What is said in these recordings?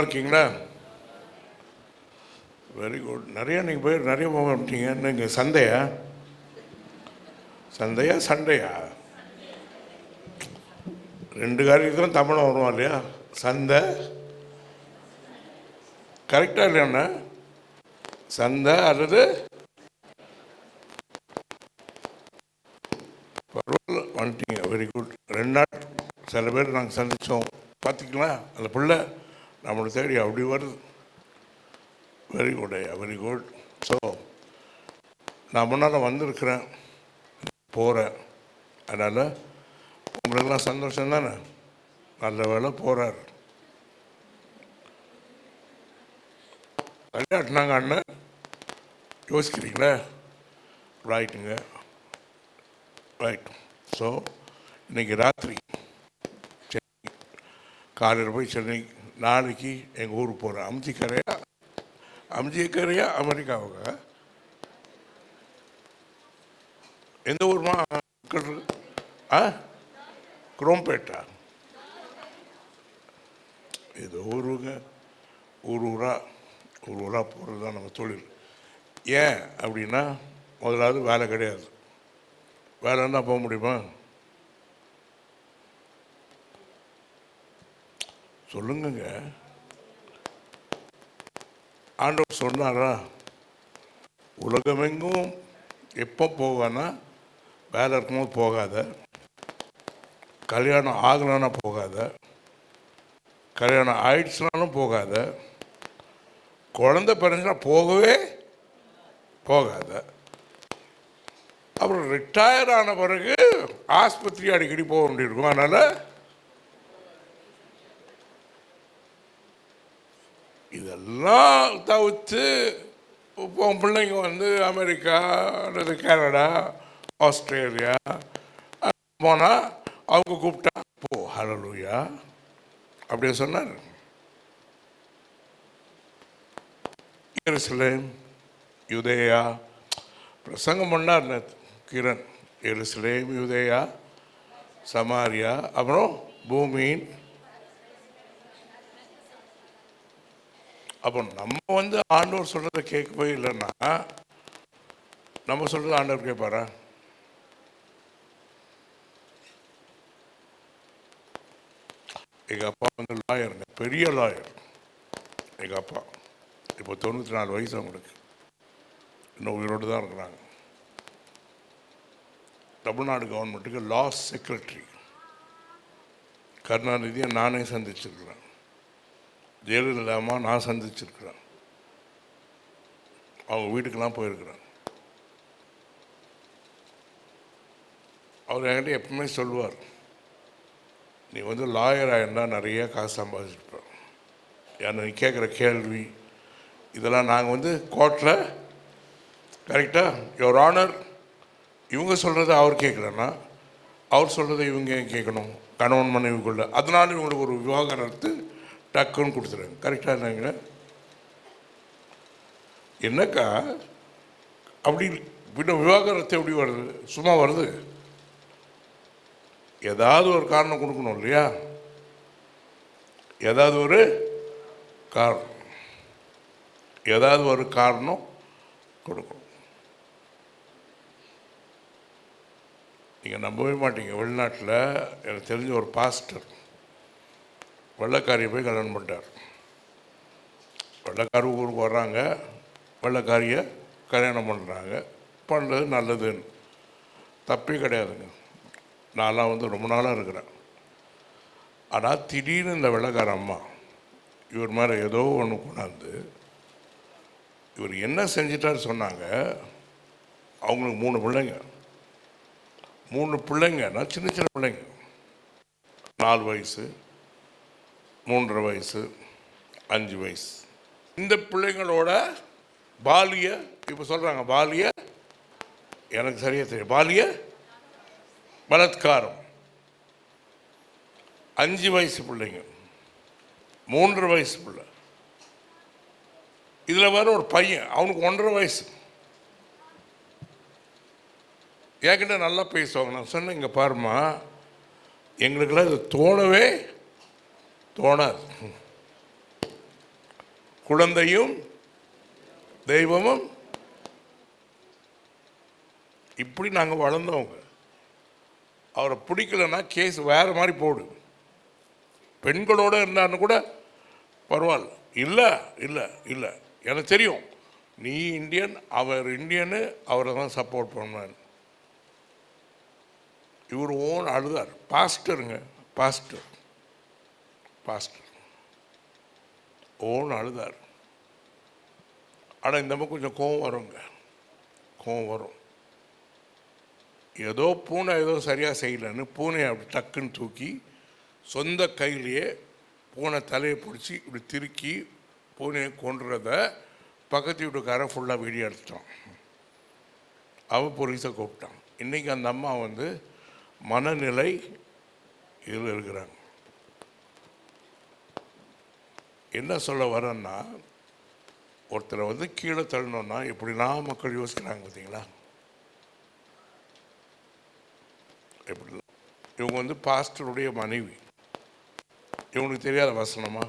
இருக்கீங்களா? Very good. நிறையா நீங்கள் போய் நிறைய போட்டீங்க. நீங்கள் சண்டையா சண்டையா ரெண்டு காரியத்துக்கும் தமிழ் வருமா இல்லையா? சந்தை கரெக்டாக இல்லையாண்ணா? சந்தை அல்லது பரவாயில்ல வந்துட்டீங்க. Very good. 2 நாள் சில பேர் நாங்கள் சந்தித்தோம். பார்த்திங்களா அந்த பிள்ளை நம்மளை தேடி அப்படி வருது. வெரி குட் ஐயா, வெரி குட். ஸோ நான் முன்னால் வந்திருக்கிறேன், போகிறேன். அதனால் உங்களுக்கெல்லாம் சந்தோஷம் தானே? நல்ல வேலை போகிறார். விளையாட்டுனாங்க அண்ணன் யோசிக்கிறீங்களா? ரைட்டுங்க, ரைட். ஸோ இன்றைக்கி ராத்திரி சென்னை, காலையில் போய் சென்னை, நாளைக்கு எங்கள் ஊருக்கு போகிறேன். அம்ஜிக்கரையா அமெரிக்காவுக்கு எந்த ஊர்மா? குரோம்பேட்டா ஏதோ ஊருங்க. ஊராக போகிறது தான் நம்ம தொழில். ஏன் அப்படின்னா முதலாவது வேலை கிடையாது. வேலைன்னா போக முடியுமா? சொல்லுங்க. ஆண்டவர் சொன்னாரா? உலகமெங்கும் எப்போ போவானா? வேலை இருக்கும்போது போகாத, கல்யாணம் ஆகலைன்னா போகாத, கல்யாணம் ஆயிடுச்சுனாலும் போகாத, குழந்தை பிறந்தா போகவே போகாத, அப்புறம் ரிட்டையர் ஆன பிறகு ஆஸ்பத்திரி அடிக்கடி போக வேண்டியிருக்கும். அதனால் இதெல்லாம் தவிர்த்து இப்போ பிள்ளைங்க வந்து அமெரிக்கா அல்லது கனடா, ஆஸ்திரேலியா போனால் அவங்க கூப்பிட்டா போ, ஹல்லேலூயா அப்படியே சொன்னார். எருசலேம், யூதேயா பிரசங்கம் பண்ணார் கிரண். எருசலேம், யூதேயா, சமாரியா, அப்புறம் பூமியின். அப்போ நம்ம வந்து ஆண்டவர் சொல்கிறத கேட்கவே இல்லைன்னா நம்ம சொல்கிறது ஆண்டவர் கேட்பாரா? எங்கள் அப்பா வந்து லாயருங்க, பெரிய லாயர். எங்கள் அப்பா இப்போ 94 வயசு அவங்களுக்கு. இன்னும் உயிரோடு தான் இருக்கிறாங்க. தமிழ்நாடு கவர்மெண்ட்டுக்கு லா செக்ரட்டரி. கருணாநிதியை நானே சந்திச்சிருக்கிறேன், ஜெயலலிதாமா நான் சந்திச்சிருக்கிறேன், அவங்க வீட்டுக்கெல்லாம் போயிருக்கிறேன். அவர் என்கிட்ட எப்பவுமே சொல்லுவார், நீ வந்து லாயர் ஆகிருந்தா நிறைய காசு சம்பாதிச்சிருப்பேன். ஏன்னா நீ கேட்குற கேள்வி இதெல்லாம் நாங்கள் வந்து கோர்ட்டில் கரெக்டாக யுவர் ஆனர் இவங்க சொல்கிறத அவர் கேட்கலன்னா அவர் சொல்கிறத இவங்க கேட்கணும், கணவன் மனைவிக்குள்ள. அதனால இவங்களுக்கு ஒரு விவாகரத்து டக்குன்னு கொடுத்துருங்க. கரெக்டாக இருந்தாங்க. என்னக்கா அப்படி பின்ன விவாகரத்து எப்படி வருது? சும்மா வருது. ஏதாவது ஒரு காரணம் கொடுக்கணும் இல்லையா? ஏதாவது ஒரு காரணம் கொடுக்கணும். நீங்கள் நம்பவே மாட்டீங்க, வெளிநாட்டில் எனக்கு தெரிஞ்ச ஒரு பாஸ்டர் வெள்ளைக்காரியை போய் கல்யாணம் பண்ணிட்டார். வெள்ளைக்காரி ஊருக்கு வர்றாங்க, வெள்ளைக்காரியை கல்யாணம் பண்ணுறாங்க. பண்ணுறது நல்லதுன்னு தப்பே கிடையாதுங்க. நான்லாம் வந்து ரொம்ப நாளாக இருக்கிறேன். ஆனால் திடீர்னு இந்த வெள்ளைக்கார அம்மா இவர் மேலே ஏதோ ஒன்று கொண்டாந்து இவர் என்ன செஞ்சிட்டார் சொன்னாங்க. அவங்களுக்கு 3 பிள்ளைங்க. 3 பிள்ளைங்கன்னா சின்ன சின்ன பிள்ளைங்க, 4 வயசு, 3.5 வயசு, 5 வயசு. இந்த பிள்ளைங்களோட பாலிய, இப்போ சொல்கிறாங்க பாலிய, எனக்கு சரியாக தெரியும், பாலிய பலாத்காரம். 5 வயசு பிள்ளைங்க, 3.5 வயசு பிள்ளை. இதில் வேற ஒரு பையன், அவனுக்கு 1.5 வயசு. என்கிட்ட நல்லா பேசுவாங்க. நான் சொன்னேன், இங்கே பாருமா, எங்களுக்கெல்லாம் இது தோணவே தோணாது. குழந்தையும் தெய்வமும். இப்படி நாங்கள் வளர்ந்தவங்க. அவரை பிடிக்கலன்னா கேஸ் வேறு மாதிரி போடு. பெண்களோடு இருந்தான்னு கூட பரவாயில்ல. இல்லை இல்லை இல்லை, எனக்கு தெரியும் நீ இந்தியன், அவர் இந்தியன்னு, அவரை தான் சப்போர்ட் பண்ணார். இவர் ஓன் அழுதார். பாஸ்டருங்க, பாஸ்டர் ஓன் அழுதார். ஆனால் இந்த மாதிரி கொஞ்சம் கோவம் வருங்க, கோவம் வரும். ஏதோ பூனை ஏதோ சரியாக செய்யலைன்னு பூனையை அப்படி டக்குன்னு தூக்கி சொந்த கையிலேயே பூனை தலையை பிடிச்சி இப்படி திருக்கி பூனையை கொண்டுறத பக்கத்து வீட்டுக்காரன் ஃபுல்லாக வீடியோ எடுத்துட்டான். அவன் போலீஸை கூப்பிட்டான். இன்றைக்கி அந்த அம்மா வந்து மனநிலை இதில் இருக்கிறாங்க. என்ன சொல்ல வரேன்னா, ஒருத்தரை வந்து கீழே தள்ளணுன்னா எப்படிலாம் மக்கள் யோசிக்கிறாங்க பார்த்தீங்களா? எப்படி இவங்க வந்து பாஸ்டருடைய மனைவி, இவங்களுக்கு தெரியாத வசனமா?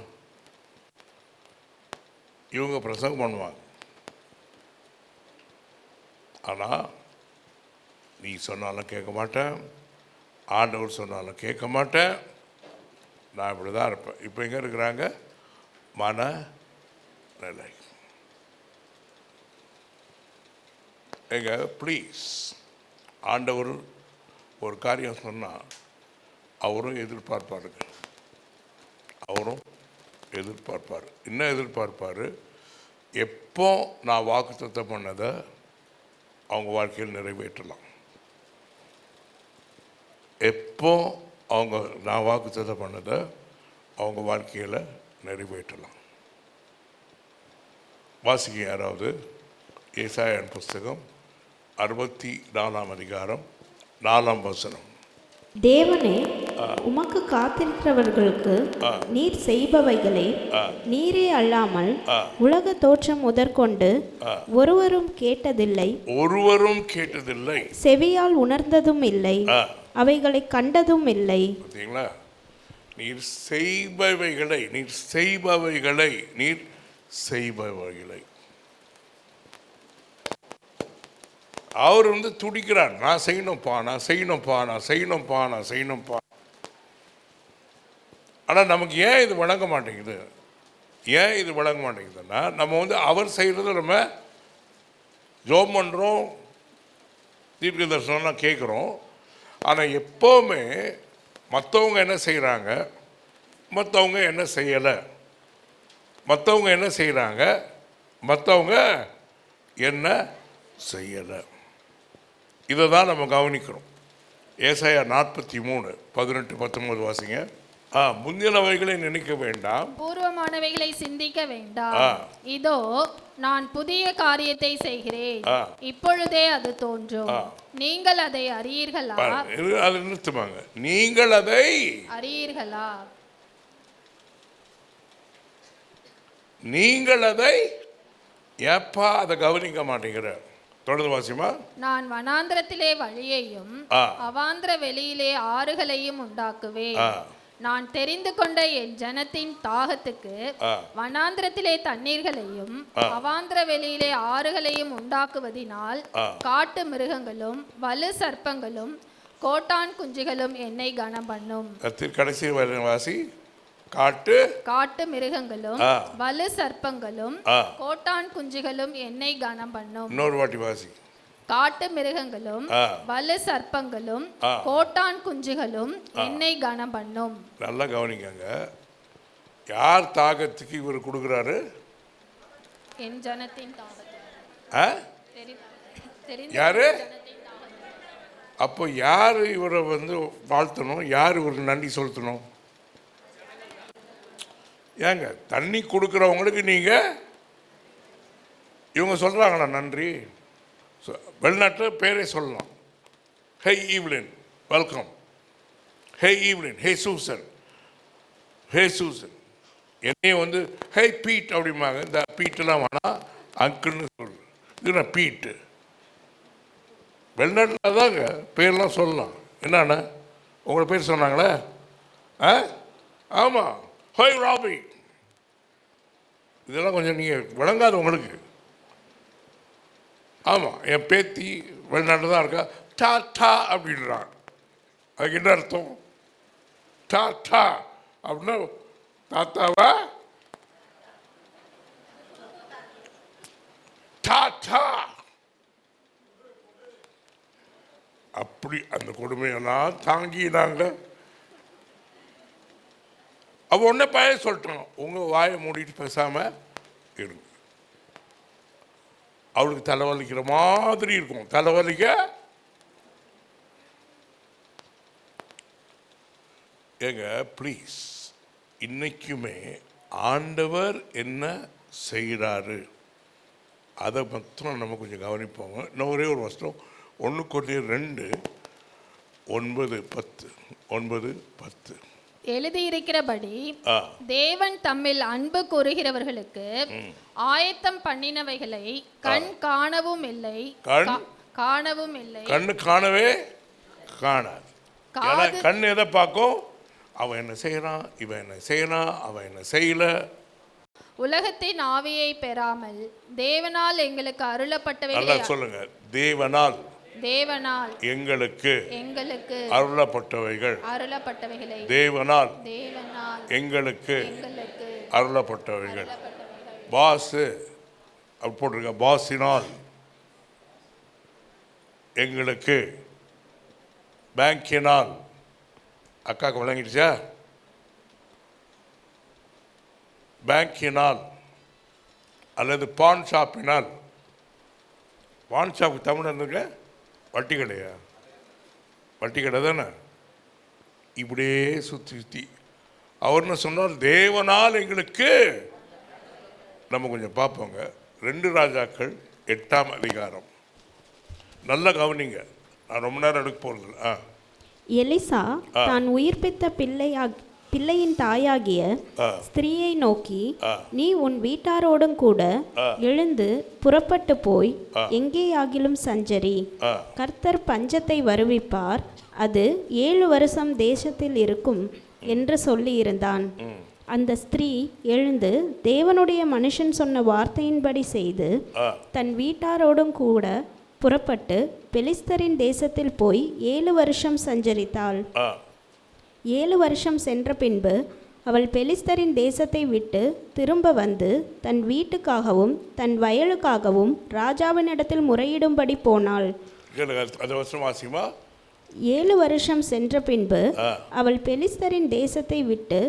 இவங்க பிரசங்கம் பண்ணுவாங்க. ஆனால் நீ சொன்னாலும் கேட்க மாட்டேன், ஆண்டவர் சொன்னாலும் கேட்க மாட்டேன், நான் இப்படி தான் இருப்பேன். இப்போ எங்கே இருக்கிறாங்க? மனநிலை. எங்க ப்ளீஸ், ஆண்டவர் ஒரு காரியம் சொன்னால் அவரும் எதிர்பார்ப்பாருங்க. அவரும் எதிர்பார்ப்பார். என்ன எதிர்பார்ப்பார்? எப்போ நான் வாக்குத்தத்தம் பண்ணதை அவங்க வாழ்க்கையில் நிறைவேற்றலாம். எப்போ அவங்க நான் வாக்குத்தத்தம் பண்ணதை அவங்க வாழ்க்கையில் நிறைவேற்றலாம். வாசிக்க யாராவது ஏசாயாவின் புஸ்தகம் 64ஆம் அதிகாரம் 4ஆம் வசனம். தேவனே, உமக்கு காத்திருக்கிறவர்களுக்கு நீர் செய்பவைகளை நீரே அல்லாமல் உலக தோற்றம் முதற்கொண்டு ஒருவரும் கேட்டதில்லை, செவியால் உணர்ந்ததும் இல்லை, அவைகளை கண்டதும் இல்லை. பார்த்தீங்களா? நீர் செய்பவைகளை அவர் வந்து துடிக்கிறார். நான் செய்யணும்ப்பா. ஆனால் நமக்கு ஏன் இது வழங்க மாட்டேங்குதுன்னா, நம்ம வந்து அவர் செய்கிறத நம்ம ஜோம் பண்ணுறோம், தீர்க்க தரிசனம்லாம் கேட்குறோம். ஆனால் எப்போவுமே மற்றவங்க என்ன செய்கிறாங்க, மற்றவங்க என்ன செய்யலை, மற்றவங்க என்ன செய்கிறாங்க, மற்றவங்க என்ன செய்யலை, இதை தான் நம்ம கவனிக்கிறோம். ஏசாயா 43:18-19 வாசிங்க. முந்தினவைகளை நினைக்க வேண்டாம், பூர்வமானவைகளை சிந்திக்க வேண்டாம். இதோ நான் புதிய காரியத்தை செய்கிறேன், இப்பொழுதே அது தோன்றும், நீங்கள் அதை அறியீர்களா? அது நிறுத்துவாங்க. நீங்கள் அதை அறியீர்களா? நீங்கள் அதை எப்பா அதை கவனிக்க மாட்டேங்கிற? தொடர்ந்து வாசிமா. நான் வனாந்திரத்திலே வழியையும் அவாந்திர வெளியிலே ஆறுகளையும் உண்டாக்குவேன். நான் தெரிந்து கொண்ட என் ஜனத்தின் தாகத்துக்கு வனாந்திரத்திலே தண்ணீர்களையும் அவாந்திர வெளியிலே ஆறுகளையும் உண்டாக்குவதினால் காட்டு மிருகங்களும் வலு சர்ப்பங்களும் கோட்டான் குஞ்சுகளும் என்னை கனம் பண்ணும். கடைசி வாசி. காட்டு மிருகங்களும் வலு சர்ப்பங்களும் கோட்டான் குஞ்சுகளும் என்னை கனம் பண்ணும். இன்னொரு வாட்டி வாசி. காட்டு மிருகங்களும் வலு சர்ப்பங்களும் கோட்டான் குஞ்சுகளும் என்னை கனம் பண்ணும். நல்லா கவனிக்கங்க. யார் தாகத்துக்கு இவர் கொடுக்குறாரு? என் ஜனத்தின் தாகத்துக்கு. யாரு? அப்போ யார் இவரை வந்து வாழ்த்தணும், யார் இவருக்கு நன்றி செலுத்தணும்? ஏங்க, தண்ணி கொடுக்குறவங்களுக்கு நீங்கள் இவங்க சொல்கிறாங்களா நன்றி? வெளிநாட்டில் பேரே சொல்லலாம். ஹே ஈவ்லின் வெல்கம், ஹே ஈவ்லின், ஹே சூசன், என்னையும் வந்து ஹே பீட் அப்படிம்பாங்க. இந்த பீட்டெல்லாம் வேணாம், அங்கிள்னு சொல்லு. இது நான் பீட்டு. வெளிநாட்டில் தாங்க பேர்லாம் சொல்லலாம். என்னண்ணா உங்களை பேர் சொன்னாங்களே? ஆமாம், ஹோய் ராபி. இதெல்லாம் கொஞ்சம் நீங்கள் விளங்காது உங்களுக்கு. ஆமாம், என் பேத்தி வெளிநாட்டில் தான் இருக்கா, டா டா அப்படின்றான். அதுக்கு என்ன அர்த்தம்? டா டா அப்படின்னா தாத்தாவா டா டா. அப்படி அந்த கொடுமையெல்லாம் தாங்கினாங்க. அவ உடனே பழைய சொல்லிட்டான், உங்கள் வாயை மூடிட்டு பேசாமல் இருங்க. அவளுக்கு தலைவலிக்கிற மாதிரி இருக்கும். தலைவலிக்க ஏங்க ப்ளீஸ், இன்னைக்குமே ஆண்டவர் என்ன செய்கிறாரு அதை மட்டும் நம்ம கொஞ்சம் கவனிப்போங்க. இன்னும் ஒரே ஒரு வருஷம் 1 Corinthians 2:9-10 எழுதியிருக்கிறபடி தேவன் தம்மில் அன்பு கூறுகிறவர்களுக்கு ஆயத்தம் பண்ணினவைகளை கண் காணவும் இல்லை, காணவும் இல்லை. கண்ணு காணவே காணாது. கண் எதை பார்க்கும்? அவன் என்ன செய்யறான், இவன் என்ன செய்யறான், அவன் என்ன செய்யல. உலகத்தின் ஆவியை பெறாமல் தேவனால் எங்களுக்கு அருளப்பட்டவைகளை சொல்லுங்க. தேவனால் எங்களுக்கு அருளப்பட்டவைகளை தேவனால் எங்களுக்கு அருளப்பட்டவைகள். பாஸ் அப்படி போட்டிருக்க, பாஸினால் எங்களுக்கு, பேங்கினால். அக்காவுக்கு விளங்கிடுச்சா? பேங்கினால் அல்லது பான் ஷாப்பினால். பான் ஷாப்புக்கு தமிழ் இருந்துங்க வட்டி கடையா? வட்டி கடை தானே. இப்படியே சுற்றி சுற்றி அவர் என்ன சொன்னார்? தேவனால் எங்களுக்கு. நம்ம கொஞ்சம் பார்ப்போங்க. 2 ராஜாக்கள் 8ஆம் அதிகாரம். நல்ல கவனிங்க, நான் ரொம்ப நேரம் எடுக்க போகிறது. எலிசா தான் உயிர்ப்பித்த பிள்ளையின் தாயாகிய ஸ்திரீயை நோக்கி, நீ உன் வீட்டாரோடும் கூட எழுந்து புறப்பட்டு போய் எங்கேயாகிலும் சஞ்சரி, கர்த்தர் பஞ்சத்தை வருவிப்பார், அது 7 வருஷம் தேசத்தில் இருக்கும் என்று சொல்லியிருந்தான். அந்த ஸ்திரீ எழுந்து தேவனுடைய மனுஷன் சொன்ன வார்த்தையின்படி செய்து தன் வீட்டாரோடும் கூட புறப்பட்டு பெலிஸ்தரின் தேசத்தில் போய் 7 வருஷம் சஞ்சரித்தாள். 7 வருஷம் சென்ற பின்பு அவள் பெலிஸ்தரின் தேசத்தை விட்டு திரும்ப வந்து தன் வீட்டுக்காகவும் தன் வயலுக்காகவும் ராஜாவினிடத்தில் முறையிடும்படி போனாள். 7 வருஷம் சென்ற பின்பு அவள் பெலிஸ்தரின் தேசத்தை விட்டு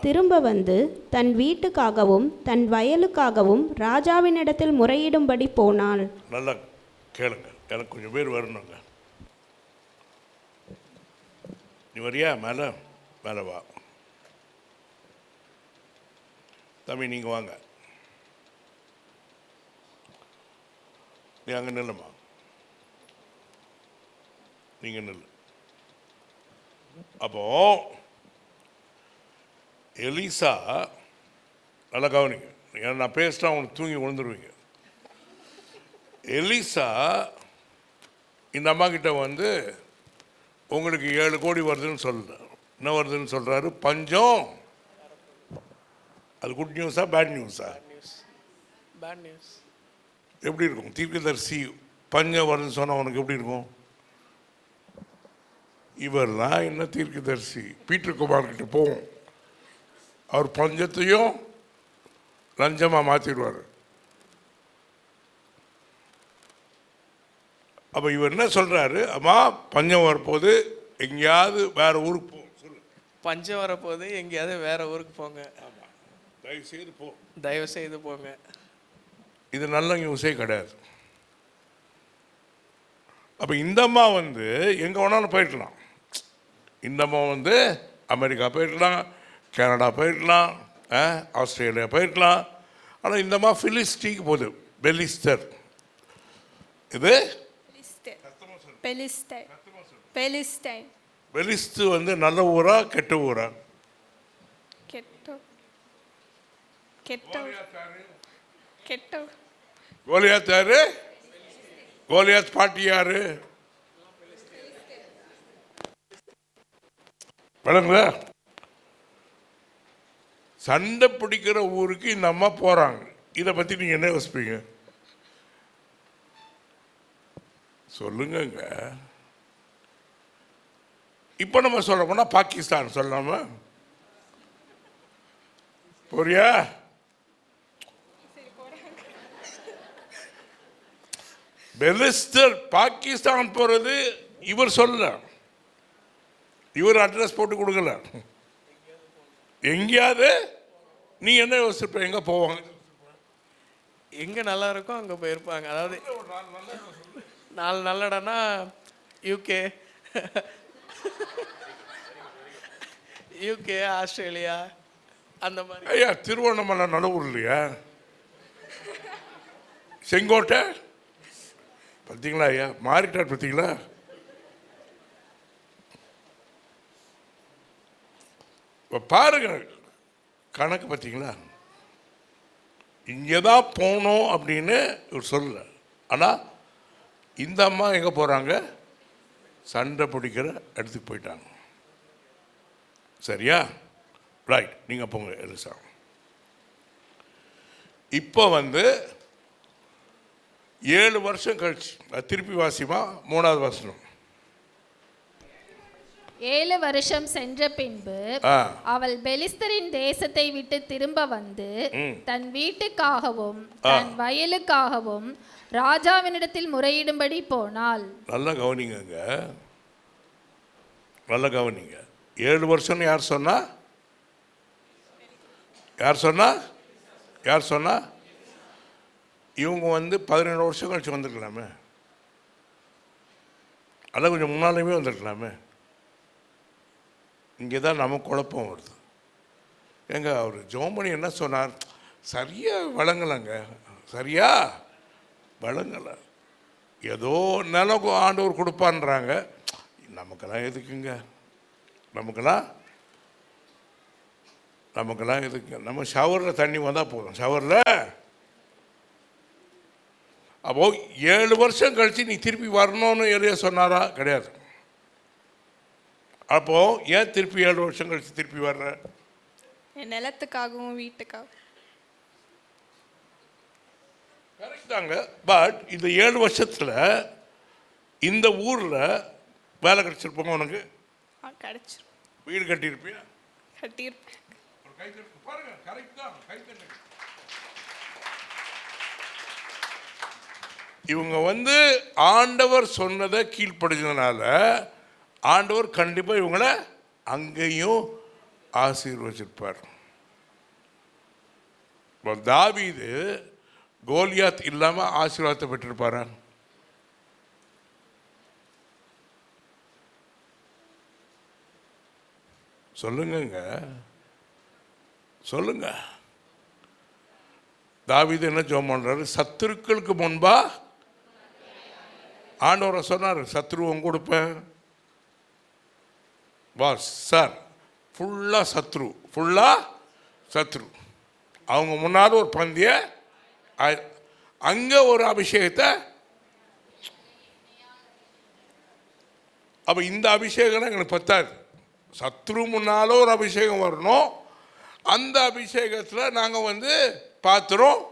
திரும்ப வந்து தன் வீட்டுக்காகவும் தன் வயலுக்காகவும் ராஜாவினிடத்தில் முறையிடும்படி போனாள். நல்லா கேளுங்க, எனக்கு கொஞ்சம் பேர் வரணுங்க. நீ வரியா? மேலே மேலே வா தம்பி, நீங்கள் வாங்க. நீ அங்கே நில்லுமா, நீங்கள் நில்லு. அப்போ எலிசா, நல்லா கவனிங்க, நான் பேசினா உங்களுக்கு தூங்கி விழுந்துருவீங்க. எலிசா இந்த அம்மா கிட்ட வந்து உங்களுக்கு 7 கோடி வருதுன்னு சொல்ல, என்ன வருதுன்னு சொல்கிறாரு? பஞ்சம். அது குட் நியூஸா பேட் நியூஸா? Bad news. எப்படி இருக்கும்? தீர்க்கதரிசி பஞ்சம் வருதுன்னு சொன்னால் உனக்கு எப்படி இருக்கும்? இவரெல்லாம் என்ன தீர்க்கதரிசி? பீட்டர் குமார் கிட்ட போவோம், அவர் பஞ்சத்தையும் லஞ்சமாக மாற்றிடுவார். அப்போ இவர் என்ன சொல்கிறாரு? அம்மா பஞ்சம் வரப்போது, எங்கேயாவது வேற ஊருக்கு போ. சொல்லு. பஞ்சம் வரப்போது, எங்கேயாவது வேற ஊருக்கு போங்க. ஆமாம், தயவு செய்து போ, தயவு செய்து போங்க. இது நல்ல நியூஸே கிடையாது. அப்போ இந்த அம்மா வந்து எங்கே வேணாலும் போயிடலாம். இந்த அம்மா வந்து அமெரிக்கா போயிடலாம், கனடா போயிடலாம், ஆஸ்திரேலியா போயிடலாம். ஆனால் இந்த அம்மா பிலிஸ்டிக்கு போகுது. பெலிஸ்தர். இது பெலிஸ்து வந்து நல்ல ஊரா கெட்ட ஊரா? கோலியாத் யாரு? கோலியாத் பாட்டி யாரு? விளங்குதா? சண்டை பிடிக்கிற ஊருக்கு இந்த அம்மா போறாங்க. இதை பற்றி நீங்கள் என்ன யோசிப்பீங்க சொல்லுங்கங்க. இப்போ நம்ம சொல்ல போனால் பாகிஸ்தான் சொல்லாம போறியா? பெலிஸ்தர் பாகிஸ்தான் போகிறது இவர் சொல்ல, இவர் அட்ரஸ் போட்டு கொடுக்கல. எங்கேயாவது நீ என்ன யோசிப்ப எங்கே போவாங்க? எங்கே நல்லா இருக்கோ அங்கே போயிருப்பாங்க. அதாவது 4 நல்ல இடம்னா யூகே, ஆஸ்திரேலியா அந்த மாதிரி. ஐயா திருவண்ணாமலை நல்லூர் இல்லையா? செங்கோட்டை பார்த்தீங்களா ஐயா? மாறிட்டார் பார்த்தீங்களா? இப்போ பாருங்க கணக்கு பார்த்தீங்களா? இங்கே தான் போகணும் அப்படின்னு இவர் சொல்லல. ஆனால் இந்த அம்மா எங்கே போகிறாங்க? சண்டை பிடிக்கிற இடத்துக்கு போயிட்டாங்க. சரியா? ரைட், நீங்கள் போங்க எலிசா. இப்போ 7 வருஷம் கழிச்சு திருப்பி வாசிமா 3வது வசனம். 7 வருஷம் சென்ற பின்பு அவள் பெலிஸ்தரின் தேசத்தை விட்டு திரும்ப வந்து தன் வீட்டுக்காகவும் தன் வயலுக்காகவும் ராஜாவினிடத்தில் முறையிடும்படி போனாள். நல்லா கவனிங்க, நல்லா கவனிங்க. 7 வருஷம் யார் சொன்னா? யார் சொன்னா? இவங்க 17 வருஷம் கழிச்சு வந்திருக்கலாமே, அல்ல கொஞ்சம் முன்னாலேயுமே வந்திருக்கலாமே. இங்கே தான் நமக்கு குழப்பம் வருது. ஏங்க அவர் ஜோமணி என்ன சொன்னார்? சரியாக வழங்கலைங்க, சரியா வழங்கலை. ஏதோ நிலம் ஆண்டவர் கொடுப்பான்றாங்க. நமக்கெல்லாம் எதுக்குங்க? நமக்கெல்லாம் எதுக்குங்க? நம்ம ஷவரில் தண்ணி வந்தால் போதும். ஷவரில் அப்போ 7 வருஷம் கழிச்சு நீ திருப்பி வரணும்னு எதையோ சொன்னாரா? கிடையாது. அப்போ ஏன் திருப்பி 7 வருஷம் கழிச்சு திருப்பி வர்ற? என் நிலத்துக்காகவும் வீட்டுக்காகவும். கரெக்ட் தாங்க. பட் இந்த 7 வருஷத்துல இந்த ஊர்ல வேலை கிடைச்சிருப்போங்க உனக்கு? கிடைச்சிரும். வீடு கட்டியிருப்பியா? கட்டியிருப்பேன். பாருங்க, கரெக்ட் தான். இவங்க ஆண்டவர் சொன்னதை கீழ்ப்படுகிறதுனால ஆண்டவர் கண்டிப்பாக இவங்கள அங்கேயும் ஆசீர்வதிச்சிருப்பார். தாவீது கோலியாத் இல்லாமல் ஆசீர்வாதத்தை பெற்றிருப்பாரா? சொல்லுங்க. தாவீது என்ன ஜெபம் பண்றாரு? சத்துருக்களுக்கு முன்பா ஆண்டவரை சொன்னார், சத்ருவும் கொடுப்பேன். பாஸ் சார், ஃபுல்லாக சத்ரு. அவங்க முன்னாடி ஒரு பந்திய, அங்கே ஒரு அபிஷேகத்தை. அப்போ இந்த அபிஷேகம் எங்களுக்கு பத்தாது. சத்ரு முன்னால ஒரு அபிஷேகம் வரணும். அந்த அபிஷேகத்தில் நாங்கள் பார்த்துறோம்.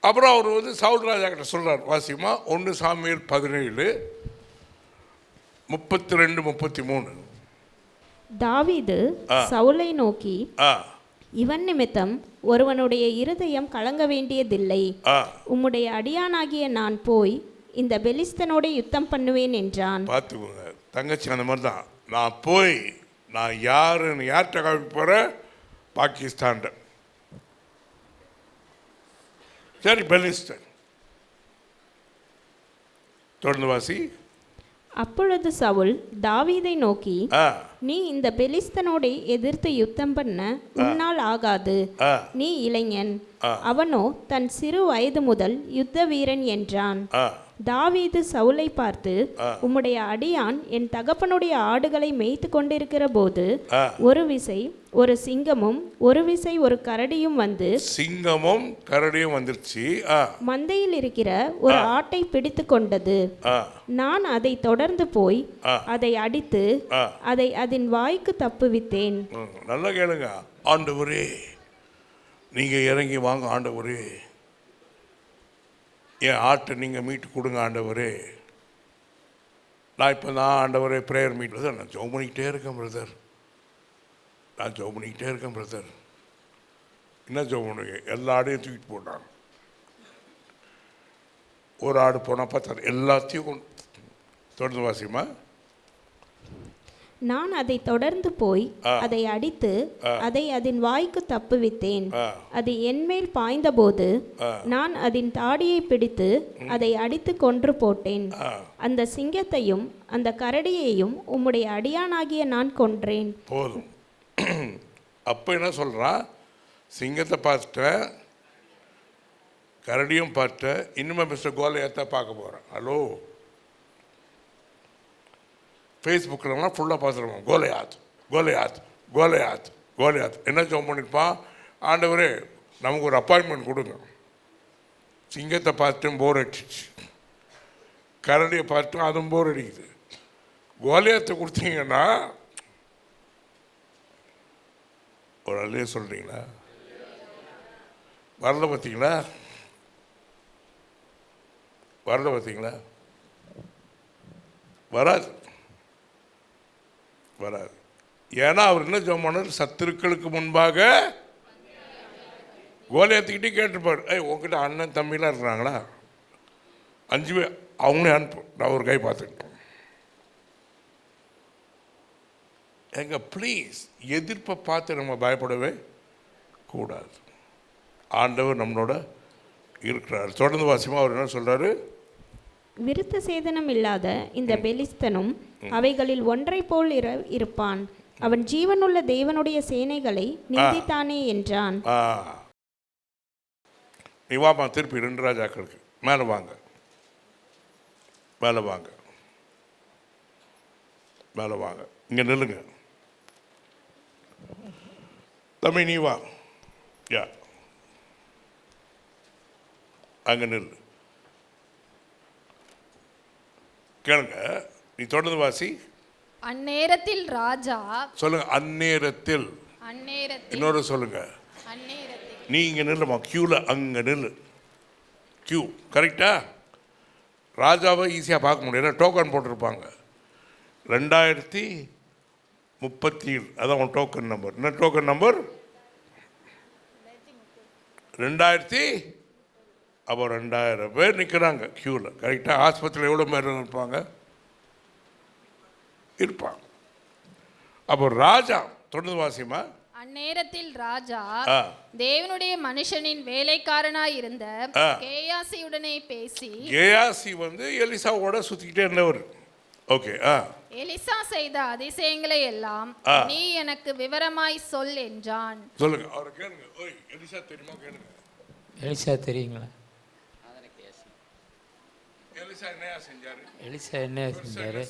அப்புறம் அவர் சவுல் ராஜா கிட்ட சொல்றார், வாசிமா 1 சாமுவேல் 17 32 33. தாவீது சவுலை நோக்கி, இவன் நிமித்தம் ஒருவனுடைய இருதயம் கலங்க வேண்டியதில்லை. உம்முடைய அடியானாகிய நான் போய் இந்த பெலிஸ்தனோட யுத்தம் பண்ணுவேன் என்றான். பார்த்துக்கோங்க தங்கச்சி, அந்த மாதிரி தான். நான் போய் நான் யாருன்னு யார்கிட்ட காப்பி போகிறேன்? பாகிஸ்தான். சரி, பெலிஸ்தன். தொடர்ந்து வாசி. அப்பொழுது சவுல் தாவீதை நோக்கி, நீ இந்த பெலிஸ்தனோட எதிர்த்து யுத்தம் பண்ண உன்னால் ஆகாது. நீ இளைஞன், அவனோ தன் சிறு வயது முதல் யுத்த வீரன் என்றான். தாவீது சவுலை பார்த்து, உம்முடைய அடியான் என் தகப்பனுடைய ஆடுகளை மேய்த்து கொண்டிருக்கிற போது ஒரு விசை ஒரு சிங்கமும் ஒரு விசை ஒரு கரடியும் வந்து, சிங்கமும் கரடியும் வந்துருச்சு. மந்தையில் இருக்கிற ஒரு ஆட்டை பிடித்து கொண்டது. நான் அதை தொடர்ந்து போய் அதை அடித்து அதை அதன் வாய்க்கு தப்புவித்தேன். நல்லா கேளுங்க. ஆண்டவரே, நீங்க இறங்கி வாங்க ஆண்டவரே, என் ஆட்டை நீங்கள் மீட்டு கொடுங்க ஆண்டவரே. நான் இப்போ தான் ஆண்டவரே ப்ரேயர் மீட் வந்து நான் ஜெபம் பண்ணிக்கிட்டே இருக்கேன் பிரதர். நான் ஜெபம் பண்ணிக்கிட்டே இருக்கேன் பிரதர். என்ன ஜெபம் பண்ணுங்க? எல்லா ஆடையும் தூக்கிட்டு போட்டாங்க. ஒரு ஆடு போனால் பார்த்தா எல்லாத்தையும் தொடர்ந்து வாசிமா. நான் அதை தொடர்ந்து போய் அதை அடித்து அதை அதன் வாய்க்கு தப்புவித்தேன். அது என்மேல் பாய்ந்தபோது நான் அதன் தாடியை பிடித்து அதை அடித்து கொன்று போட்டேன். அந்த சிங்கத்தையும் அந்த கரடியையும் உம்முடைய அடியானாகிய நான் கொன்றேன். போதும். அப்போ என்ன சொல்கிறான்? சிங்கத்தை பார்த்துட்டேன், கரடியும் பார்த்துட்டேன், இன்னுமே மிஸ்டர் கோலியாத்தை பார்க்க போகிறேன். ஹலோ, ஃபேஸ்புக்கில்னா ஃபுல்லாக பார்த்துருவோம். கோலியாத் கோலியாத் கோலியாத் கோலியாத். என்ன ஜெபம் பண்ணியிருப்பான்? ஆண்டவரே நமக்கு ஒரு அப்பாயின்மெண்ட் கொடுங்க. சிங்கத்தை பார்த்துட்டும் போர் அடிச்சிச்சு, கரடியை பார்த்துட்டும் அதுவும் போர் அடிக்குது. கோலியாத்தை கொடுத்தீங்கன்னா ஒரு அல்லையே சொல்கிறீங்களா? வரல பார்த்தீங்களா? வரல பார்த்தீங்களா? வராது, வராது. ஏன்னா அவர் என்ன ஜெபம் பண்ணார்? சத்துருக்களுக்கு முன்பாக கோலியாத்துக்கிட்டே கேட்டுருப்பார். உங்ககிட்ட அண்ணன் தம்பிலாம் இருக்கிறாங்களா? 5 பேர் அவங்களே அனுப்பு, நான் ஒரு கை பார்த்துக்கிட்டேன். எங்க ப்ளீஸ், எதிர்ப்பை பார்த்து நம்ம பயப்படவே கூடாது. ஆண்டவர் நம்மளோட இருக்கிறார். தொடர்ந்து வாசிமா அவர் என்ன சொல்றாரு? விருத்த சேதனம் இல்லாத இந்த பெலிஸ்தனும் அவைகளில் ஒன்றை போல் இருப்பான். அவன் ஜீவனுள்ள தேவனுடைய சேனைகளை நிந்தித்தானே என்றான். நீ வாமா திருப்பி 2 ராஜாக்களுக்கு மேலே வாங்க, மேலே வாங்க, மேலே வாங்க. இங்கே நில்லுங்க தம்பி, நீ வா. யா, அங்கே நில்லு. கேளுங்க, நீ தொடர்ந்து வாசி. அந்நேரத்தில் ராஜா சொல்லுங்க. அந்நேரத்தில். இன்னொரு சொல்லுங்க. நீ இங்க நில்லுமா, கியூல அங்க நில்லு. கியூ கரெக்டா? ராஜாவை ஈஸியாக பார்க்க முடியும், டோக்கன் போட்டிருப்பாங்க. 2037 அதான் உன் டோக்கன் நம்பர். என்ன டோக்கன் நம்பர்? 2000. அப்போ 2000 பேர் நிற்கிறாங்க க்யூவில். கரெக்டாக? ஆஸ்பத்திரியில் எவ்வளோ பேர் இருப்பாங்க? இருப்பாங்க. அப்போ ராஜா தொடர்ந்து வாசிமா. அந்நேரத்தில் ராஜா தேவனுடைய மனுஷனின் வேலைக்காரனாய் இருந்த கேயாசியுடனே பேசி, கேயாசி எலிசாவோட சுத்திக்கிட்டே இருந்தவர். ஓகே. எலிசா செய்த அதிசயங்களை எல்லாம் நீ எனக்கு விவரமாய் சொல் என்றான். சொல்லுங்க, அவரை கேளுங்க. ஓய், எலிசா தெரியுமா? கேளுங்க. எலிசா தெரியுங்களா? எலிசா என்ன செஞ்சாரு? எலிசா என்ன செஞ்சாரு?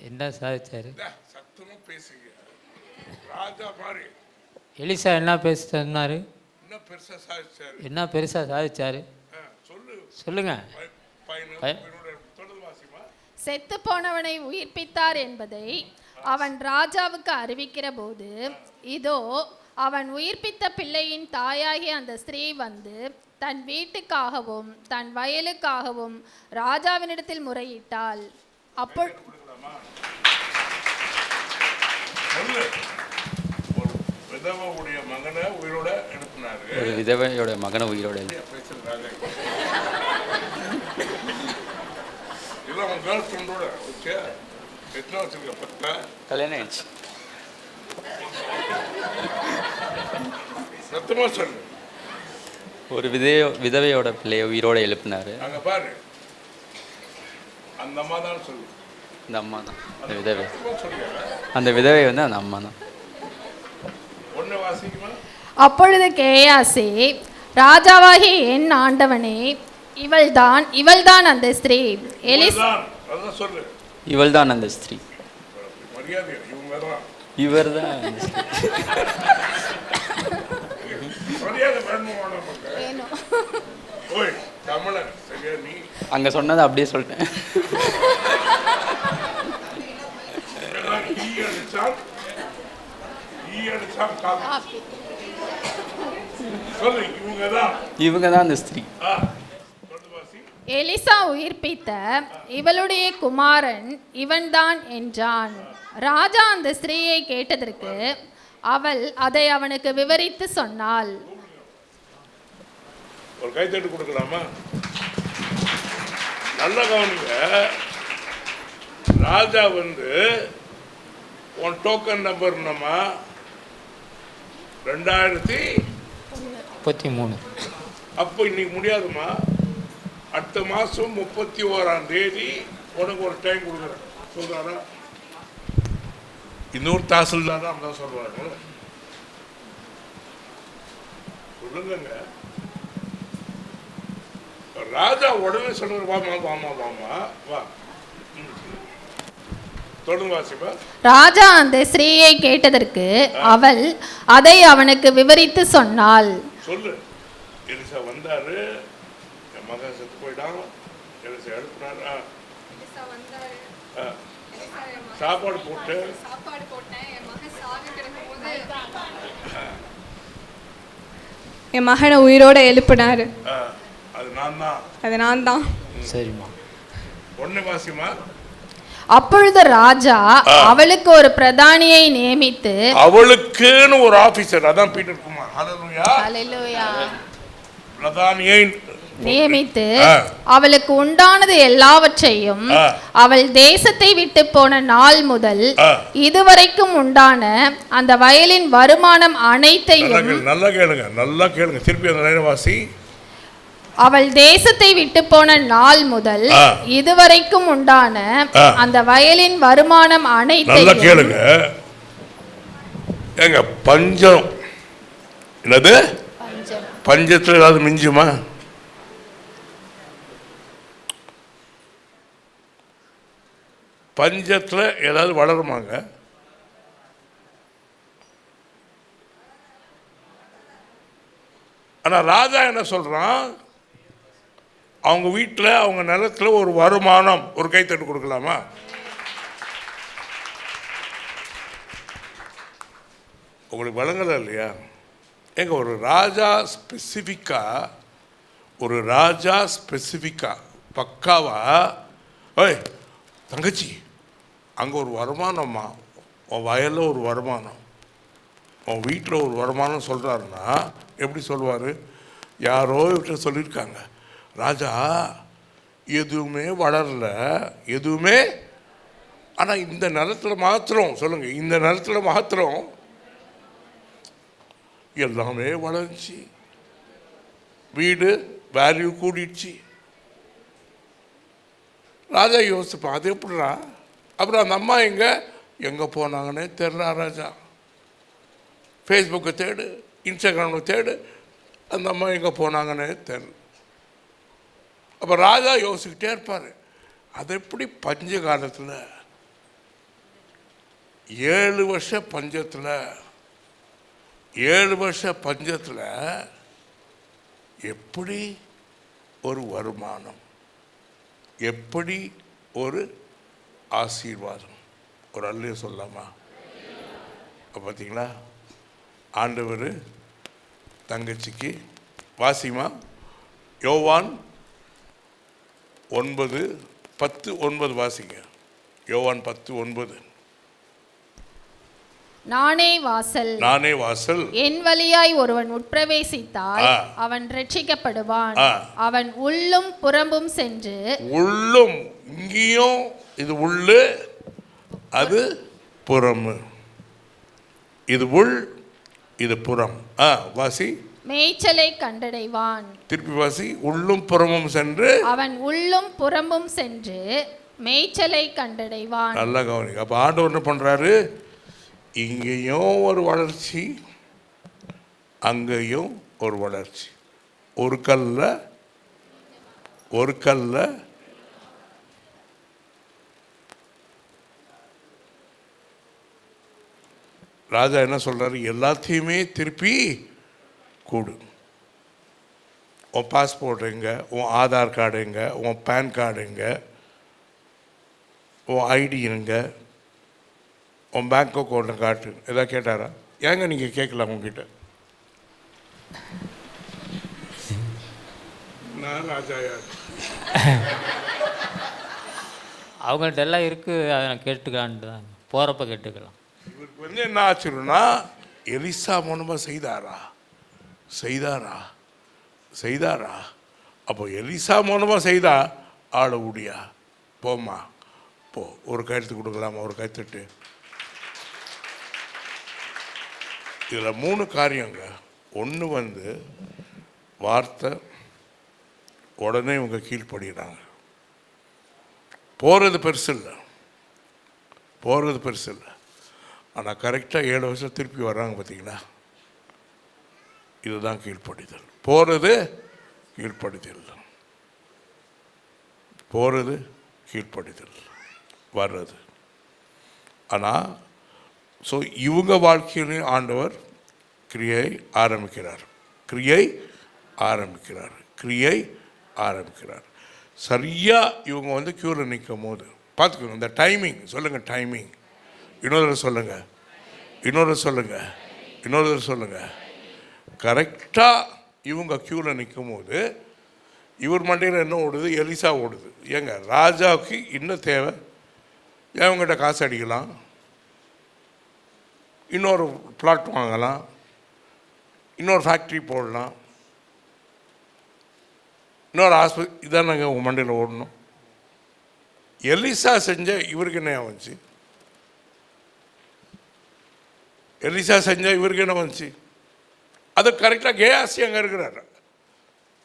என்ன சாதிச்சாரு? சத்தமா பேசுங்க. ராஜா பாரு, எலிசா என்ன பேச சொன்னாரு? என்ன பெருசா சாதிச்சாரு? என்ன பெருசா சாதிச்சாரு? சொல்லுங்க. செத்து போனவனை உயிர்ப்பித்தார் என்பதை அவன் ராஜாவுக்கு அறிவிக்கிற போது, இதோ அவன் உயிர்ப்பித்த பிள்ளையின் தாயாகிய அந்த ஸ்திரீ வந்து தன் வீட்டுக்காகவும் தன் வயலுக்காகவும் ராஜாவினிடத்தில் முறையிட்டாள். விதவையுடைய மகனை உயிரோட எழுப்பினாரு. ஒரு விதவையோட மகனை உயிரோட கல்யாணம் ஆயிடுச்சு. சத்தமா சொல்லு. ஒரு விதவையோட பிள்ளைய உயிரோட எழுப்பினாரு. அங்க பாரு, அந்த அம்மா தான் சொல்லு. இந்த அம்மா தான் அந்த விதவை. அந்த விதவை அந்த அம்மா தான். அப்பொழுது கேயாசி, ராஜாவாகிய என் ஆண்டவனே, இவள்தான் அந்த ஸ்திரீ. இவள்தான். அதான் சொல்லு. இவள் தான் அந்த ஸ்திரீ. மரியாதை இவங்க தான். இவர் தான் அந்த ஸ்திரீ. மரியாதை வேணுமா நமக்கு? ஓய் தமிழன் சரியா நீ? அங்கே சொன்னதை அப்படியே சொல்லிட்டேன். சொல்லு இவங்க தான். இவங்க தான் அந்த ஸ்திரீ. எலிசா உயிர்ப்பித்த இவளுடைய குமாரன் இவன்தான் என்றான். ராஜா அந்த ஸ்திரீயை கேட்டதற்கு அவள் அதை அவனுக்கு விவரித்து சொன்னாள். ஒரு கைத்தட்டு கொடுக்கலாமா? நல்ல கவனிங்க. ராஜா வந்து உன் டோக்கன் நம்பர் என்னம்மா? 33. அப்போ இன்னைக்கு முடியாதுமா. அடுத்த மாதம் 31ஆம் தேதி உனக்கு ஒரு டைம் கொடுக்குறேன் சொல்கிறாரா? இன்னொரு தாசில்தார் தான் தான் சொல்லுவாங்க. சொல்லுங்க. ராஜா உடனே சொல்றாரு, வாமா வாமா வாமா வா. தொடர்ந்து வாசிப்பா. ராஜா அந்த ஸ்திரீயை கேட்டதற்கு அவள் அதை அவனுக்கு விவரித்து சொன்னாள். சொல்லு. எலிசா வந்தாரு, என் மகன் செத்து போயிட்டான். எலிசா எழுப்புனாரு, சாப்பாடு போட்டேன், என் மகன் சாக கிடக்கும்போது என் மகனை உயிரோட எழுப்பினாரு. அது நான் தான். சரிம்மா. ஒன்னு வாசிமா. அப்பொழுது ராஜா அவளுக்கு ஒரு பிரதானியை நியமித்து, அவளுக்குன்னு ஒரு ஆபீசர், அதான் பீட்டர் குமார், ஹல்லேலூயா, பிரதானியை நியமித்து அவளுக்கு உண்டானது எல்லாவற்றையும் அவள் தேசத்தை விட்டு போன நாள் முதல் இதுவரைக்கும் உண்டான அந்த வயலின் வருமானம் அனைத்தையும். நல்லா கேளுங்க, நல்லா கேளுங்க, திருப்பி அந்த லைனை வாசி. அவள் தேசத்தை விட்டு போன நாள் முதல் இதுவரைக்கும் உண்டான அந்த வயலின் வருமானம் அனைத்தையும். நல்லா கேளுங்க. எங்க பஞ்சம் என்னது? பஞ்சத்துல ஏதாவது மிஞ்சுமா? பஞ்சத்துல ஏதாவது வளருமாங்க? ஆனா ராஜா என்ன சொல்றான்? அவங்க வீட்டில் அவங்க நிலத்துல ஒரு வருமானம். ஒரு கைத்தட்டு கொடுக்கலாமா? உங்களுக்கு வழங்கல இல்லையா? எங்க ஒரு ராஜா ஸ்பெசிஃபிக்கா பக்காவா, ஓய் தங்கச்சி அங்கே ஒரு வருமானம்மா, உன் வயலில் ஒரு வருமானம், உன் வீட்டில் ஒரு வருமானம் சொல்கிறாருன்னா எப்படி சொல்லுவார்? யாரோ இவற்றை சொல்லியிருக்காங்க, ராஜா எதுவுமே வளரல, எதுவுமே. ஆனால் இந்த நிலத்தில் மாத்திரம் சொல்லுங்கள், இந்த நிலத்தில் மாத்திரம் எல்லாமே வளர்ச்சி, வீடு வேல்யூ கூடிடுச்சு. ராஜா யோசிப்பான், அது எப்படின்னா? அப்புறம் அந்த அம்மா எங்கே போனாங்கன்னே தெரில ராஜா. ஃபேஸ்புக்கை தேடு, இன்ஸ்டாகிராமில் தேடு, அந்த அம்மா எங்கே போனாங்கன்னே தெரில. அப்போ ராஜா யோசிக்கிட்டே இருப்பார், அது எப்படி பஞ்ச காலத்தில் 7 வருஷ பஞ்சத்தில் எப்படி ஒரு வருமானம், எப்படி ஒரு ஆசீர்வாதம். ஒரு அல்லையே சொல்லலாமா? பார்த்தீங்களா, ஆண்டவர் தங்கச்சிக்கு வாசிமா. யோவான் 9:10-9 வாசிங்க. யோவான் 10:9. நானே வாசல், என் வழியாய் ஒருவன் உட்பிரவேசித்தால் அவன் ரட்சிக்கப்படுவான். அவன் உள்ளும் புறம்பும் சென்று, உள்ளும் இங்கேயும் இது உள்ளு, அது புறமு, இது உள், இது புறம். வாசி. மேய்ச்சலை கண்டடைவான். திருப்பி வாசி. உள்ளும் புறமும் சென்று, அவன் உள்ளும் புறமும் சென்று மேய்ச்சலை கண்டடைவான். நல்லா கவனிங்க. அப்ப ஆண்டவர் என்ன பண்றாரு? இங்கேயும் ஒரு வளர்ச்சி, அங்கேயும் ஒரு வளர்ச்சி. ஒரு கல்ல ஒரு கல்ல ராஜா என்ன சொல்றாரு? எல்லாத்தையுமே திருப்பி கூடு. உன் பாஸ்போர்ட் எங்க, உன் ஆதார் கார்டு எங்க, உன் பேன் கார்டு எங்க, உன் ஐடி எங்க, உன் பேங்க் அக்கௌண்ட்டை காட்டு. எதாவது கேட்டாரா? ஏங்க நீங்கள் கேட்கலாம் உங்ககிட்ட? நான் ராஜா யார்? அவங்கள்ட்ட எல்லாம் இருக்குது, அதை நான் கேட்டுக்கலான்ட்டு தான். போகிறப்ப கேட்டுக்கலாம். இவருக்கு வந்து என்ன ஆச்சுன்னா, எலிசா மூலமாக செய்தாரா? அப்போ எலிசா மூலமாக செய்தா ஆள ஊடியா? போம்மா போ. ஒரு கையெழுத்து கொடுக்கலாமா? ஒரு கைத்தட்டு. இதில் 3 காரியங்க. ஒன்று வந்து வார்த்தை, உடனே இவங்க கீழ்ப்படுகிறாங்க. போகிறது பெருசு இல்லை, ஆனால் கரெக்டாக 7 வருஷம் திருப்பி வர்றாங்க. பார்த்தீங்களா? இதுதான் கீழ்ப்படிதல். போகிறது கீழ்ப்படிதல், வர்றது. ஆனால் ஸோ இவங்க வாழ்க்கையிலையும் ஆண்டவர் கிரியை ஆரம்பிக்கிறார். சரியாக இவங்க வந்து க்யூவில் நிற்கும் போது பார்த்துக்கோங்க. இந்த டைமிங் சொல்லுங்கள். டைமிங் இன்னொரு சொல்லுங்கள். கரெக்டாக இவங்க க்யூவில் நிற்கும் போது இவர் மண்டையில் என்ன ஓடுது? எலிசா ஓடுது. ஏங்க, ராஜாவுக்கு இன்னும் தேவை. இவங்ககிட்ட காசு அடிக்கலாம், இன்னொரு பிளாட் வாங்கலாம், இன்னொரு ஃபேக்ட்ரி போடலாம், இன்னொரு ஆஸ்பத்திரி. இதான் நாங்கள் உங்கள் மண்டையில் ஓடணும். எலிசா செஞ்ச இவருக்கு என்ன வந்துச்சு? அது கரெக்டாக கேயாசி அங்கே இருக்கிறார்.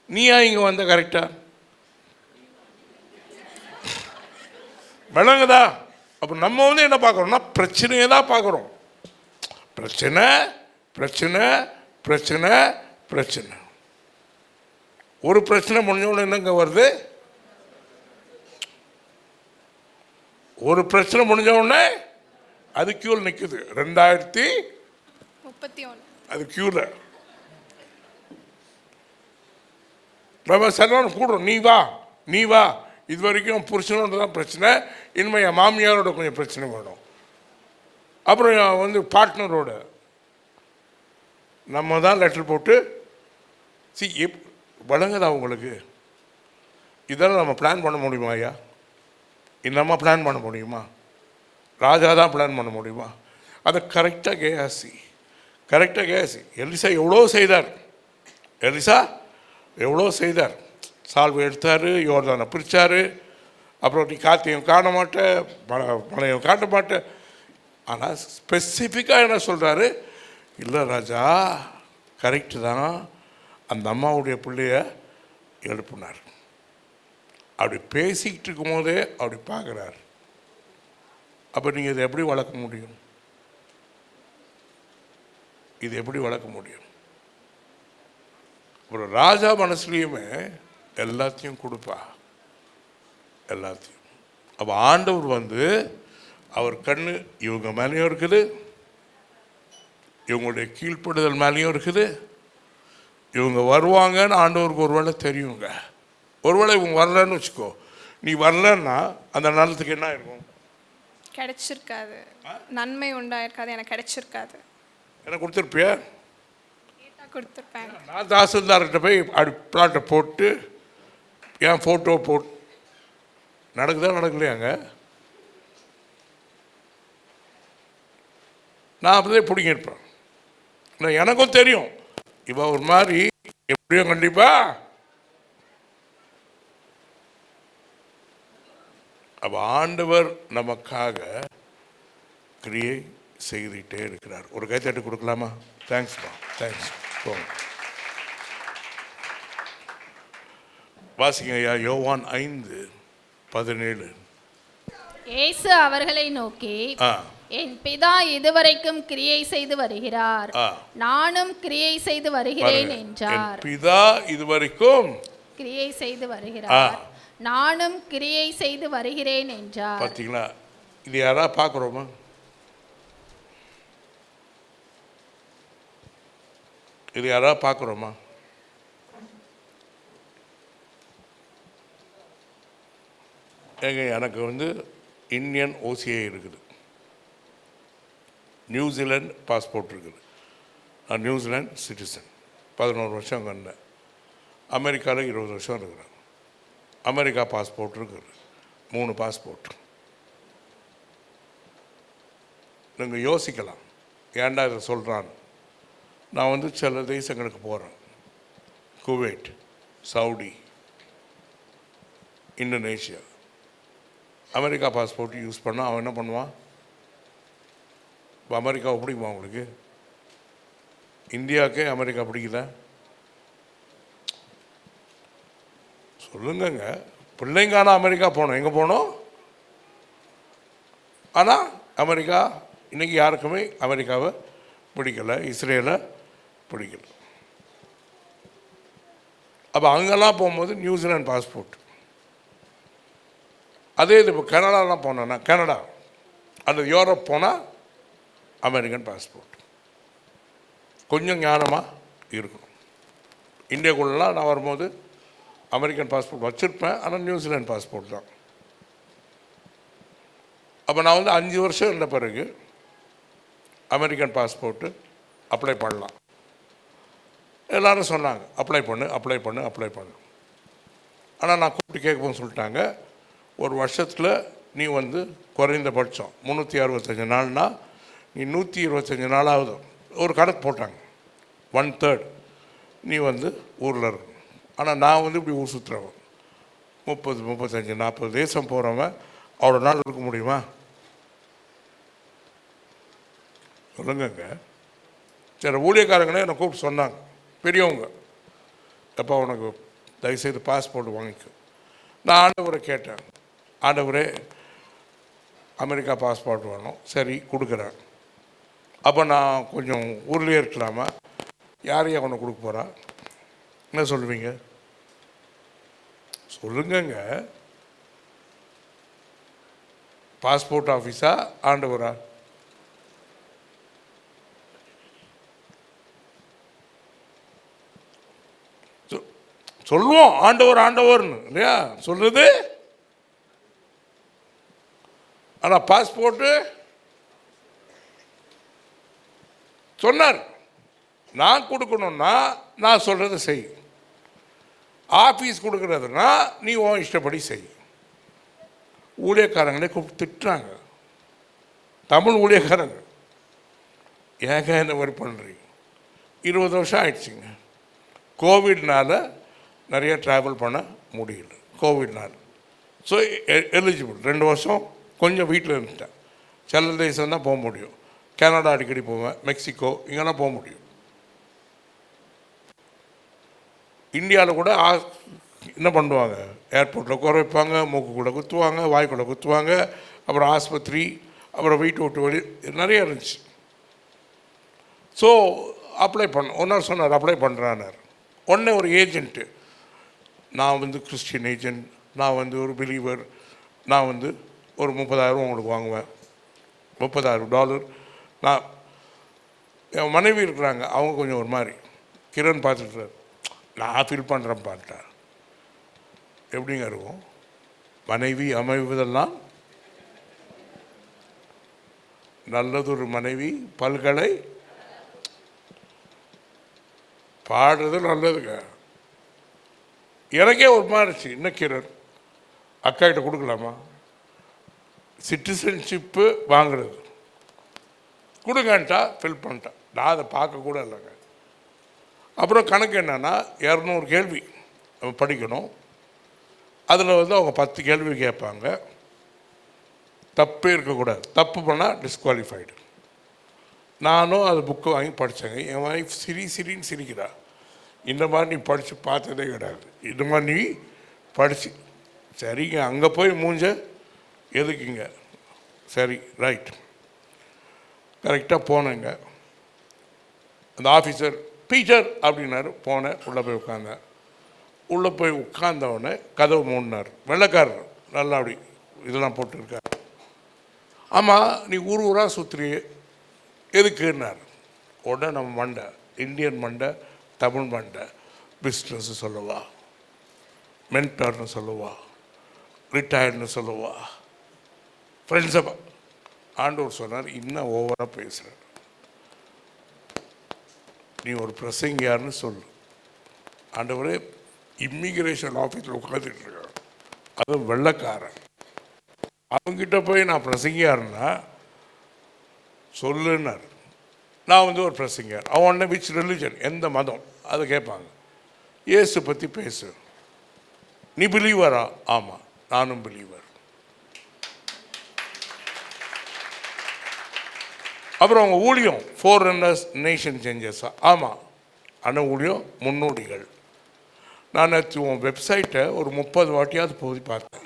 நீயா இங்கே வந்த கரெக்டாக விளங்குதா? அப்போ நம்ம வந்து என்ன பார்க்குறோம்னா பிரச்சனையை தான் பார்க்குறோம். பிரச்சனை. ஒரு பிரச்சனை முடிஞ்சவொடனே என்னங்க வருது? ஒரு பிரச்சனை முடிஞ்சவொடனே அது கியூவில் நிற்குது. 2031 அது கியூவில். நம்ம சரியான கூடுறோம். நீ வா. இது வரைக்கும் புருஷனோட தான் பிரச்சனை, இனிமேல் என் மாமியாரோட கொஞ்சம் பிரச்சனை வேணும். அப்புறம் வந்து பார்ட்னரோட நம்ம தான் லெட்டர் போட்டு வழங்குதா உங்களுக்கு? இதெல்லாம் நம்ம பிளான் பண்ண முடியுமா ஐயா? நம்ம பிளான் பண்ண முடியுமா? ராஜா தான் பிளான் பண்ண முடியுமா? அதை கரெக்டாக கேயாசி. எலிசா எவ்வளோ செய்தார். சால்வை எடுத்தார், யோர்தானை பிரித்தார். அப்புறம் நீ காத்தையும் காண மாட்டேன், மலையும் காட்ட மாட்டேன். ஆனால் ஸ்பெசிஃபிக்காக என்ன சொல்கிறாரு? இல்லை ராஜா, கரெக்டு தான். அந்த அம்மாவுடைய பிள்ளைய எழுப்பினார். அப்படி பேசிக்கிட்டு இருக்கும் போதே அப்படி பார்க்குறார். அப்போ நீங்கள் இதை எப்படி வளர்க்க முடியும்? ஒரு ராஜா மனசுலேயுமே எல்லாத்தையும் கொடுப்பா, எல்லாத்தையும். அப்போ ஆண்டவர் வந்து அவர் கண்ணு இவங்க மேலேயும் இருக்குது, இவங்களுடைய கீழ்ப்படுதல் மேலேயும் இருக்குது. இவங்க வருவாங்கன்னு ஆண்டவருக்கு ஒருவேளை தெரியுங்க. ஒருவேளை இவங்க வரலன்னு வச்சுக்கோ, நீ வரலன்னா அந்த நேரத்துக்கு என்ன இருக்கும்? கிடைச்சிருக்காது, நன்மை உண்டாயிருக்காது, எனக்கு கிடைச்சிருக்காது. எனக்கு கொடுத்துருப்பியா? கொடுத்துருப்பேன். நான் தாசில்தார்கிட்ட போய் அப்படி பிளாட்டை போட்டு என் ஃபோட்டோ போட்டு நடக்கலையாங்க? நான் அப்படியே பிடிங்கிருப்பேன். நான் எனக்கும் தெரியும் இப்போ ஒரு மாதிரி எப்படியும் கண்டிப்பா. அப்போ ஆண்டவர் நமக்காக கிரியை செய்துகிட்டே இருக்கிறார். ஒரு கைத்தட்டு கொடுக்கலாமா? தேங்க்ஸ்மா, தேங்க்ஸ். போங்க வாசிங்க ஐயா. யோவான் 5:17. இயேசு அவர்களை நோக்கி, என் பிதா இதுவரைக்கும் கிரியை செய்து வருகிறார், நானும் கிரியை செய்து வருகிறேன் என்றார். பிதா இதுவரைக்கும் கிரியை செய்து வருகிறார், நானும் கிரியை செய்து வருகிறேன் என்றார். பார்த்தீங்களா? இது யாராவது பார்க்குறோமா? இது யாராவது பார்க்குறோமா? ஏங்க, எனக்கு வந்து இந்தியன் ஓசிஐ இருக்குது, நியூசிலாந்து பாஸ்போர்ட் இருக்குது. நான் நியூசிலாந்து சிட்டிசன், 11 வருஷம் அங்கே இருந்தேன். அமெரிக்காவில் 20 வருஷம் இருக்கிறேன். அமெரிக்கா பாஸ்போர்ட் இருக்குது, 3 பாஸ்போர்ட். நீங்கள் யோசிக்கலாம், ஏன்டா இதை சொல்கிறான்னு. நான் வந்து சில தேசங்களுக்கு போகிறேன், Kuwait, Saudi, Indonesia. America passport use பண்ணால் அவன் என்ன பண்ணுவான்? இப்போ அமெரிக்காவை பிடிக்குமா உங்களுக்கு? இந்தியாவுக்கே அமெரிக்கா பிடிக்கல? சொல்லுங்கங்க. பிள்ளைங்கான அமெரிக்கா போனோம், எங்கே போனோம்? ஆனால் அமெரிக்கா இன்றைக்கி யாருக்குமே அமெரிக்காவை பிடிக்கலை, இஸ்ரேலை பிடிக்கல. அப்போ அங்கெல்லாம் போகும்போது நியூசிலாந்து பாஸ்போர்ட். அதே இது இப்போ கனடாலாம் போனேன்னா கனடா அல்லது யூரோப் போனால் அமெரிக்கன் பாஸ்போர்ட். கொஞ்சம் ஞானமாக இருக்கணும். இந்தியாக்குள்ளலாம் நான் வரும்போது அமெரிக்கன் பாஸ்போர்ட் வச்சுருப்பேன், ஆனால் நியூசிலாந்து பாஸ்போர்ட் தான். அப்போ நான் வந்து 5 வருஷம் இருந்த பிறகு அமெரிக்கன் பாஸ்போர்ட்டு அப்ளை பண்ணலாம். எல்லோரும் சொன்னாங்க அப்ளை பண்ணு அப்ளை பண்ணு அப்ளை பண்ணு. ஆனால் நான் கூப்பிட்டு கேட்கும்போது சொல்லிட்டாங்க, ஒரு வருஷத்தில் நீ வந்து குறைந்தபட்சம் 365 நாள்னா நீ 125 நாளாவது ஒரு கணக்கு போட்டாங்க. 1/3 நீ வந்து ஊரில் இருக்கணும். ஆனால் நான் வந்து இப்படி ஊர் சுற்றுறவன், 30, 35, 40 தேசம் போகிறவன் அவ்வளோ நாள் இருக்க முடியுமா? சொல்லுங்கங்க. சில ஊழியக்காரங்களே என்னை கூப்பிட்டு சொன்னாங்க, பெரியவங்க, எப்போ உனக்கு தயவுசெய்து பாஸ்போர்ட் வாங்கிக்கும். நான் ஆண்டவரை கேட்டேன், ஆண்டவரே அமெரிக்கா பாஸ்போர்ட் வேணும். சரி கொடுக்குறேன். அப்போ நான் கொஞ்சம் ஊர்லேயே இருக்கலாமா? யாரையும் அவனை கொடுக்க போகிறா? என்ன சொல்லுவீங்க? சொல்லுங்கங்க. பாஸ்போர்ட் ஆஃபீஸா ஆண்டவரா? சொல்லுவோம் ஆண்டவர் ஆண்டவர்னு இல்லையா சொல்றது. ஆனால் பாஸ்போர்ட்டு சொன்னார், நான் கொடுக்கணும்னா நான் சொல்கிறது செய். ஆஃபீஸ் கொடுக்குறதுனா நீ உன் இஷ்டப்படி செய். ஊழியக்காரங்களே கூப்பிட்டு திட்டுறாங்க, தமிழ் ஊழியக்காரங்க, ஏங்க இந்த மாதிரி பண்ணுறீங்க? 20 வருஷம் ஆயிடுச்சுங்க. கோவிட்னால் நிறைய ட்ராவல் பண்ண முடியல, கோவிட்னால். ஸோ எலிஜிபிள் 2 வருஷம் கொஞ்சம் வீட்டில் இருந்துட்டேன். சில தேசம் தான் போக முடியும். கனடா அடிக்கடி போவேன், மெக்சிகோ இங்கெல்லாம் போக முடியும். இந்தியாவில் கூட என்ன பண்ணுவாங்க, ஏர்போர்ட்டில் குறை வைப்பாங்க, மூக்கு கூட குத்துவாங்க, வாய் கூட குத்துவாங்க, அப்புறம் ஆஸ்பத்திரி, அப்புறம் வீட்டு விட்டு வழி நிறைய இருந்துச்சு. ஸோ அப்ளை ஒன்றார் சொன்னார் அப்ளை பண்ணுறான்னார். உடனே ஒரு ஏஜென்ட்டு, நான் வந்து கிறிஸ்டின் ஏஜென்ட், நான் வந்து ஒரு பிலீவர், நான் வந்து ஒரு 30,000 உங்களுக்கு வாங்குவேன், $30,000. நான் என் மனைவி இருக்கிறாங்க, அவங்க கொஞ்சம் ஒரு மாதிரி, கிரண் பார்த்துட்டுறாரு, நான் ஃபீல் பண்ணுறேன் பார்த்தார். எப்படிங்க இருக்கும்? மனைவி அமைவதெல்லாம் நல்லதொரு மனைவி பல்கலை பாடுறது நல்லதுங்க. எனக்கே ஒரு மாதிரி என்ன கிரண் அக்கா கிட்ட கொடுக்கலாமா? சிட்டிசன்ஷிப்பு வாங்குறது கொடுங்கன்ட்டா ஃபில் பண்ணிட்டேன். நான் அதை பார்க்கக்கூட இல்லைங்க. அப்புறம் கணக்கு என்னென்னா 200 கேள்வி நம்ம படிக்கணும். அதில் வந்து அவங்க 10 கேள்வி கேட்பாங்க. தப்பே இருக்கக்கூடாது, தப்பு பண்ணால் டிஸ்குவாலிஃபைடு. நானும் அது புக்கு வாங்கி படித்தேங்க. என் வைஃப் சிரின்னு சிரிக்கிறா, இந்த மாதிரி நீ படித்து பார்த்ததே கிடையாது, இந்த மாதிரி நீ படித்து. சரிங்க, அங்கே போய் மூஞ்ச எதுக்குங்க? சரி ரைட், கரெக்டாக போனேங்க. அந்த ஆஃபீஸர் பீட்டர் அப்படின்னாரு. போனேன், உள்ளே போய் உட்காந்தேன். உள்ளே போய் உட்கார்ந்தவொடனே கதவு மூடினார். வெள்ளைக்காரர் நல்லா அப்படி இதெல்லாம் போட்டுருக்கார். ஆமாம், நீ ஊர் ஊராக சுற்றுறியே எதுக்குன்னார். உடனே நம்ம மண்டை, இந்தியன் மண்டை, தமிழ் மண்டை, பிஸ்னஸ் சொல்லுவா, மென்டர்னு சொல்லுவா, ரிட்டையர்டுன்னு சொல்லுவா, ஃப்ரெண்ட்ஸை. ஆண்டவர் சொன்னார், இன்னும் ஓவராக பேசுகிறார், நீ ஒரு பிரசங்கியார்னு சொல்லு. ஆண்டவரே இம்மிகிரேஷன் ஆஃபீஸில் உட்காந்துட்டு இருக்கான், அதுவும் வெள்ளைக்காரன். அவங்ககிட்ட போய் நான் பிரசங்கியார்னா சொல்லுன்னார். நான் வந்து ஒரு பிரசங்கியார். அவன் விச் ரிலிஜன், எந்த மதம், அதை கேட்பாங்க. இயேசு பற்றி பேசு. நீ பிலீவரா? ஆமாம், நானும் பிலீவர். அப்புறம் அவங்க ஊழியம் ஃபாரினர்ஸ் நேஷன் சேஞ்சஸா? ஆமாம், ஆனால் ஊழியம் முன்னோடிகள். நான் உன் வெப்சைட்டை ஒரு 30 வாட்டியாவது போய் பார்த்தேன்.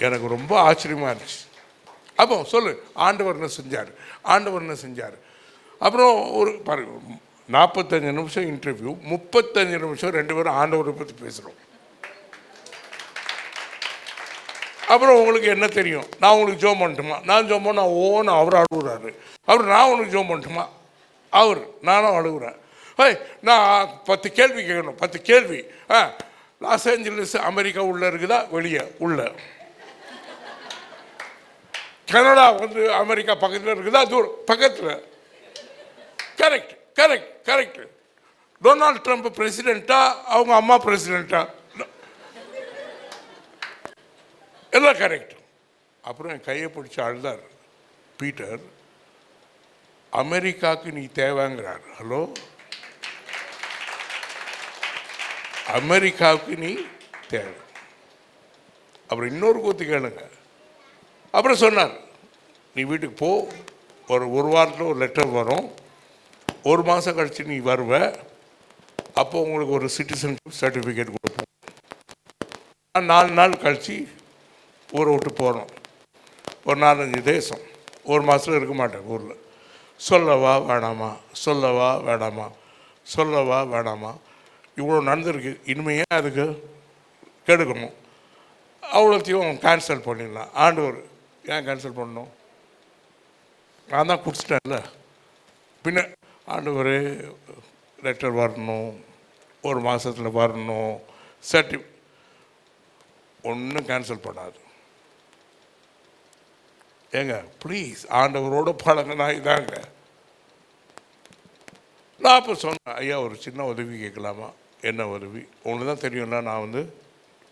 எனக்கு ரொம்ப ஆச்சரியமாக இருந்துச்சு. அப்போ சொல்லு, ஆண்டவர் என்ன செஞ்சார், ஆண்டவர் என்ன செஞ்சார். அப்புறம் ஒரு 45 நிமிஷம் இன்டர்வியூ, 35 நிமிஷம் 2 பேரும் ஆண்டவரை பற்றி பேசுகிறோம். அப்புறம் உங்களுக்கு என்ன தெரியும், நான் உங்களுக்கு ஜோம் பண்ணட்டுமா, நான் ஜோம் பண்ண ஓன்னு அவர் அழுகுறாரு. அப்புறம் நான் உனக்கு ஜோம் பண்ணட்டுமா, அவர் நானும் அழுகுறேன். நான் 10 கேள்வி கேட்கணும், 10 கேள்வி. லாஸ் ஏஞ்சலிஸ் அமெரிக்கா உள்ளே இருக்குதா, வெளியே? உள்ள. கனடா வந்து அமெரிக்கா பக்கத்தில் இருக்குதா, தூரம்? பக்கத்தில். Correct correct correct. Donald Trump பிரசிடெண்ட்டா, அவங்க அம்மா பிரசிடெண்ட்டா? எல்லாம் கரெக்ட். அப்புறம் என் கையை பிடிச்சி அழுதார் பீட்டர். அமெரிக்காவுக்கு நீ தேவைங்கிறார். ஹலோ, அமெரிக்காவுக்கு நீ தேவை. அப்புறம் இன்னொரு கூத்து கேளுங்க. அப்புறம் சொன்னார், நீ வீட்டுக்கு போ, ஒரு வாரத்தில் ஒரு லெட்டர் வரும், 1 மாதம் கழித்து நீ வருவ, அப்போ உங்களுக்கு ஒரு சிட்டிசன்ஷிப் சர்டிஃபிகேட் கொடுப்போம். 4 நாள் கழித்து ஊரை விட்டு போகிறோம், ஒரு 4-5 தேசம், 1 மாதத்தில் இருக்க மாட்டேன் ஊரில். சொல்லவா வேணாமா, சொல்லவா வேணாமா, சொல்லவா வேணாமா, இவ்வளோ நடந்திருக்கு, இனிமையே அதுக்கு கெடுக்கணும், அவ்வளோத்தையும் கேன்சல் பண்ணிடலாம். ஆண்டவர் ஏன் கேன்சல் பண்ணணும், நான் தான் குடிச்சிட்டேன்ல. பின்ன ஆண்டவர் லெட்டர் வரணும், 1 மாதத்தில் வரணும், ஒன்றும் கேன்சல் பண்ணாது. ஏங்க ப்ளீஸ், ஆண்டவரோட பழங்கினா இதாங்க. நான் அப்போ சொன்னேன், ஐயா ஒரு சின்ன உதவி கேட்கலாமா? என்ன உதவி? ஒன்று தான் தெரியும்ல, நான் வந்து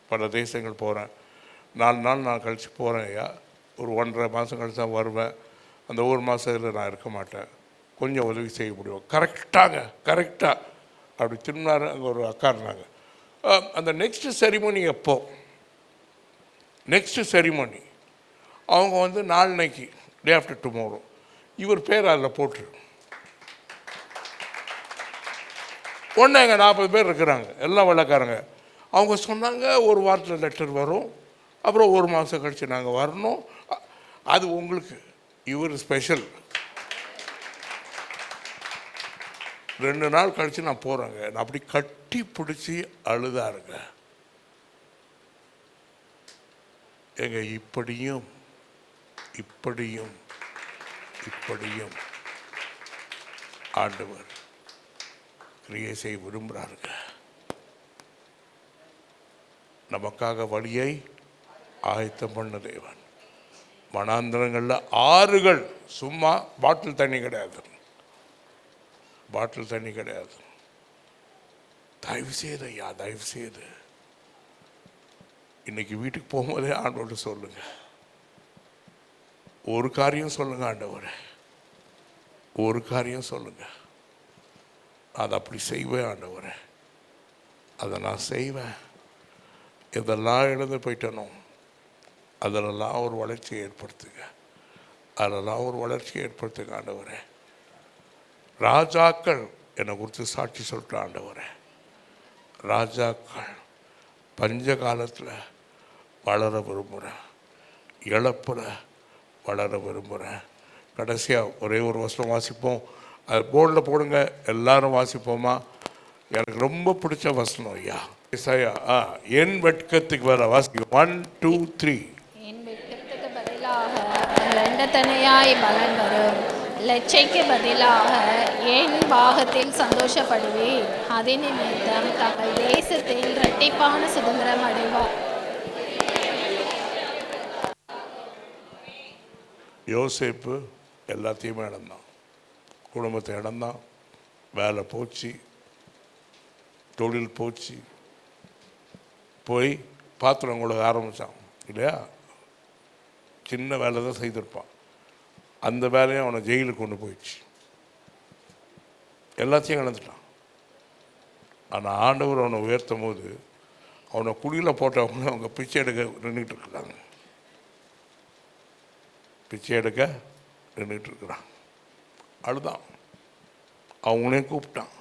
பல தேசங்கள் போகிறேன், 4 நாள் நான் கழித்து போகிறேன் ஐயா, ஒரு 1.5 மாதம் கழிச்சு தான் வருவேன், அந்த 1 மாதத்தில் நான் இருக்க மாட்டேன், கொஞ்சம் உதவி செய்ய முடியும்? கரெக்டாங்க, கரெக்டாக. அப்படி திரும்பினார். அங்கே ஒரு அக்கா இருந்தாங்க. அந்த நெக்ஸ்ட்டு செரிமோனி எப்போ? நெக்ஸ்ட்டு செரிமோனி அவங்க வந்து நாளைக்கு, டே ஆஃப்டர் டுமாரோ, இவர் பேர் அதில் போட்டு ஒன்று. எங்கள் 40 பேர் இருக்கிறாங்க, எல்லாம் வெள்ளைக்காரங்க. அவங்க சொன்னாங்க, 1 வாரத்தில் லெட்டர் வரும், அப்புறம் 1 மாதம் கழித்து நாங்கள் வரணும். அது உங்களுக்கு, இவர் ஸ்பெஷல். 2 நாள் கழித்து நான் போகிறேங்க. நான் அப்படி கட்டி பிடிச்சி அழுதாருங்க. எங்க இப்படியும் இப்படியும் இப்படியும் ஆண்டவர் கிரியை செய்ய விரும்புகிறாருங்க. நமக்காக வழியை ஆயத்தம் பண்ண தேவன். வனாந்திரங்களில் ஆறுகள், சும்மா பாட்டில் தண்ணி கிடையாது, பாட்டில் தண்ணி கிடையாது. தயவு செய்து ஐயா, தயவு செய்து இன்னைக்கு வீட்டுக்கு போகும்போதே ஆண்டவர்கிட்ட சொல்லுங்க, ஒரு காரியம் சொல்லுங்க, ஆண்டவரே ஒரு காரியம் சொல்லுங்க, அதை அப்படி செய்வேன் ஆண்டவரே, அதை நான் செய்வேன். இதெல்லாம் இழந்து போயிட்டனோ அதிலெல்லாம் ஒரு வளர்ச்சியை ஏற்படுத்துங்க, அதிலெல்லாம் ஒரு வளர்ச்சியை ஏற்படுத்துங்க ஆண்டவரே. ராஜாக்கள் என்னை குறித்து சாட்சி சொல்லிட்டு ஆண்டவரே, ராஜாக்கள் பஞ்ச காலத்தில் வளர விரும்புகிறேன், இழப்பில் வளர விரும்புகிறேன். கடைசியாக ஒரே ஒரு வசனம் வாசிப்போம், அது போர்டில் போடுங்க, எல்லாரும் வாசிப்போமா? எனக்கு ரொம்ப பிடிச்ச வசனம் ஐயா. ஏசாயா என் வெட்கத்துக்கு வர வாசி 1 2 3. என் வெட்கத்துக்கு பதிலாக ரெண்டத்தனையாய் பலன் வரும், லட்சைக்கு பதிலாக என் பாகத்தில் சந்தோஷப்படுவேன். அதன் நிமித்தம் தங்கள் தேசத்தில் இரட்டிப்பான சுதந்திரம் அடைவார். யோசேப்பு எல்லாத்தையுமே இழந்தான். குடும்பத்தை இழந்தான், வேலை போச்சு, தொழில் போச்சு, போய் பாத்திரம் கொடுக்க ஆரம்பித்தான் இல்லையா. சின்ன வேலை தான் செய்திருப்பான். அந்த வேலையை அவனை ஜெயிலுக்கு கொண்டு போயிடுச்சு. எல்லாத்தையும் இழந்துட்டான். ஆனால் ஆண்டவர் அவனை உயர்த்தும் போது அவனை குழியில் போட்டவங்க அவங்க பிச்சை எடுக்க நின்றுட்டு இருக்கிறாங்க. பிச்சை எடுக்க நின்றுட்டு இருக்கிறான். அழுதான். அவங்களையும் கூப்பிட்டான்,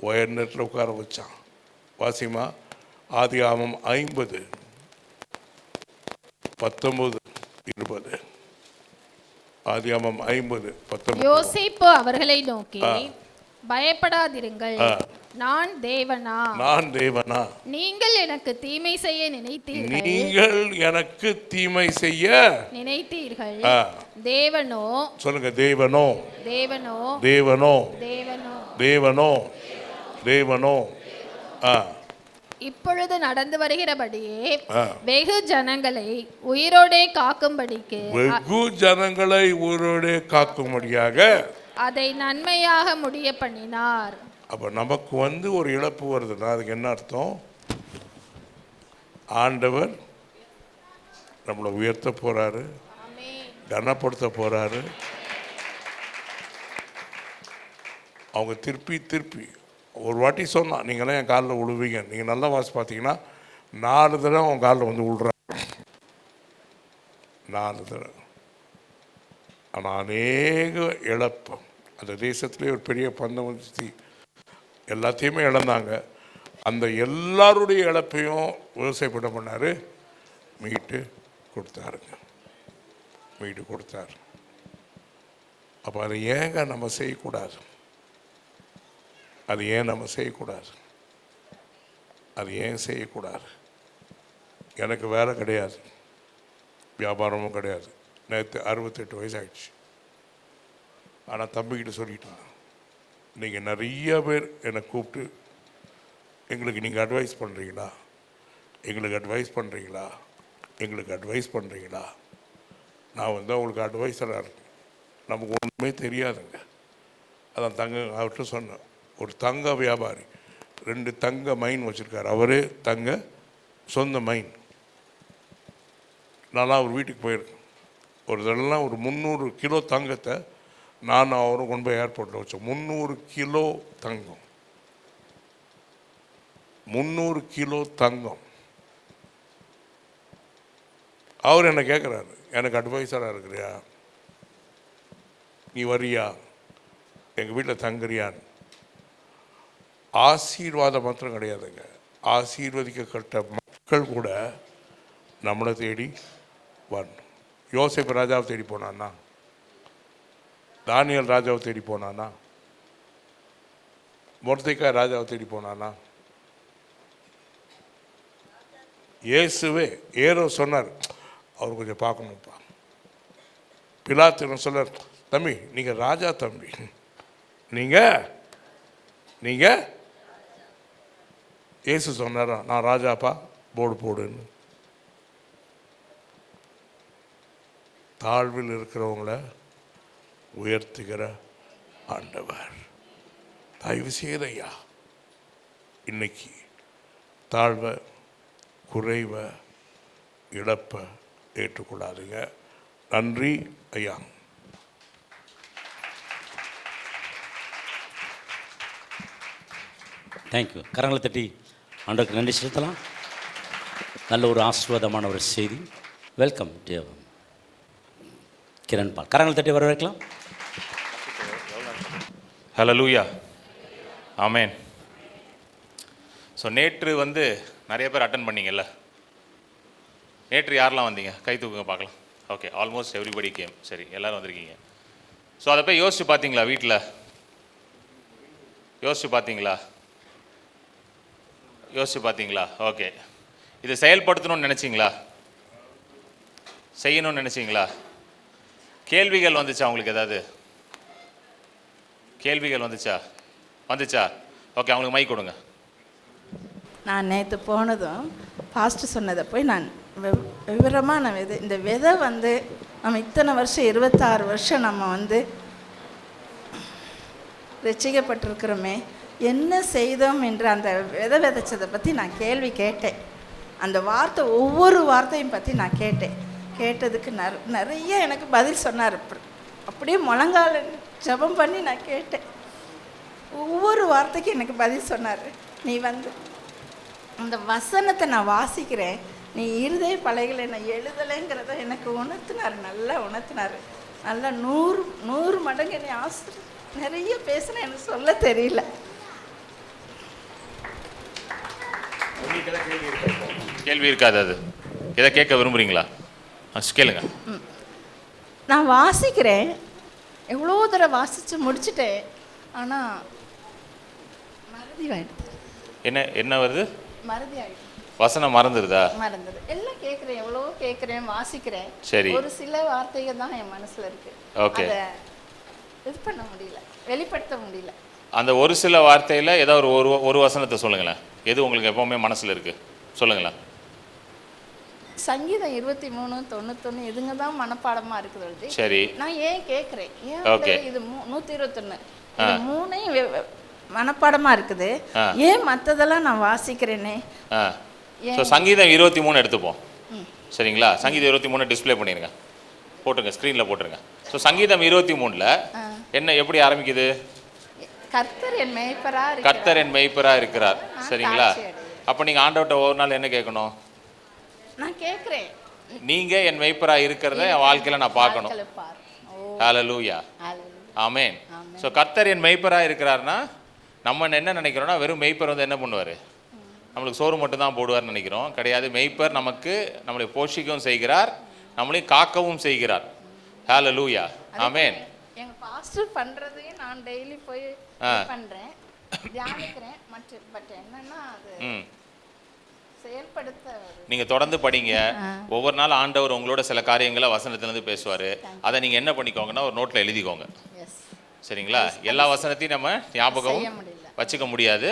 உயர்நெட்டில் உட்கார வச்சான். வாசிமா ஆதியாகமம் 50 19 20. ஆதியாகமம் 50 19. யோசேப்பு அவர்களை நோக்கி, பயப்படாதிருங்கள், நான் தேவனா? நான் தேவனா? நீங்கள் எனக்கு தீமை செய்ய நினைத்தீர்கள். நீங்கள் எனக்கு தீமை செய்ய நினைத்தீர்கள். தேவனோ? சொல்லுங்க, தேவனோ? தேவனோ? தேவனோ? தேவனோ? தேவனோ? தேவனோ? இப்பொழுது நடந்து வருகிறபடியே வெகு ஜனங்களை உயிரோடே காக்கும்படிக்கு, வெகு ஜனங்களை உயிரோடே காக்கும்படியாக அதை நன்மையாக முடிய பண்ணினார். அப்ப நமக்கு ஒரு இழப்பு வருதுன்னா அதுக்கு என்ன அர்த்தம்? ஆண்டவர் நம்மளை உயர்த்த போறாரு, கனப்படுத்த போறாரு. அவங்க திருப்பி ஒரு வாட்டி சொன்னான், நீங்களாம் என் காலில் விழுவீங்க. நீங்கள் நல்லா வாசி பார்த்தீங்கன்னா 4 தடவை அவன் காலில் விழுறாங்க. 4 தடவை. ஆனால் அநேக இழப்பு. அந்த தேசத்துலேயே ஒரு பெரிய பந்தம் வந்துச்சு, எல்லாத்தையுமே இழந்தாங்க. அந்த எல்லாருடைய இழப்பையும் விவசாயம் பண்ணார், மீட்டு கொடுத்தாருங்க. மீட்டு கொடுத்தாரு. அப்போ அதை ஏங்க நம்ம செய்யக்கூடாது? அது ஏன் நம்ம செய்யக்கூடாது? அது ஏன் செய்யக்கூடாது? எனக்கு வேலை கிடையாது, வியாபாரமும் கிடையாது. நேற்று 68 வயசு ஆயிடுச்சு. ஆனால் தம்பிக்கிட்ட சொல்லிட்டான், நீங்கள் நிறைய பேர் என்னை கூப்பிட்டு எங்களுக்கு நீங்கள் அட்வைஸ் பண்ணுறீங்களா, எங்களுக்கு அட்வைஸ் பண்ணுறீங்களா, எங்களுக்கு அட்வைஸ் பண்ணுறீங்களா? நான் உங்களுக்கு அட்வைஸராக இருக்கேன். நமக்கு ஒன்றுமே தெரியாதுங்க. அதான் அவர்கிட்ட சொன்னேன். ஒரு தங்க வியாபாரி 2 தங்க மைன் வச்சுருக்காரு. அவரே தங்க சொந்த மைன். நான்லாம் அவர் வீட்டுக்கு போயிருக்கேன். ஒரு தடவைலாம் ஒரு 300 கிலோ தங்கத்தை நான் அவரும் கொண்டு போய் ஏர்போர்ட்டில் வச்சோம். 300 கிலோ தங்கம், 300 கிலோ தங்கம். அவர் என்ன கேட்குறாரு, எனக்கு அட்வைஸராக இருக்கிறியா, நீ வரியா, எங்கள் வீட்டில் தங்குறியான்னு. ஆசீர்வாதம் மாத்திரம் கிடையாதுங்க, ஆசீர்வதிக்கப்பட்ட மக்கள் கூட நம்மளை தேடி வரணும். யோசேப்பு ராஜாவை தேடி போனான்னா, தானியல் ராஜாவை தேடி போனானா, மொர்தெக்காய் ராஜாவை தேடி போனானா, இயேசுவே ஏரோ சொன்னார், அவர் கொஞ்சம் பார்க்கணும்ப்பா. பிலாத்து சொன்னார், தம்பி நீங்கள் ராஜா தம்பி, நீங்கள் இயேசு சொன்னாரா, நான் ராஜாப்பா, போர்டு போடுன்னு. தாழ்வில் இருக்கிறவங்கள உயர்த்துகிற ஆண்டவர். தயவு செய்தையா இன்னைக்கு தாழ்வை, குறைவை, இழப்பை ஏற்றுக்கொள்ளாதுங்க. நன்றி ஐயா. தேங்க்யூ. கரங்களை தட்டி ஆண்டவருக்கு நன்றி செலுத்தலாம். நல்ல ஒரு ஆசீர்வாதமான ஒரு செய்தி. வெல்கம் தேவம் கிரண் பால். கரங்களை தட்டி வரவேற்கலாம். ஹல்லேலூயா, ஆமென். ஸோ நேற்று நிறைய பேர் அட்டன் பண்ணீங்கல்ல. நேற்று யாரெல்லாம் வந்தீங்க? கை தூக்குங்க பார்க்கலாம். Okay, almost everybody game. சரி, எல்லோரும் வந்திருக்கீங்க. ஸோ அதை போய் யோசிச்சு பார்த்தீங்களா? வீட்டில் யோசிச்சு பார்த்தீங்களா? யோசிச்சு பார்த்தீங்களா? ஓகே. இதை செயல்படுத்தணும்னு நினச்சிங்களா? செய்யணும்னு நினச்சிங்களா? கேள்விகள் வந்துச்சா உங்களுக்கு? ஏதாவது கேள்விகள் வந்துச்சா? ஓகே, அவங்களுக்கு மைக் கொடுங்க. நான் நேற்று போனதும் பாஸ்டர் சொன்னதை போய் நான் விவரமாக நான் இந்த விதை வந்து நம்ம இத்தனை வருஷம் 26 வருஷம் நம்ம வந்து ரட்சிக்கப்பட்டிருக்கிறோமே, என்ன செய்தோம் என்று அந்த விதைச்சதை பற்றி நான் கேள்வி கேட்டேன். அந்த வார்த்தை ஒவ்வொரு வார்த்தையும் பற்றி நான் கேட்டதுக்கு நிறைய எனக்கு பதில் சொன்னார். அப்படியே முழங்கால ஜெபம் பண்ணி நான் கேட்டேன். ஒவ்வொரு வார்த்தைக்கும் எனக்கு பதில் சொன்னார். நீ வந்து அந்த வசனத்தை நான் வாசிக்கிறேன், நீ இருதய பலகைகளை நான் எழுதலைங்கிறத எனக்கு உணர்த்தினார். நல்லா உணர்த்தினார். நல்லா 100 மடங்கு என்னை நிறைய பேசுன எனக்கு சொல்ல தெரியல. கேள்வி இருக்காது. அது எதை கேட்க விரும்புகிறீங்களா? கேளுங்க. நான் வாசிக்கிறேன், எவ்வளோ தடவை வாசித்து முடிச்சுட்டேன், ஆனால் மறதி ஆகிடுது. என்ன வருது? மறதி ஆகிடுது. வசனம் மறந்துடுதா? மறந்துது. எல்லாம் கேட்குறேன், எவ்வளோ கேட்குறேன், வாசிக்கிறேன். சரி. ஒரு சில வார்த்தைகள் தான் என் மனசில் இருக்குது. ஓகே. அதை இது பண்ண முடியல, வெளிப்படுத்த முடியல. அந்த ஒரு சில வார்த்தையில் ஏதாவது ஒரு வசனத்தை சொல்லுங்களேன். எது உங்களுக்கு எப்பவுமே மனசில் இருக்குது சொல்லுங்களேன். சங்கீதம் 23:91 இதுங்க தான் மனப்பாடமாக இருக்குது. சரி. நான் ஏன் கேட்குறேன், ஓகே. இது 121 இது 3 மனப்பாடமாக இருக்குது, ஏன் மற்றதெல்லாம் நான் வாசிக்கிறேனே. ஸோ சங்கீதம் 23 எடுத்துப்போம். சரிங்களா? சங்கீதம் 23 டிஸ்பிளே பண்ணிடுங்க, போட்டுருங்க, ஸ்க்ரீனில் போட்டுருங்க. ஸோ சங்கீதம் 23ல் என்ன எப்படி ஆரம்பிக்குது? கர்த்தர் என் மேய்ப்பராக கர்த்தர் என் மேய்ப்பராக இருக்கிறார். சரிங்களா? அப்போ நீங்கள் ஆண்டவர்கிட்ட ஒவ்வொரு நாள் என்ன கேட்கணும்? நான் கேட்குறேன், நீங்கள் என் மேய்ப்பராக இருக்கிறத என் வாழ்க்கையில் நான் பார்க்கணும். ஹல்லேலூயா, ஆமென். ஸோ கர்த்தர் என் மேய்ப்பராக இருக்கிறார்னா நம்ம என்ன நினைக்கிறோன்னா, வெறும் மேய்ப்பர் வந்து என்ன பண்ணுவார், நம்மளுக்கு சோறு மட்டும்தான் போடுவார்னு நினைக்கிறோம். கிடையாது. மேய்ப்பர் நமக்கு நம்மளை போஷிக்கவும் செய்கிறார், நம்மளையும் காக்கவும் செய்கிறார். ஹல்லேலூயா, ஆமென். எங்கள் பாஸ்டர் பண்ணுறதையும் நான் டெய்லி போய் பண்ணுறேன், தியானிக்கிறேன். பட் என்னன்னா அது செயல்படுத்த நீங்கள் தொடர்ந்து படிங்க. ஒவ்வொரு நாள் ஆண்டவர் உங்களோட சில காரியங்களை வசனத்துலேருந்து பேசுவார். அதை நீங்கள் என்ன பண்ணிக்கோங்கன்னா ஒரு நோட்டில் எழுதிக்கோங்க. சரிங்களா? எல்லா வசனத்தையும் நம்ம ஞாபகம் வச்சுக்க முடியாது,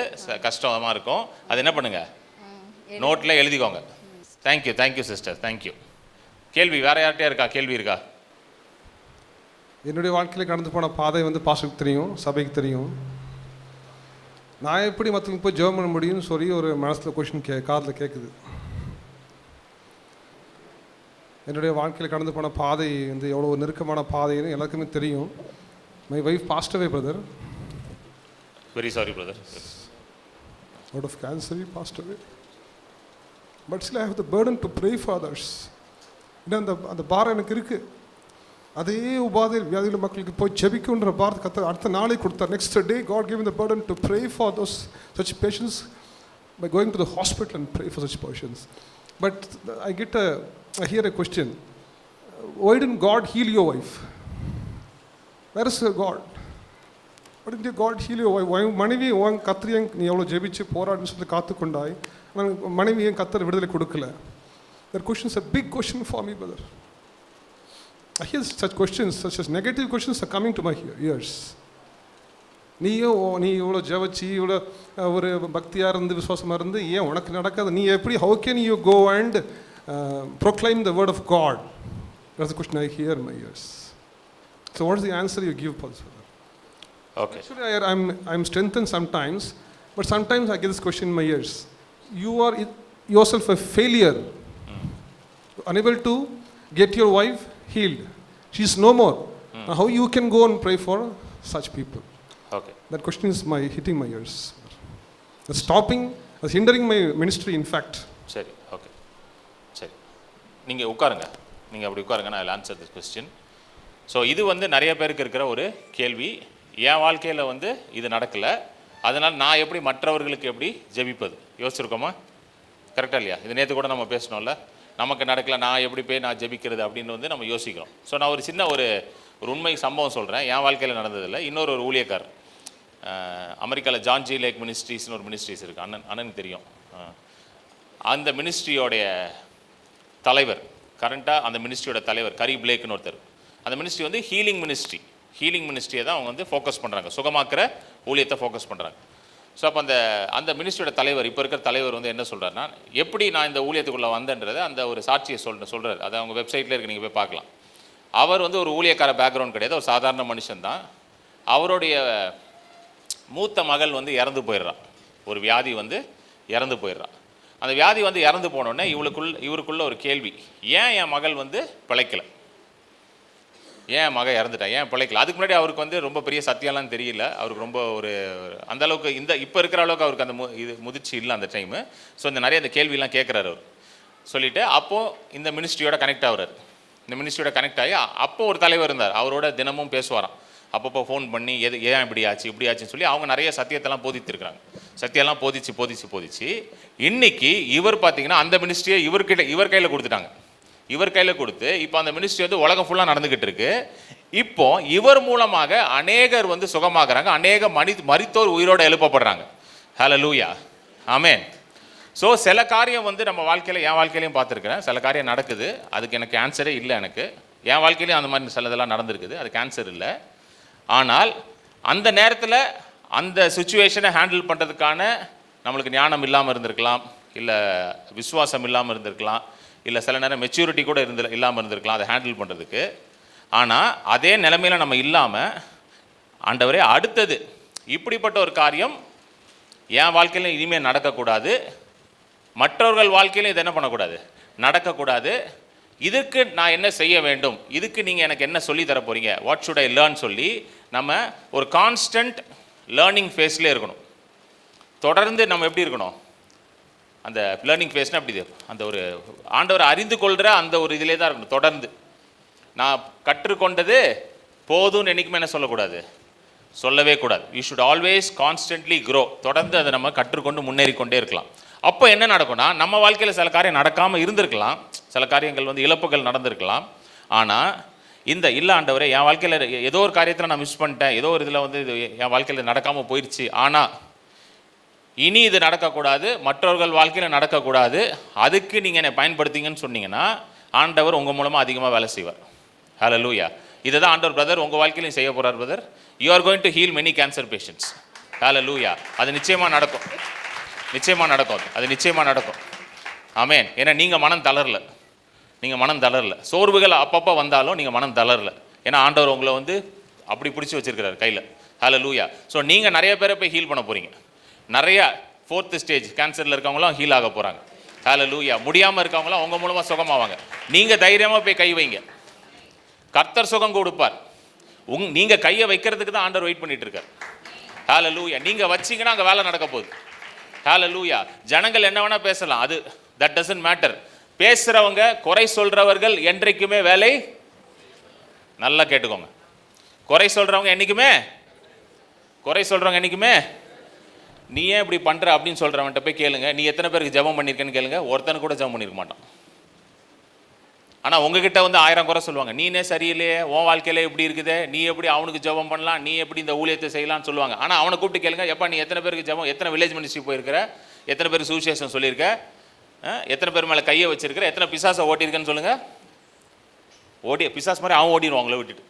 கஷ்டமாக இருக்கும். அது என்ன பண்ணுங்க, நோட்டில் எழுதிக்கோங்க. Thank you sister, thank you. கேள்வி வேறு யார்கிட்டயா இருக்கா? கேள்வி இருக்கா? என்னுடைய வாழ்க்கையில் கடந்து போன பாதை வந்து பாஸ்டருக்கு தெரியும், சபைக்கு தெரியும். நான் எப்படி மற்றவங்க போய் ஜெபம் பண்ண முடியும்னு சொல்லி ஒரு மனசில் கொஷின் காதில் கேட்குது. என்னுடைய வாழ்க்கையில் கடந்து போன பாதை வந்து எவ்வளோ நெருக்கமான பாதைன்னு எல்லாருக்குமே தெரியும். My wife passed away, brother. Very sorry, brother. Out of cancer, he passed away. But still I have the burden to pray for others. அந்த பாரம் எனக்கு இருக்குது. அதே உபாதையில் வியாதிகள் மக்களுக்கு போய் ஜெபிக்குன்ற பாரத்தை கத்த அடுத்த நாளே கொடுத்தார். Next day God gave me the burden to pray for those such patients by going to the hospital and pray for such patients. But I hear a question. Why didn't God heal your wife? Where is your God? Why didn't God heal your wife? மனைவி உன் கத்திரியை நீ எவ்வளோ ஜெபிச்சு போராடின்னு சொல்லி காத்துக்கொண்டாய், ஆனால் மனைவியை கத்தர் விடுதலை கொடுக்கல. That question is a big question for me, brother. I hear such questions, such as negative questions are coming to my ears. நீ இவ்வளோ ஜெபிச்சு இவ்வளோ ஒரு பக்தியாக இருந்து விசுவாசமாக இருந்து ஏன் உனக்கு நடக்காது? நீ எப்படி, how can you go and proclaim the word of God? That's the question I hear in my ears. So what is the answer you give, Pastor? Okay. Actually, I'm strengthened sometimes, but sometimes I get this question in my ears. You are yourself a failure, unable to get your wife healed. She is no more. Now how you can go and pray for such people? Okay. That question is hitting my ears. That's stopping, that's hindering my ministry, in fact. சரி, okay, சரி. நீங்கள் உட்காருங்க, நீங்கள் அப்படி உட்காருங்க. நான் answer this question. So இது வந்து நிறைய பேருக்கு இருக்கிற ஒரு கேள்வி. என் வாழ்க்கையில் வந்து இது நடக்கலை, அதனால் நான் எப்படி மற்றவர்களுக்கு எப்படி ஜெபிப்பது? யோசிச்சிருக்கோமா? கரெக்டாக இல்லையா? இது நேற்று கூட நம்ம பேசணும்ல, நமக்கு நடக்கலை, நான் எப்படி போய் நான் ஜெபிக்கிறது அப்படின்னு வந்து நம்ம யோசிக்கிறோம். ஸோ நான் ஒரு சின்ன ஒரு உண்மை சம்பவம் சொல்கிறேன். என் வாழ்க்கையில் நடந்ததில்லை. இன்னொரு ஊழியக்கார் அமெரிக்காவில் ஜான் ஜி லேக் மினிஸ்ட்ரிஸ்னு ஒரு மினிஸ்ட்ரிஸ் இருக்குது. அண்ணனுக்கு தெரியும். அந்த மினிஸ்ட்ரியோடைய தலைவர், கரண்ட்டாக அந்த மினிஸ்ட்ரியோட தலைவர் கரி பிளேக்னு ஒருத்தர். அந்த மினிஸ்ட்ரி வந்து ஹீலிங் மினிஸ்ட்ரியை தான் அவங்க வந்து ஃபோக்கஸ் பண்ணுறாங்க, சுகமாக்குற ஊழியத்தை ஃபோக்கஸ் பண்ணுறாங்க. ஸோ அப்போ அந்த மினிஸ்ட்ரியோட தலைவர், இப்போ இருக்கிற தலைவர் வந்து என்ன சொல்கிறாருன்னா, எப்படி நான் இந்த ஊழியத்துக்குள்ளே வந்தேன்றதை அந்த ஒரு சாட்சியை சொல்கிறார். அதை அவங்க வெப்சைட்டில் இருக்கு, நீங்கள் போய் பார்க்கலாம். அவர் வந்து ஒரு ஊழியக்கார பேக்ரவுண்ட் கிடையாது, ஒரு சாதாரண மனுஷன்தான். அவருடைய மூத்த மகள் வந்து இறந்து போயிடுறான், ஒரு வியாதி வந்து இறந்து போயிடுறான். அந்த வியாதி வந்து இறந்து போனோடனே இவருக்குள்ள ஒரு கேள்வி, ஏன் என் மகள் வந்து பிழைக்கலை, ஏன் மகன் இறந்துட்டான், ஏன் பிழைக்கல? அதுக்கு முன்னாடி அவருக்கு வந்து ரொம்ப பெரிய சத்தியம்லாம் தெரியல, அவருக்கு ரொம்ப ஒரு அந்த அளவுக்கு இப்போ இருக்கிற அளவுக்கு அவருக்கு அந்த முதிர்ச்சி இல்லை அந்த டைமு. ஸோ நிறைய இந்த கேள்வியெல்லாம் கேட்குறாரு அவர். சொல்லிவிட்டு அப்போது இந்த மினிஸ்ட்ரியோட கனெக்ட் ஆகுறாரு. இந்த மினிஸ்ட்ரியோட கனெக்ட் ஆகி அப்போ ஒரு தலைவர் இருந்தார், அவரோட தினமும் பேசுவாராம். அப்பப்போ ஃபோன் பண்ணி ஏன் இப்படி ஆச்சுன்னு சொல்லி அவங்க நிறைய சத்தியத்தெல்லாம் போதித்திருக்கிறாங்க. சத்தியெல்லாம் போதிச்சு இன்னைக்கு இவர் பார்த்தீங்கன்னா அந்த மினிஸ்ட்ரியை இவர் கையில் கொடுத்துட்டாங்க. இவர் கையில் கொடுத்து இப்போ அந்த மினிஸ்ட்ரி வந்து உலகம் ஃபுல்லாக நடந்துக்கிட்டு இருக்கு. இப்போ இவர் மூலமாக அநேகர் வந்து சுகமாகறாங்க, அநேக மரித்தோர் உயிரோடு எழுப்பப்படுறாங்க. ஹல்லேலூயா, ஆமென். ஸோ சில காரியம் வந்து நம்ம வாழ்க்கையில், என் வாழ்க்கையிலையும் பார்த்துருக்கிறேன், சில காரியம் நடக்குது, அதுக்கு எனக்கு ஆன்சரே இல்லை. எனக்கு என் வாழ்க்கையிலையும் அந்த மாதிரி சிலதெல்லாம் நடந்திருக்குது, அதுக்கு ஆன்சர் இல்லை. ஆனால் அந்த நேரத்தில் அந்த சுச்சுவேஷனை ஹேண்டில் பண்ணுறதுக்கான நம்மளுக்கு ஞானம் இல்லாமல் இருந்திருக்கலாம், இல்லை விசுவாசம் இல்லாமல் இருந்திருக்கலாம், இல்லை சில நேரம் மெச்சூரிட்டி கூட இல்லாமல் இருந்திருக்கலாம் அதை ஹேண்டில் பண்ணுறதுக்கு. ஆனால் அதே நிலைமையில் நம்ம இல்லாமல், ஆண்டவரே அடுத்தது இப்படிப்பட்ட ஒரு காரியம் என் வாழ்க்கையில் இனிமேல் நடக்கக்கூடாது, மற்றவர்கள் வாழ்க்கையிலும் இது என்ன பண்ணக்கூடாது, நடக்கக்கூடாது, இதுக்கு நான் என்ன செய்ய வேண்டும், இதுக்கு நீங்கள் எனக்கு என்ன சொல்லி தர போகிறீங்க, வாட் ஷுட் ஐ லேர்ன் சொல்லி நம்ம ஒரு கான்ஸ்டன்ட் லேர்னிங் ஃபேஸ்லேயே இருக்கணும். தொடர்ந்து நம்ம எப்படி இருக்கணும், அந்த லேர்னிங் ஃபேஸ்னால் அப்படி அந்த ஒரு ஆண்டவரை அறிந்து கொள்கிற அந்த ஒரு இதிலே தான் இருக்கணும். தொடர்ந்து நான் கற்றுக்கொண்டது போதும்னு என்றைக்குமே என்ன சொல்லக்கூடாது, சொல்லவே கூடாது. You should always constantly grow. தொடர்ந்து அதை நம்ம கற்றுக்கொண்டு முன்னேறி கொண்டே இருக்கலாம். அப்போ என்ன நடக்கும்னா, நம்ம வாழ்க்கையில் சில காரியம் நடக்காமல் இருந்திருக்கலாம், சில காரியங்கள் வந்து இழப்புகள் நடந்திருக்கலாம். ஆனால் இந்த இல்லை ஆண்டவரே என் வாழ்க்கையில் ஏதோ ஒரு காரியத்தில் நான் மிஸ் பண்ணிட்டேன், ஏதோ ஒரு இதில் வந்து இது என் வாழ்க்கையில் நடக்காமல் போயிடுச்சு, ஆனால் இனி இது நடக்கக்கூடாது, மற்றவர்கள் வாழ்க்கையில் நடக்கக்கூடாது, அதுக்கு நீங்கள் என்னை பயன்படுத்திங்கன்னு சொன்னீங்கன்னா ஆண்டவர் உங்கள் மூலமாக அதிகமாக வேலை செய்வார். ஹல்லேலூயா. இதை தான் ஆண்டவர் பிரதர் உங்கள் வாழ்க்கையிலையும் செய்ய போகிறார் brother. You are going to heal many cancer patients. Hallelujah. அது நிச்சயமாக நடக்கும், அது நிச்சயமாக நடக்கும். ஆமென். ஏன்னா நீங்கள் மனம் தளரல, சோர்வுகள் அப்பப்போ வந்தாலும் நீங்கள் மனம் தளரல. ஏன்னா ஆண்டவர் உங்களை வந்து அப்படி பிடிச்சி வச்சிருக்கிறார் கையில். ஹல்லேலூயா. ஸோ நீங்கள் நிறைய பேரை போய் ஹீல் பண்ண போகிறீங்க. நிறையா 4th ஸ்டேஜ் கேன்சரில் இருக்கவங்களாம் ஹீல் ஆக போகிறாங்க. ஹல்லேலூயா. முடியாமல் இருக்கவங்களாம் உங்கள் மூலமாக சுகமாவாங்க. நீங்கள் தைரியமாக போய் கை வைங்க, கர்த்தர் சுகம் கொடுப்பார். நீங்கள் கையை வைக்கிறதுக்கு தான் ஆண்டவர் வெயிட் பண்ணிட்டு இருக்கார். ஹல்லேலூயா. நீங்கள் வச்சிங்கன்னா அங்கே வேலை நடக்க போகுது. ஹல்லேலூயா. ஜனங்கள் என்ன வேணால் பேசலாம், அது தட் டசன்ட் மேட்டர். பேசுகிறவங்க, குறை சொல்கிறவர்கள் என்றைக்குமே வேலை, நல்லா கேட்டுக்கோங்க, குறை சொல்கிறவங்க என்றைக்குமே நீ ஏன் இப்படி பண்ணுற அப்படின்னு சொல்கிறவன்ட்ட போய் கேளுங்க, நீ எத்தனை பேருக்கு ஜெபம் பண்ணியிருக்கேன்னு கேளுங்க, ஒருத்தனை கூட ஜெபம் பண்ணியிருக்க மாட்டான். ஆனால் உங்ககிட்ட வந்து 1000 குறை சொல்லுவாங்க, நீனே சரியில்லையே, உன் வாழ்க்கையில எப்படி இருக்குது, நீ எப்படி அவனுக்கு ஜெபம் பண்ணலாம், நீ எப்படி இந்த ஊழியத்தை செய்யலாம்னு சொல்லுவாங்க. ஆனால் அவனை கூப்பிட்டு கேளுங்க, எப்பா நீ எத்தனை பேருக்கு ஜெபம், எத்தனை வில்லேஜ் மினிஸ்ட்ரி போயிருக்கிற, எத்தனை பேருக்கு சுவிசேஷம் சொல்லியிருக்க, எத்தனை பேர் மேலே கையை வச்சிருக்கிற, எத்தனை பிசாசை ஓட்டியிருக்கேன்னு சொல்லுங்கள். பிசாஸ் மாதிரி அவன் ஓடிடுவான் உங்களை விட்டுட்டு.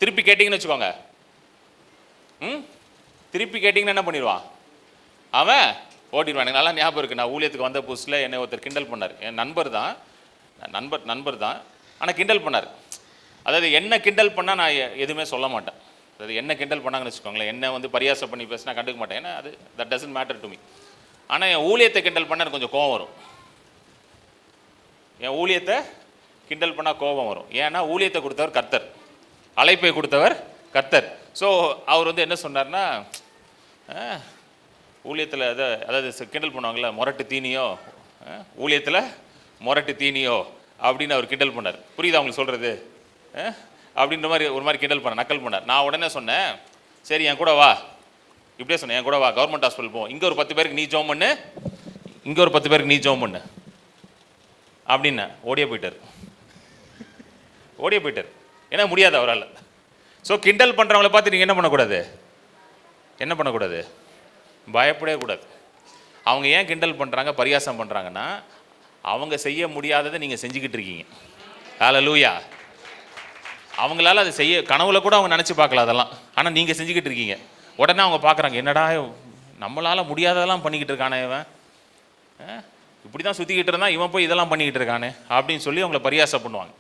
திருப்பி கேட்டிங்கன்னு வச்சுக்கோங்க, திருப்பி கேட்டிங்கன்னா என்ன பண்ணிடுவான், அவன் ஓட்டிடுவான். எனக்கு நல்லா ஞாபகம் இருக்குது, நான் ஊழியத்துக்கு வந்த புதுசில் என்னை ஒருத்தர் கிண்டல் பண்ணார். என் நண்பர் தான், ஆனால் கிண்டல் பண்ணார். அதாவது என்ன கிண்டல் பண்ணால் நான் எதுவுமே சொல்ல மாட்டேன். அதாவது என்ன கிண்டல் பண்ணாங்கன்னு வச்சுக்கோங்களேன், என்ன வந்து பரியாசம் பண்ணி பேசினா கண்டுக்க மாட்டேன், ஏன்னா அது that doesn't matter to me. ஆனால் என் ஊழியத்தை கிண்டல் பண்ணால் எனக்கு கொஞ்சம் கோபம் வரும். என் ஊழியத்தை கிண்டல் பண்ணால் கோபம் வரும். ஏன்னா ஊழியத்தை கொடுத்தவர் கர்த்தர், அழைப்பை கொடுத்தவர் கர்த்தர். ஸோ அவர் வந்து என்ன சொன்னார்னா, ஊழியத்தில் அதாவது கிண்டல் பண்ணுவாங்கள்ல, முரட்டு தீனியோ, ஊழியத்தில் முரட்டு தீனியோ அப்படின்னு அவர் கிண்டல் பண்ணார். புரியுதா அவங்களுக்கு சொல்கிறது? அப்படின்ற மாதிரி ஒரு மாதிரி கிண்டல் பண்ண, நக்கல் பண்ணார். நான் உடனே சொன்னேன், சரி என் கூட வா, இப்படியே சொன்னேன், என் கூட வா, கவர்மெண்ட் ஹாஸ்பிட்டல் போவோம், இங்கே ஒரு 10 பேருக்கு நீ ஜோம் பண்ணு, இங்கே ஒரு 10 பேருக்கு நீ ஜோம் பண்ணு அப்படின்னு ஓடியே போயிட்டார். ஏன்னா முடியாது அவரால். ஸோ கிண்டல் பண்ணுறவங்கள பார்த்து நீங்கள் என்ன பண்ணக்கூடாது, பயப்படவே கூடாது. அவங்க ஏன் கிண்டல் பண்ணுறாங்க, பரியாசம் பண்ணுறாங்கன்னா, அவங்க செய்ய முடியாததை நீங்கள் செஞ்சுக்கிட்டு இருக்கீங்க. ஹல்லேலூயா. அவங்களால அதை செய்ய கனவுல கூட அவங்க நினச்சி பார்க்கல அதெல்லாம், ஆனால் நீங்கள் செஞ்சுக்கிட்டு இருக்கீங்க. உடனே அவங்க பார்க்குறாங்க, என்னடா நம்மளால் முடியாததெல்லாம் பண்ணிக்கிட்டு இருக்கானே இவன், இப்படி தான் சுற்றிக்கிட்டு இருந்தான், இவன் போய் இதெல்லாம் பண்ணிக்கிட்டு இருக்கானே அப்படின்னு சொல்லி அவங்கள பரியாசம் பண்ணுவாங்க.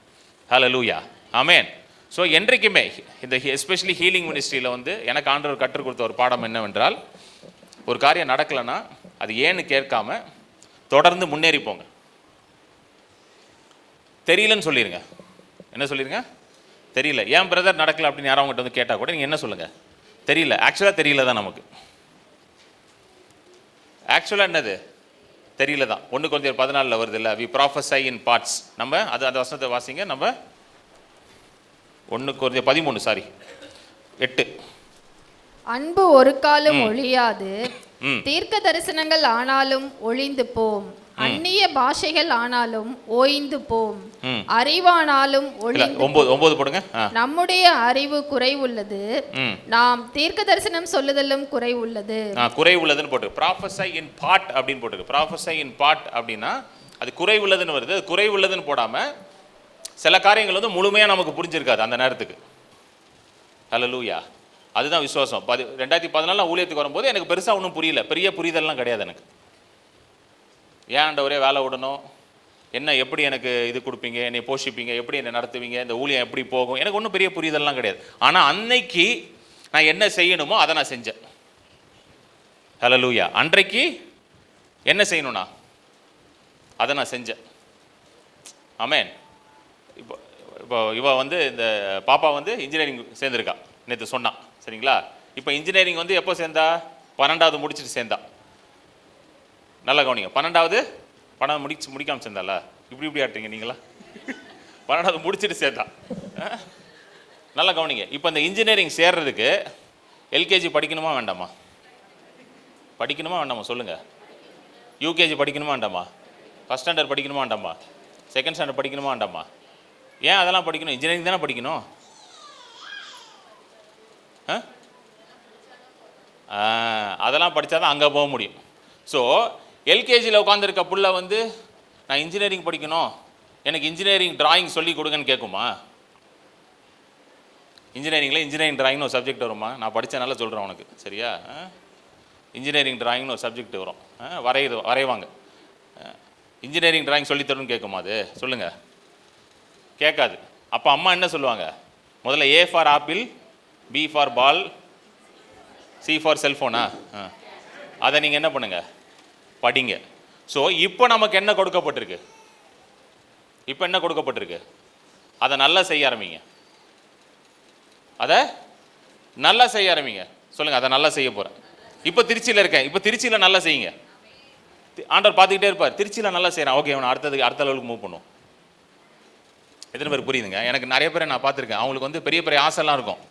ஹல்லேலூயா. ஆமென். ஸோ என்றைக்குமே இந்த எஸ்பெஷலி ஹீலிங் மினிஸ்ட்ரியில் வந்து எனக்கு ஆண்டவர் கற்றுக் கொடுத்த ஒரு பாடம் என்னவென்றால், ஒரு காரியம் நடக்கலைன்னா அது ஏன்னு கேட்காம தொடர்ந்து முன்னேறி போங்க. தெரியலன்னு சொல்லிடுங்க. என்ன சொல்லிடுங்க? தெரியல. ஏன் பிரதர் நடக்கல அப்படின்னு யாரும் அவங்ககிட்ட வந்து கேட்டால் கூட நீங்கள் என்ன சொல்லுங்கள்? தெரியல. ஆக்சுவலாக தெரியல தான் நமக்கு. ஆக்சுவலாக என்னது? தெரியல தான். 1 Corinthians 14 வருது இல்லை, வி ப்ராஃபஸை இன் பார்ட்ஸ். நம்ம அது அந்த வசனத்தை வாசிங்க. நம்ம 1 Corinthians 8. அன்பு ஒரு காலம் ஒழியாது, தீர்க்க தரிசனங்கள் ஆனாலும் ஒழிந்து போம், அந்நிய பாஷைகள் ஆனாலும் ஓய்ந்து போம், அறிவானாலும் ஒழிந்து 9 போடுங்க. நம்முடைய அறிவு குறைவுள்ளது, நாம் தீர்க்க தரிசனம் சொல்லுதலும் குறைவுள்ளது. குறைவுள்ளதுன்னு போட்டு ப்ராஃபஸை இன் பார்ட் அப்படின்னு போட்டுருக்கு. ப்ராஃபஸை இன் பார்ட் அப்படின்னா அது குறைவுள்ளதுன்னு வருது. அது குறைவுள்ளதுன்னு போடாமல் சில காரியங்கள் வந்து முழுமையாக நமக்கு புரிஞ்சிருக்காது அந்த நேரத்துக்கு. ஹல்லேலூயா. அதுதான் விசுவாசம். 2014 ஊழியத்துக்கு வரும்போது எனக்கு பெருசாக ஒன்றும் புரியல, பெரிய புரிதல்லாம் கிடையாது எனக்கு. ஏன் ஆண்டவரே வேலை விடணும், என்ன எப்படி எனக்கு இது கொடுப்பீங்க, என்னை போஷிப்பீங்க, எப்படி என்னை நடத்துவீங்க, இந்த ஊழியம் எப்படி போகும், எனக்கு ஒன்றும் பெரிய புரிதல்லாம் கிடையாது. ஆனால் அன்னைக்கு நான் என்ன செய்யணுமோ அதை நான் செஞ்சேன். ஹல்லேலூயா. அன்றைக்கு என்ன செய்யணும்னா அதை நான் செஞ்சேன். ஆமென். இப்போ இவ வந்து இந்த பாப்பா வந்து இன்ஜினியரிங் சேர்ந்துருக்கா, நேற்று சொன்னான், சரிங்களா? இப்போ இன்ஜினியரிங் வந்து எப்போ சேர்ந்தா? 12வது முடிச்சுட்டு சேர்ந்தா. நல்லா கவனிங்க. 12வது முடிக்காமல் சேர்ந்தால, இப்படி ஆட்டுறீங்க நீங்களா? 12வது முடிச்சுட்டு சேர்ந்தா. நல்லா கவனிங்க. இப்போ இந்த இன்ஜினியரிங் சேர்றதுக்கு எல்கேஜி படிக்கணுமா வேண்டாமா? படிக்கணுமா வேண்டாமா சொல்லுங்கள்? யூகேஜி படிக்கணுமா வேண்டாமா? ஃபஸ்ட் ஸ்டாண்டர்ட் படிக்கணுமா வேண்டாமா? செகண்ட் ஸ்டாண்டர்ட் படிக்கணுமா வேண்டாமா? ஏன் அதெல்லாம் படிக்கணும்? இன்ஜினியரிங் தானே படிக்கணும். அதெல்லாம் படித்தா தான் அங்கே போக முடியும். ஸோ எல்கேஜியில் உட்காந்துருக்க புள்ள வந்து நான் இன்ஜினியரிங் படிக்கணும், எனக்கு இன்ஜினியரிங் டிராயிங் சொல்லி கொடுங்கன்னு கேட்குமா? இன்ஜினியரிங் டிராயிங்னு ஒரு சப்ஜெக்ட் வருமா? நான் படித்தனால சொல்கிறேன் உனக்கு, சரியா? இன்ஜினியரிங் டிராயிங்னு ஒரு சப்ஜெக்ட் வரும், வரைவாங்க. இன்ஜினியரிங் டிராயிங் சொல்லித்தரணும்னு கேட்குமா? அது சொல்லுங்கள், கேட்காது. அப்போ அம்மா என்ன சொல்லுவாங்க? முதல்ல A for apple, B for ball, C for செல்ஃபோனா? அதை நீங்கள் என்ன பண்ணுங்க? படிங்க. ஸோ இப்போ நமக்கு என்ன கொடுக்கப்பட்டிருக்கு? அதை நல்லா செய்ய ஆரம்பிங்க. சொல்லுங்கள், அதை நல்லா செய்ய போகிறேன். இப்போ திருச்சியில் இருக்கேன், இப்போ திருச்சியில் நல்லா செய்யுங்க. ஆண்டவர் பார்த்துக்கிட்டே இருப்பார். திருச்சியில் நல்லா செய்கிறேன், ஓகே, அவனை அடுத்த லெவலுக்கு மூவ் பண்ணுவோம். எத்தனை பேர் புரியுதுங்க? எனக்கு நிறைய பேரை நான் பார்த்துருக்கேன். அவங்களுக்கு வந்து பெரிய பெரிய ஆசைலாம் இருக்கும்.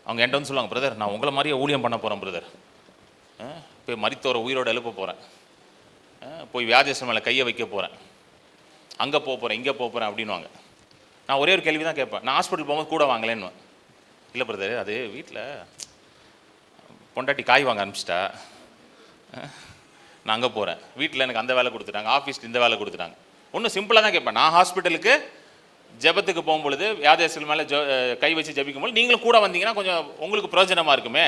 அவங்க என்கிட்ட வந்து சொல்லுவாங்க, பிரதர் நான் உங்களை மாதிரியே ஊழியம் பண்ண போகிறேன் பிரதர், போய் மரித்தோரை உயிரோடு எழுப்ப போகிறேன், போய் வியாதியஸ்தர் மேலே கையை வைக்க போகிறேன், அங்கே போகிறேன், இங்கே போகிறேன் அப்படின்வாங்க. நான் ஒரே ஒரு கேள்வி தான் கேட்பேன், நான் ஹாஸ்பிட்டல் போகும்போது கூட வாங்கலேன்னு. இல்லை பிரதர், அது வீட்டில் பொண்டாட்டி காய் வாங்க ஆரம்பிச்சிட்டா, நான் அங்கே போகிறேன், வீட்டில் எனக்கு அந்த வேலை கொடுத்துட்டாங்க, ஆஃபீஸ்க்கு இந்த வேலை கொடுத்துட்டாங்க. ஒன்றும் சிம்பிளாக தான் கேட்பேன். நான் ஹாஸ்பிட்டலுக்கு ஜெபத்துக்கு போகும்பொழுது வியாதியஸ்தர் மேலே கை வச்சு ஜபிக்கும்போது நீங்களும் கூட வந்தீங்கன்னா கொஞ்சம் உங்களுக்கு பிரயோஜனமாக இருக்குமே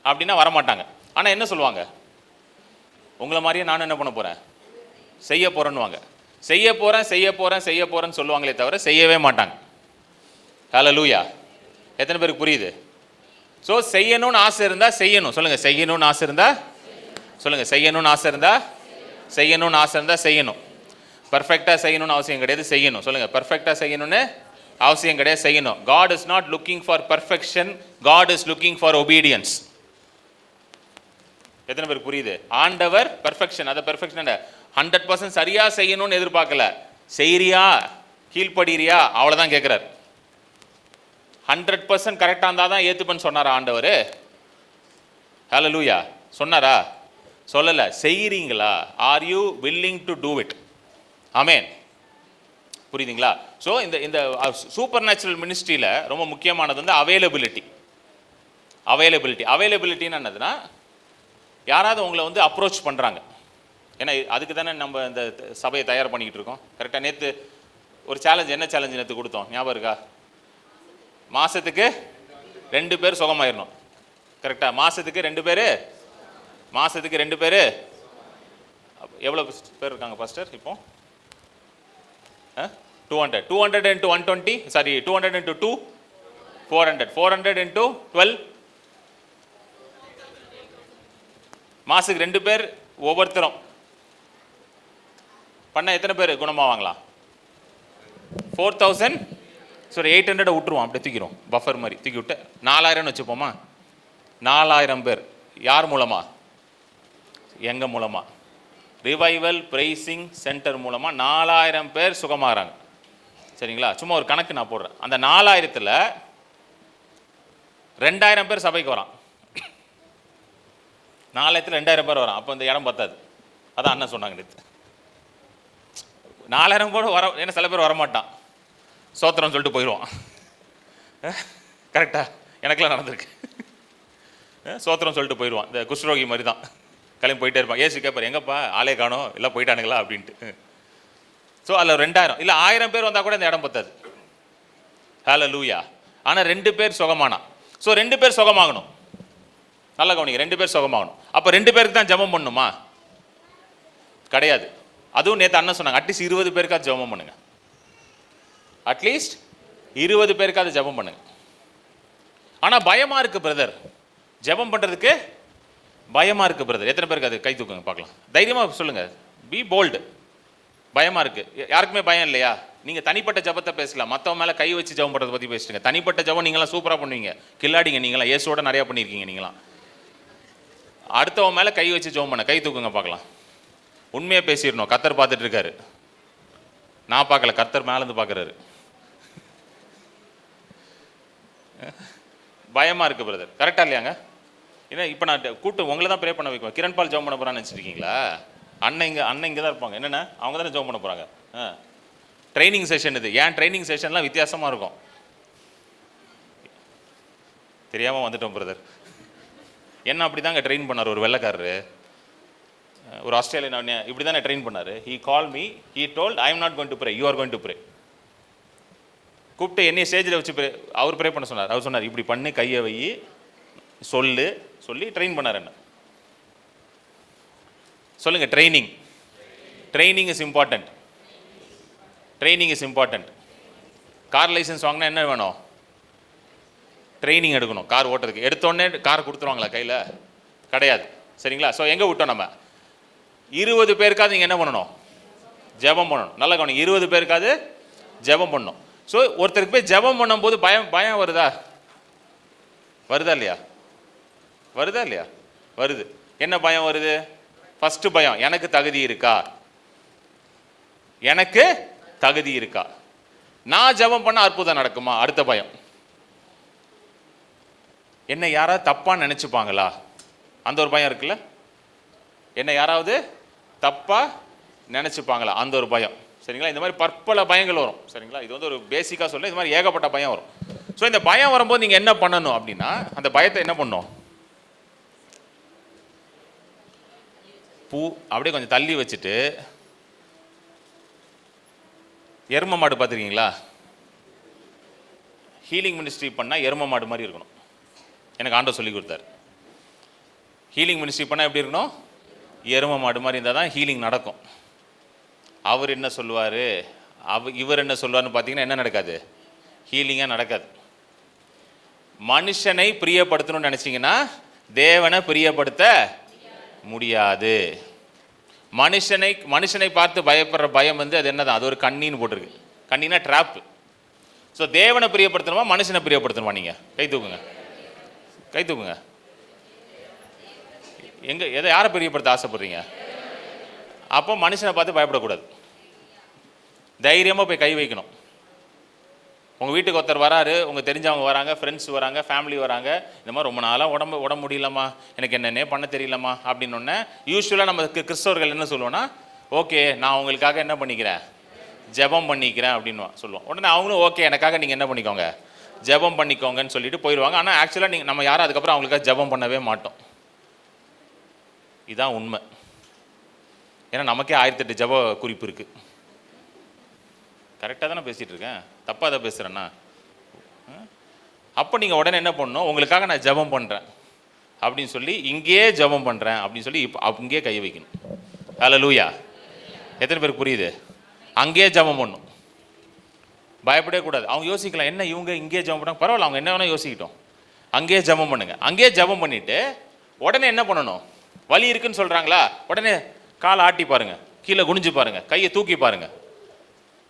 அப்படின்னா வரமாட்டாங்க. ஆனால் என்ன சொல்லுவாங்க? உங்களை மாதிரியே நானும் என்ன பண்ண போகிறேன், செய்ய போகிறேன்னுவாங்க. செய்ய போகிறேன்னு சொல்லுவாங்களே தவிர செய்யவே மாட்டாங்க. ஹல்லேலூயா. எத்தனை பேருக்கு புரியுது? ஸோ செய்யணும்னு ஆசை இருந்தால் செய்யணும். சொல்லுங்கள், செய்யணும்னு ஆசை இருந்தால் சொல்லுங்கள், செய்யணும்னு ஆசை இருந்தால் செய்யணும். பர்ஃபெக்டாக செய்யணும்னு அவசியம் கிடையாது, செய்யணும். சொல்லுங்கள், பர்ஃபெக்டாக செய்யணும்னு அவசியம் கிடையாது, செய்யணும். God is not looking for perfection, God is looking for obedience. எத்தனை பேருக்கு புரியுது? ஆண்டவர் பெர்ஃபெக்ஷன், அதை பெர்ஃபெக்ஷன் 100% சரியாக செய்யணும்னு எதிர்பார்க்கல. செய்கிறியா, கீழ்படுறியா, அவ்வளோதான் கேட்குறாரு. 100% கரெக்டாக இருந்தால் தான் ஏற்றுப்பேன்னு சொன்னாரா ஆண்டவர்? ஹல்லேலூயா. சொன்னாரா? சொல்லலை. செய்கிறீங்களா? Are you willing to do it? Amen. புரியுதுங்களா? ஸோ இந்த சூப்பர் நேச்சுரல் மினிஸ்ட்ரியில் ரொம்ப முக்கியமானது வந்து அவைலபிலிட்டின்னு என்னதுன்னா, யாராவது உங்களை வந்து அப்ரோச் பண்ணுறாங்க, ஏன்னா அதுக்கு தானே நம்ம இந்த சபையை தயார் பண்ணிக்கிட்டு இருக்கோம். கரெக்டாக நேற்று ஒரு சேலஞ்ச், என்ன சேலஞ்சு நேற்று கொடுத்தோம் ஞாபகம் இருக்கா? மாதத்துக்கு 2 பேர் சுகமாயிடணும். கரெக்டாக மாதத்துக்கு 2 பேர், மாதத்துக்கு 2 பேர். எவ்வளோ பேர் இருக்காங்க பாஸ்டர் இப்போ? 200 into 120, சாரி 200 into 2, 400 into 12. மாதத்துக்கு 2 பேர் ஒவ்வொருத்தரும் பண்ண எத்தனை பேர் குணமாவாங்களாம்? 4000. சரி 800 விட்டுருவோம், அப்படியே தூக்கிடுவோம், பஃபர் மாதிரி தூக்கி விட்டு 4000 வச்சுப்போமா? 4000 பேர் யார் மூலமா? எங்க மூலமா? ரிவைவல் பிரைசிங் சென்டர் மூலமா 4000 பேர் சுகமாகறாங்க. சரிங்களா? சும்மா ஒரு கணக்கு நான் போடுறேன். அந்த 4000ல் 2000 பேர் சபைக்கு வரான். 4000ல் 2000 பேர் வரான். அப்போ இந்த இடம் பத்தாது. அதான் அண்ணன் சொன்னாங்க நேற்று. 4000 கூட வர, ஏன்னா சில பேர் வரமாட்டான், சோத்திரம் சொல்லிட்டு போயிடுவான். கரெக்டா? எனக்கெல்லாம் நடந்திருக்கு. சோத்திரம் சொல்லிட்டு போயிடுவான். இந்த குஷ்ரோகி மாதிரி தான், கிளம்பி போயிட்டே இருப்பான். ஏசு கேட்பார், எங்கப்பா ஆளே காணோம், எல்லாம் போயிட்டானுங்களா அப்படின்ட்டு. ஸோ அதில் 2000 இல்லை 1000 பேர் வந்தால் கூட இந்த இடம் பத்தாது. ஹல்லேலூயா. ஆனால் 2 பேர் சுகமானா. ஸோ 2 பேர் சுகமாகணும். நல்லா கவனிங்க, 2 பேர் சுகமாகணும். அப்போ 2 பேருக்கு தான் ஜெபம் பண்ணணுமா? கிடையாது. அதுவும் நேற்று அண்ணன் சொன்னாங்க, அட்லீஸ்ட் 20 பேருக்காவது ஜெபம் பண்ணுங்க. அட்லீஸ்ட் 20 பேருக்காவது ஜெபம் பண்ணுங்க. ஆனால் பயமாக இருக்குது பிரதர், ஜெபம் பண்ணுறதுக்கு பயமாக இருக்குது பிரதர். எத்தனை பேருக்கு அது கை தூக்குங்க பார்க்கலாம். தைரியமாக சொல்லுங்கள், பி போல்டு. பயமாக இருக்குது. யாருக்குமே பயம் இல்லையா? நீங்கள் தனிப்பட்ட ஜெபத்தை பேசலாம், மற்றவங்க மேலே கை வச்சு ஜெபம் பண்ணுறதை பற்றி பேசிட்டுங்க. தனிப்பட்ட ஜெபம் நீங்களாம் சூப்பராக பண்ணுவீங்க, கில்லாடிங்க நீங்களாம், இயேசுவோட நிறையா பண்ணியிருக்கீங்க நீங்களாம். அடுத்தவன் மேலே கை வச்சு ஜெபம் பண்ண, கை தூக்குங்க பார்க்கலாம். உண்மையாக பேசிடணும். கர்த்தர் பார்த்துட்டு இருக்காரு, நான் பார்க்கல, கர்த்தர் மேலேருந்து பார்க்குறாரு. பயமாக இருக்குது பிரதர். கரெக்டாக இல்லையாங்க? ஏன்னா இப்போ நான் கூட்டு உங்களை தான் ப்ரே பண்ண வைக்குவேன். கிரண் பால் ஜெபம் பண்ண போகிறான்னு நினச்சிருக்கீங்களா? அண்ணன் இங்கே தான் இருப்பாங்க. என்னென்ன அவங்க தானே ஜெபம் பண்ண போகிறாங்க. ட்ரைனிங் செஷன் இது. ஏன் ட்ரைனிங் செஷன்லாம் வித்தியாசமாக இருக்கும். தெரியாமல் வந்துட்டோம் பிரதர். என்ன அப்படி தாங்க ட்ரெயின் பண்ணார் ஒரு வெள்ளைக்காரரு, ஒரு ஆஸ்திரேலியன். இப்படி தானே ட்ரெயின் பண்ணார். He call me, he told I am not going to pray, you are going to pray. கூப்பிட்டு என்னைய ஸ்டேஜில் வச்சு அவர் ப்ரே பண்ண சொன்னார். அவர் சொன்னார், இப்படி பண்ணி கையை வை சொல்லி ட்ரெயின் பண்ணார். என்ன சொல்லுங்கள்? Training. Training is important. Training is important. Car licence வாங்கினா என்ன வேணும்? ட்ரைனிங் எடுக்கணும். கார் ஓட்டுறதுக்கு எடுத்தோடனே கார் கொடுத்துருவாங்களா கையில்? கிடையாது. சரிங்களா? ஸோ எங்கே விட்டோம் நம்ம? 20 பேருக்காவது நீங்கள் என்ன பண்ணணும்? ஜெபம் பண்ணணும். நல்லா கவனிங்க, 20 பேருக்காவது ஜெபம் பண்ணணும். ஸோ ஒருத்தருக்கு போய் ஜெபம் பண்ணும்போது பயம் வருதா? வருதா இல்லையா? வருதா இல்லையா? வருது. என்ன பயம் வருது? ஃபஸ்ட்டு பயம், எனக்கு தகுதி இருக்கா? எனக்கு தகுதி இருக்கா? நான் ஜெபம் பண்ண அற்புதம் நடக்குமா? அடுத்த பயம், என்ன யாராவது தப்பாக நினச்சிப்பாங்களா? அந்த ஒரு பயம் இருக்குல்ல. என்ன யாராவது தப்பாக நினச்சிப்பாங்களா? அந்த ஒரு பயம். சரிங்களா? இந்த மாதிரி பற்பல பயங்கள் வரும். சரிங்களா? இது வந்து ஒரு பேசிக்காக சொல்ல, இது மாதிரி ஏகப்பட்ட பயம் வரும். ஸோ இந்த பயம் வரும்போது நீங்கள் என்ன பண்ணணும் அப்படின்னா, அந்த பயத்தை என்ன பண்ணணும்? அப்படியே கொஞ்சம் தள்ளி வச்சுட்டு, எரும மாடு பார்த்துருக்கீங்களா? ஹீலிங் மினிஸ்ட்ரி பண்ணால் எரும மாடு மாதிரி இருக்கணும். எனக்கு ஆண்டவர் சொல்லி கொடுத்தாரு. ஹீலிங் மினிஸ்ட்ரி பண்ணால் எப்படி இருக்கணும்? எரும மாடு மாதிரி இருந்தால் தான் ஹீலிங் நடக்கும். அவர் என்ன சொல்லுவார், இவர் என்ன சொல்லுவார்னு பார்த்தீங்கன்னா என்ன நடக்காது? ஹீலிங்காக நடக்காது. மனுஷனை பிரியப்படுத்தணும்னு நினச்சிங்கன்னா தேவனை பிரியப்படுத்த முடியாது. மனுஷனை பார்த்து பயப்படுற பயம் வந்து அது என்னதான்? அது ஒரு கண்ணின்னு போட்டிருக்கு. கண்ணினா ட்ராப்பு. ஸோ தேவனை பிரியப்படுத்தணுமா மனுஷனை பிரியப்படுத்தணுமா? நீங்கள் கை தூக்குங்க, கை தூக்குங்க. எதை யாரை பிரியப்படுத்த ஆசைப்படுறீங்க? அப்போ மனுஷனை பார்த்து பயப்படக்கூடாது. தைரியமாக போய் கை வைக்கணும். உங்கள் வீட்டுக்கு ஒருத்தர் வராரு, உங்கள் தெரிஞ்சவங்க வராங்க, ஃப்ரெண்ட்ஸ் வராங்க, ஃபேமிலி வராங்க, இந்த மாதிரி ரொம்ப நாளாக உடம்பு முடியலம்மா, எனக்கு என்னென்ன பண்ண தெரியலம்மா அப்படின்னொன்னே யூஸ்வலாக நம்ம கிறிஸ்தவர்கள் என்ன சொல்லுவோன்னா, ஓகே நான் உங்களுக்காக என்ன பண்ணிக்கிறேன், ஜெபம் பண்ணிக்கிறேன் அப்படின்னு சொல்லுவோம். உடனே அவங்களும் ஓகே எனக்காக நீங்கள் என்ன பண்ணிக்கோங்க, ஜெபம் பண்ணிக்கோங்கன்னு சொல்லிட்டு போயிடுவாங்க. ஆனால் ஆக்சுவலாக நம்ம யாரும் அதுக்கப்புறம் அவங்களுக்காக ஜெபம் பண்ணவே மாட்டோம். இதுதான் உண்மை. ஏன்னா நமக்கே 1008 ஜப குறிப்பு இருக்குது. கரெக்டாக தானே பேசிகிட்டு இருக்கேன், தப்பாக தான் பேசுகிறேன்னா? அப்போ நீங்கள் உடனே என்ன பண்ணணும், உங்களுக்காக நான் ஜபம் பண்ணுறேன் அப்படின்னு சொல்லி இங்கேயே ஜபம் பண்ணுறேன் அப்படின்னு சொல்லி இப்போ அங்கேயே கை வைக்கணும். ஹல்லேலூயா. எத்தனை பேருக்கு புரியுது? அங்கேயே ஜபம் பண்ணணும், பயப்படவே கூடாது. அவங்க யோசிக்கலாம், என்ன இவங்க இங்கேயே ஜபம் பண்ணாங்க, பரவாயில்ல, அவங்க என்ன வேணால் யோசிக்கிட்டோம். அங்கேயே ஜபம் பண்ணுங்க. அங்கேயே ஜபம் பண்ணிவிட்டு உடனே என்ன பண்ணணும், வலி இருக்குன்னு சொல்கிறாங்களா, உடனே காலை ஆட்டி பாருங்கள், கீழே குனிஞ்சு பாருங்கள், கையை தூக்கி பாருங்கள்.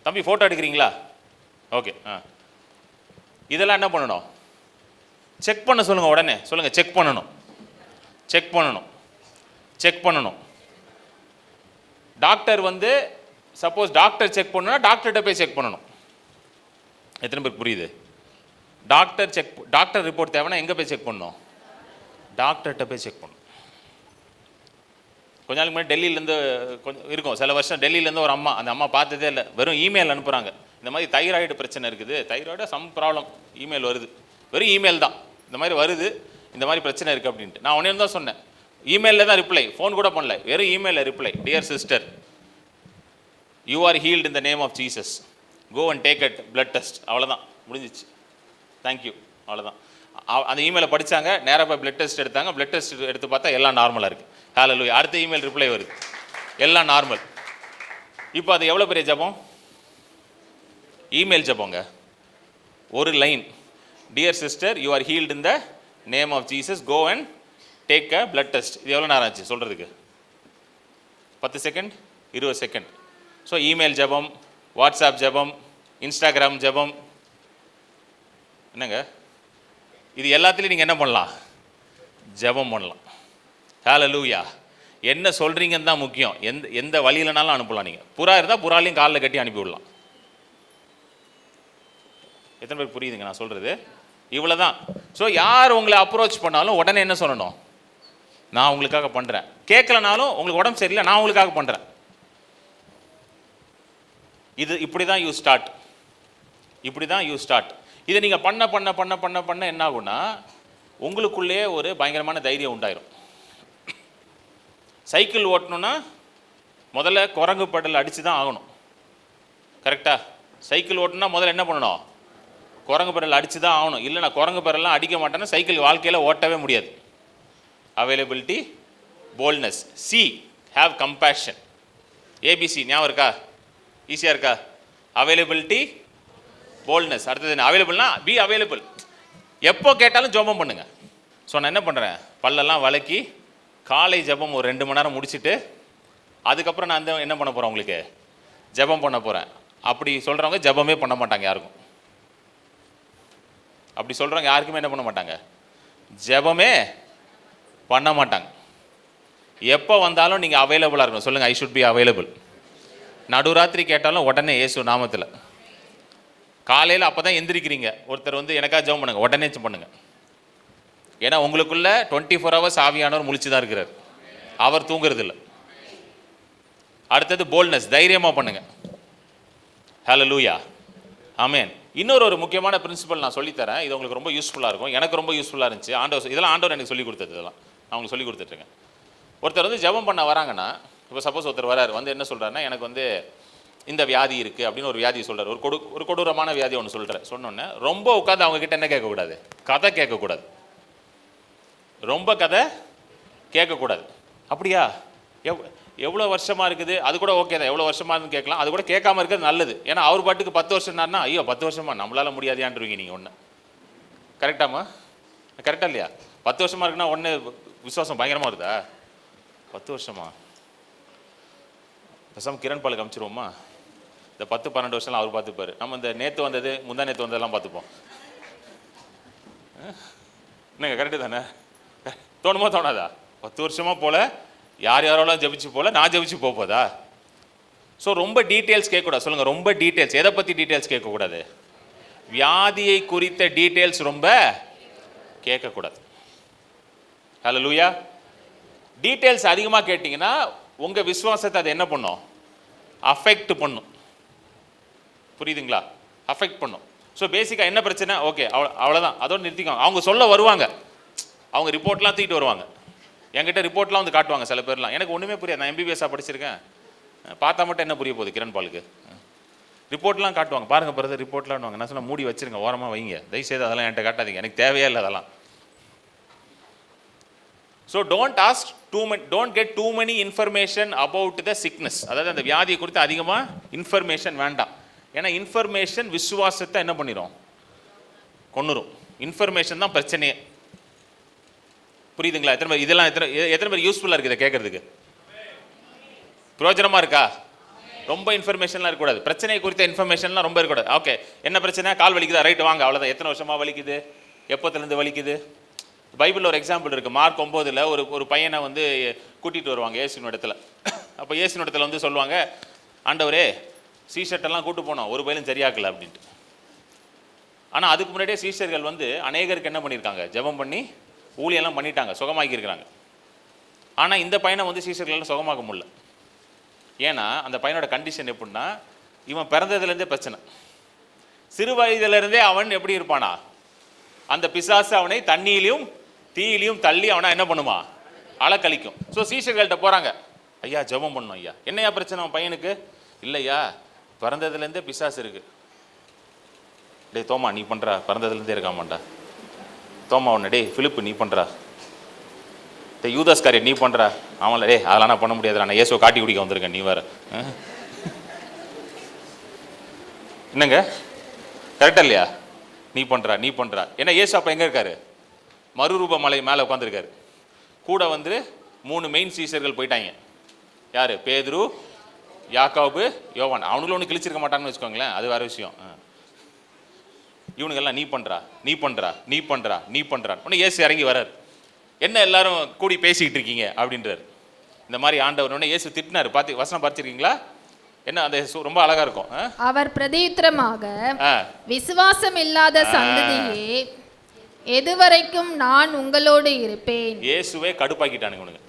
தம்பி ஃபோட்டோ எடுக்கிறீங்களா? ஓகே. இதெல்லாம் என்ன பண்ணணும், செக் பண்ண சொல்லுங்கள். உடனே சொல்லுங்கள், செக் பண்ணணும், செக் பண்ணணும், செக் பண்ணணும். டாக்டர் வந்து சப்போஸ் டாக்டர் செக் பண்ணணும்னா டாக்டர்கிட்ட போய் செக் பண்ணணும். எத்தனை பேருக்கு புரியுது? டாக்டர் ரிப்போர்ட் தேவைன்னா எங்கே போய் செக் பண்ணணும், டாக்டர்கிட்ட போய் செக் பண்ணணும். கொஞ்ச நாளைக்கு முன்னாடி டெல்லியிலேருந்து கொஞ்சம் இருக்கும், சில வருஷம் டெல்லியிலேருந்து ஒரு அம்மா, அந்த அம்மா பார்த்ததே இல்லை, வெறும் இமெயில் அனுப்புகிறாங்க, இந்த மாதிரி தைராய்டு பிரச்சனை இருக்குது, தைராய்டு சம் ப்ராப்ளம், இமெயில் வருது, வெறும் இமெயில் தான், இந்த மாதிரி வருது, இந்த மாதிரி பிரச்சனை இருக்குது அப்படின்ட்டு. நான் உடனே தான் சொன்னேன், இமெயிலில் தான் ரிப்ளை, ஃபோன் கூட பண்ணல, வெறும் இமெயிலில் reply, dear sister, you are healed in the name of Jesus, go and take at blood test. அவ்வளோதான், முடிஞ்சிச்சு, தேங்க்யூ, அவ்வளோதான். அந்த இமெயிலை படித்தாங்க, நேராக போய் பிளட் டெஸ்ட் எடுத்தாங்க, பிளட் டெஸ்ட் எடுத்து பார்த்தா எல்லாம் நார்மலாக இருக்குது. ஹல்லேலூயா. அடுத்த இமெயில் ரிப்ளை வருது, எல்லாம் நார்மல். இப்போ அது எவ்வளோ பெரிய ஜபம், இமெயில் ஜபங்க. ஒரு line, dear sister you are healed in the name of Jesus, go and take a blood test. இது எவ்வளோ நேரம் ஆச்சு சொல்கிறதுக்கு? 10 செகண்ட், 20 செகண்ட். ஸோ இமெயில் ஜபம், வாட்ஸ்அப் ஜபம், இன்ஸ்டாகிராம் ஜபம், என்னங்க இது எல்லாத்துலேயும் நீங்கள் என்ன பண்ணலாம், ஜபம் பண்ணலாம். ஹல்லேலூயா. என்ன சொல்கிறீங்கன்னு தான் முக்கியம். எந்த வழியிலனாலும் அனுப்பலாம். நீங்கள் புறா இருந்தால் புறாலையும் காலில் கட்டி அனுப்பி விடலாம். எத்தனை பேர் புரியுதுங்க நான் சொல்கிறது? இவ்வளோ தான். ஸோ யார் உங்களை அப்ரோச் பண்ணாலும் உடனே என்ன சொல்லணும், நான் உங்களுக்காக பண்ணுறேன். கேட்கலனாலும் உங்களுக்கு உடம்பு சரியில்லை, நான் உங்களுக்காக பண்ணுறேன். இது இப்படி தான் யூ ஸ்டார்ட், இப்படி தான் யூ ஸ்டார்ட். இதை நீங்கள் பண்ண பண்ண பண்ண பண்ண பண்ண என்ன ஆகும்னா உங்களுக்குள்ளேயே ஒரு பயங்கரமான தைரியம் உண்டாயிரும். சைக்கிள் ஓட்டணுன்னா முதல்ல குரங்கு பெடல் அடித்து தான் ஆகணும், கரெக்டாக? சைக்கிள் ஓட்டணுன்னா முதல்ல என்ன பண்ணணும், குரங்கு பெடல் அடித்து தான் ஆகணும். இல்லை நான் குரங்கு பெடல்லாம் அடிக்க மாட்டேன்னா சைக்கிள் வாழ்க்கையில் ஓட்டவே முடியாது. Availability, boldness. C, have compassion. ABC ஞாபகம் இருக்கா? ஈஸியாக இருக்கா? Availability, boldness. அடுத்தது என்ன? அவைலபிள்னா பி அவைலபிள். எப்போ கேட்டாலும் ஜெபம் பண்ணுங்க. ஸோ நான் என்ன பண்ணுறேன், பல்லெல்லாம் வளக்கி காலை ஜெபம் ஒரு 2 மணி நேரம் முடிச்சுட்டு அதுக்கப்புறம் நான் என்ன பண்ண போகிறேன், உங்களுக்கு ஜெபம் பண்ண போகிறேன். அப்படி சொல்கிறவங்க ஜெபமே பண்ண மாட்டாங்க யாருக்கும். அப்படி சொல்கிறவங்க யாருக்குமே என்ன பண்ண மாட்டாங்க, ஜெபமே பண்ண மாட்டாங்க. எப்போ வந்தாலும் நீங்கள் அவைலபிளாக இருக்கணும். சொல்லுங்கள், ஐ ஷுட் பி அவைலபிள். நடுராத்திரி கேட்டாலும் உடனே இயேசு நாமத்தில். காலையில் அப்போ தான் எந்திரிக்கிறீங்க, ஒருத்தர் வந்து எனக்காக ஜெபம் பண்ணுங்க, உடனே பண்ணுங்க. ஏன்னா உங்களுக்குள்ள 24 ஹவர்ஸ் ஆவியானவர் முழிச்சு தான் இருக்கிறார், அவர் தூங்குறது இல்லை. அடுத்தது போல்ட்னஸ், தைரியமாக பண்ணுங்க. ஹல்லேலூயா, ஆமென். இன்னொரு முக்கியமான பிரின்சிபல் நான் சொல்லித்தரேன், இது உங்களுக்கு ரொம்ப யூஸ்ஃபுல்லாக இருக்கும். எனக்கு ரொம்ப யூஸ்ஃபுல்லாக இருந்துச்சு. இதெல்லாம் ஆண்டவர் எனக்கு சொல்லி கொடுத்தது, இதெல்லாம் நான் உங்களுக்கு சொல்லி கொடுத்துட்ருக்கேன். ஒருத்தர் வந்து ஜெபம் பண்ண வராங்கன்னா, இப்போ சப்போஸ் ஒருத்தர் வராரு, வந்து என்ன சொல்கிறாருன்னா, எனக்கு வந்து இந்த வியாதி இருக்குது அப்படின்னு ஒரு வியாதி சொல்கிறார், ஒரு கொடூரமான வியாதி ஒன்று சொல்கிறார். சொன்னோன்னே ரொம்ப உட்காந்து அவங்கக்கிட்ட என்ன கேட்கக்கூடாது, கதை கேட்கக்கூடாது, ரொம்ப கதை கேட்கக்கூடாது. அப்படியா, எவ்வளோ வருஷமாக இருக்குது, அது கூட ஓகே தான், எவ்வளோ வருஷமாக இருந்து கேட்கலாம், அது கூட கேட்காம இருக்கிறது நல்லது. ஏன்னா அவர் பாட்டுக்கு 10 வருஷம்னா, ஐயோ 10 வருஷமா நம்மளால் முடியாதையான்ருவீங்க நீங்கள் ஒன்று. கரெக்டாமா? கரெக்டாக இல்லையா? 10 வருஷமாக இருக்குன்னா ஒன்று விசுவாசம் பயங்கரமாக வருதா? 10 வருஷமா பேசாமல் கிரண் பாலுக்கு அனுப்பிச்சிருவோமா? இந்த 10-12 வருஷம்லாம் அவர் பார்த்துப்பார். நம்ம இந்த நேற்று வந்தது முந்தா நேற்று வந்ததெல்லாம் பார்த்துப்போம். என்னங்க கரெக்டு தானே? தோணுமா தோணாதா? 10 வருஷமாக போல் யார் யாரோலாம் ஜபிச்சு போல நான் ஜபிச்சு போதா? ஸோ ரொம்ப டீட்டெயில்ஸ் கேட்கக்கூடாது. சொல்லுங்கள், ரொம்ப டீட்டெயில்ஸ். எதை பற்றி டீட்டெயில்ஸ் கேட்கக்கூடாது? வியாதியை குறித்த டீட்டெயில்ஸ் ரொம்ப கேட்கக்கூடாது. ஹல்லேலூயா. டீட்டெயில்ஸ் அதிகமாக கேட்டிங்கன்னா உங்கள் விசுவாசத்தை அது என்ன பண்ணும், அஃபெக்ட் பண்ணும். புரியுதுங்களா? அஃபெக்ட் பண்ணும். ஸோ பேசிக்காக என்ன பிரச்சனை, ஓகே அவ்வளோதான், அதோடு நிறுத்திக்கோங்க. அவங்க சொல்ல வருவாங்க, அவங்க ரிப்போர்ட்லாம் தூக்கிட்டு வருவாங்க, என்கிட்ட ரிப்போர்ட்லாம் வந்து காட்டுவாங்க. சில பேர்லாம் எனக்கு ஒன்றுமே புரியாது, நான் MBBS படிச்சிருக்கேன், பார்த்தா மட்டும் என்ன புரிய போகுது கிரண் பாலுக்கு? ரிப்போர்ட்லாம் காட்டுவாங்க, பாருங்கள் பிரதர் ரிப்போர்ட்லாம். நான் சொன்னால் மூடி வச்சுருங்க, ஓரமாக வைங்க, தயவுசெய்து அதெல்லாம் என்கிட்ட காட்டாதீங்க, எனக்கு தேவையே இல்லை அதெல்லாம். So don't get too many information about the sickness. அதாவது அந்த வியாதியை குறித்து அதிகமாக இன்ஃபர்மேஷன் வேண்டாம். ஏன்னா இன்ஃபர்மேஷன் விசுவாசத்தை என்ன பண்ணிடும்? கொன்னுரும். இன்ஃபர்மேஷன் தான் பிரச்சனையே. புரியுதுங்களா? எத்தனை பேர் இதெல்லாம் எத்தனை பேர் யூஸ்ஃபுல்லாக இருக்குது இதை கேட்கறதுக்கு? பிரயோஜனமாக இருக்கா? ரொம்ப இன்ஃபர்மேஷன்லாம் இருக்கக்கூடாது. பிரச்சனை குறித்த இன்ஃபர்மேஷன்லாம் ரொம்ப இருக்கக்கூடாது. ஓகே, என்ன பிரச்சனை? கால் வலிக்குதா? ரைட்டு வாங்க, அவ்வளோதான். எத்தனை வருஷமாக வலிக்குது? எப்போத்துலேருந்து வலிக்குது? பைபிளில் ஒரு எக்ஸாம்பிள் இருக்குது. மார்க் 9ல் ஒரு பையனை வந்து கூட்டிகிட்டு வருவாங்க இயேசுவின் இடத்துல. அப்போ இயேசுவின் இடத்துல வந்து சொல்லுவாங்க, ஆண்டவரே சீஷர்ட்டெல்லாம் கூட்டு போனோம், ஒரு பையனும் சரியாக்கல அப்படின்ட்டு. ஆனால் அதுக்கு முன்னாடியே சீஷர்கள் வந்து அநேகருக்கு என்ன பண்ணியிருக்காங்க? ஜெபம் பண்ணி ஊழியெல்லாம் பண்ணிட்டாங்க, சுகமாக்கியிருக்கிறாங்க. ஆனால் இந்த பையனை வந்து சீஷர்களெல்லாம் சுகமாக்க முடியல. ஏன்னா அந்த பையனோட கண்டிஷன் எப்படின்னா, இவன் பிறந்ததுலேருந்தே பிரச்சனை. சிறு வயதிலிருந்தே அவன் எப்படி இருப்பானா? அந்த பிசாசு அவனை தண்ணியிலையும் தீயிலையும் தள்ளி அவனை என்ன பண்ணுமா? அலக்கழிக்கும். ஸோ சீஷர்கள்ட்ட போகிறாங்க, ஐயா ஜெபம் பண்ணோம் ஐயா. என்னையா பிரச்சனை அவன் பையனுக்கு? இல்லையா, பிறந்ததுலேருந்தே பிசாசு இருக்கு. டேய் தோமா நீ பண்ணுறா, பிறந்ததுலேருந்தே இருக்காமாண்டா. தோமா ஒன்று, டேய் பிலிப்பு நீ பண்ணுறா, டே யூதாஸ் காரியர் நீ பண்ணுறா. அவங்கள டே அதெல்லாம் நான் பண்ண முடியாது, நான் இயேசுவை காட்டி குடிக்க வந்திருக்கேன், நீ வேறு. என்னங்க கரெக்டா இல்லையா? நீ பண்ணுறா. ஏன்னா இயேசு அப்போ எங்கே இருக்காரு? மறுரூப மலை மேலே உட்காந்துருக்காரு. கூட வந்து 3 மெயின் சீசர்கள் போயிட்டாங்க. யார்? பேதுரு, யாக்கோபு, யோவான். அவனுங்களும் ஒன்று கிழிச்சிருக்க மாட்டாங்கன்னு வச்சுக்கோங்களேன், அது வேறு விஷயம். இவனுங்கெல்லாம் நீ பண்ணுறா. உடனே இயேசு இறங்கி வர்றார். என்ன எல்லாரும் கூடி பேசிக்கிட்டு இருக்கீங்க அப்படின்றார். இந்த மாதிரி ஆண்டவர். உடனே இயேசு திட்டினார். வசனம் பார்த்துருக்கீங்களா? என்ன அந்த ரொம்ப அழகா இருக்கும். அவர் பிரதியுத்தரமாக, விசுவாசம் இல்லாத சந்ததியே, எதுவரைக்கும் நான் உங்களோடு இருப்பேன். இயேசுவே கடுப்பாக்கிட்டானுங்க உனக்கு.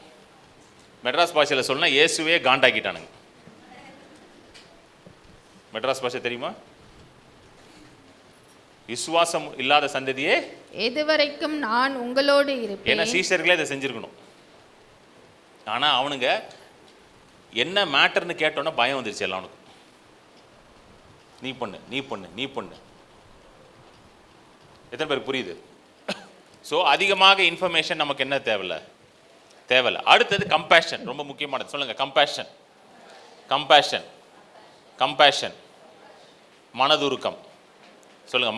மெட்ராஸ் பாஷையில் சொன்னா இயேசுவே காண்டாக்கிட்டானுங்க. மெட்ராஸ் பாஷை தெரியுமா? விசுவாசம் இல்லாத சந்ததியே எதுவரைக்கும் நான் உங்களோடு இருப்பேன். ஏன்னா சீஷர்களே இதை செஞ்சிருக்கணும். ஆனா அவனுங்க என்ன மேட்டர்னு கேட்டோன்னா பயம் வந்துருச்சு எல்லாம் அவனுக்கு. நீ பண்ணு. எத்தனை பேருக்கு புரியுது? ஸோ அதிகமாக இன்ஃபர்மேஷன் நமக்கு என்ன தேவையில்ல. அடுத்தது கம்பேஷன், ரொம்ப முக்கியமானது. சொல்லுங்க, கம்பேஷன். மனதுருக்கம். சொல்லுங்க,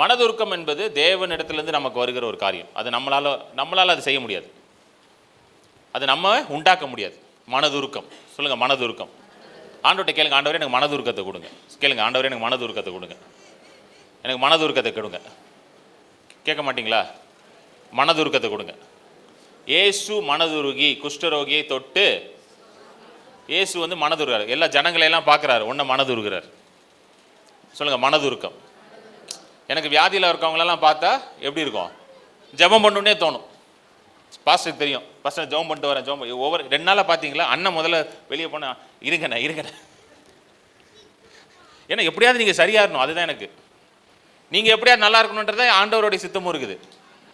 மனதுருக்கம் என்பது தேவனிடத்திலிருந்து நமக்கு வருகிற ஒரு காரியம். அது நம்மளால அது செய்ய முடியாது, அது நம்ம உண்டாக்க முடியாது. மனதுருக்கம். சொல்லுங்க, மனதுருக்கம். ஆண்டவர்கிட்ட கேளுங்க, ஆண்டவரே எனக்கு மனதுருக்கத்தை கொடுங்க. கேளுங்க, ஆண்டவரே எனக்கு மனதுருக்கத்தை கொடுங்க, எனக்கு மனதுருக்கத்தை கொடுங்க. கேட்க மாட்டீங்களா? மனதுருக்கத்தை கொடுங்க. இயேசு மனதுருகி குஷ்டரோகியை தொட்டு, இயேசு வந்து மனதுருகிறார். எல்லா ஜனங்களையெல்லாம் பார்க்குறாரு, ஒன்றை மனதுருகிறார். சொல்லுங்க, மனதுருக்கம். எனக்கு வியாதியில் இருக்கவங்களெல்லாம் பார்த்தா எப்படி இருக்கும்? ஜெபம் பண்ணுன்னே தோணும். பாஸ்டருக்கு தெரியும், பாஸ்டர் ஜெபம் பண்ணிட்டு வரேன், ஒவ்வொரு 2 நாளாக பார்த்தீங்களா, அண்ணன் முதல்ல வெளியே போனால் இருங்கண்ணே. ஏன்னா எப்படியாவது நீங்கள் சரியாகணும், அதுதான் எனக்கு. நீங்கள் எப்படியாவது நல்லா இருக்கணுன்றதே ஆண்டவருடைய சித்தமும் இருக்குது.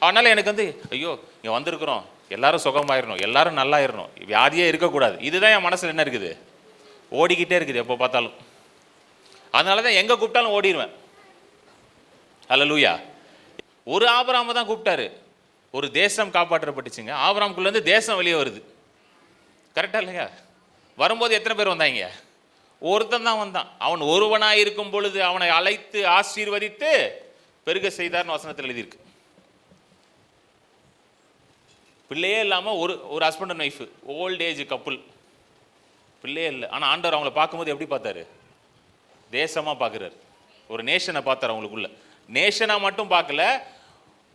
அதனால் எனக்கு வந்து ஐயோ இங்கே வந்திருக்கிறோம், எல்லாரும் சுகமாயிடணும், எல்லாரும் நல்லாயிடணும், வியாதியே இருக்கக்கூடாது. இதுதான் என் மனசில் என்ன இருக்குது? ஓடிக்கிட்டே இருக்குது எப்போ பார்த்தாலும். அதனால தான் எங்கே கூப்பிட்டாலும் ஓடிடுவேன். அல்லேலூயா. ஒரு ஆபிரகாமை தான் கூப்பிட்டாரு, ஒரு தேசம் காப்பாற்றப்பட்டுச்சுங்க. ஆபிரகாமுக்குள்ளேருந்து தேசம் வெளியே வருது. கரெக்டாக இல்லையா? வரும்போது எத்தனை பேர் வந்தாங்க? ஒருத்தன் தான் வந்தான். அவன் ஒருவனாக இருக்கும் பொழுது அவனை அழைத்து ஆசீர்வதித்து பெருக செய்தார்னு வசனத்தில் எழுதியிருக்கு. பிள்ளையே இல்லாமல் ஒரு husband and wife, old age couple, பிள்ளையே இல்லை. ஆனால் ஆண்டவர் அவங்கள பார்க்கும்போது எப்படி பார்த்தாரு? தேசமாக பார்க்குறாரு. ஒரு நேஷனை பார்த்தார் அவங்களுக்குள்ள. நேஷனாக மட்டும் பார்க்கல,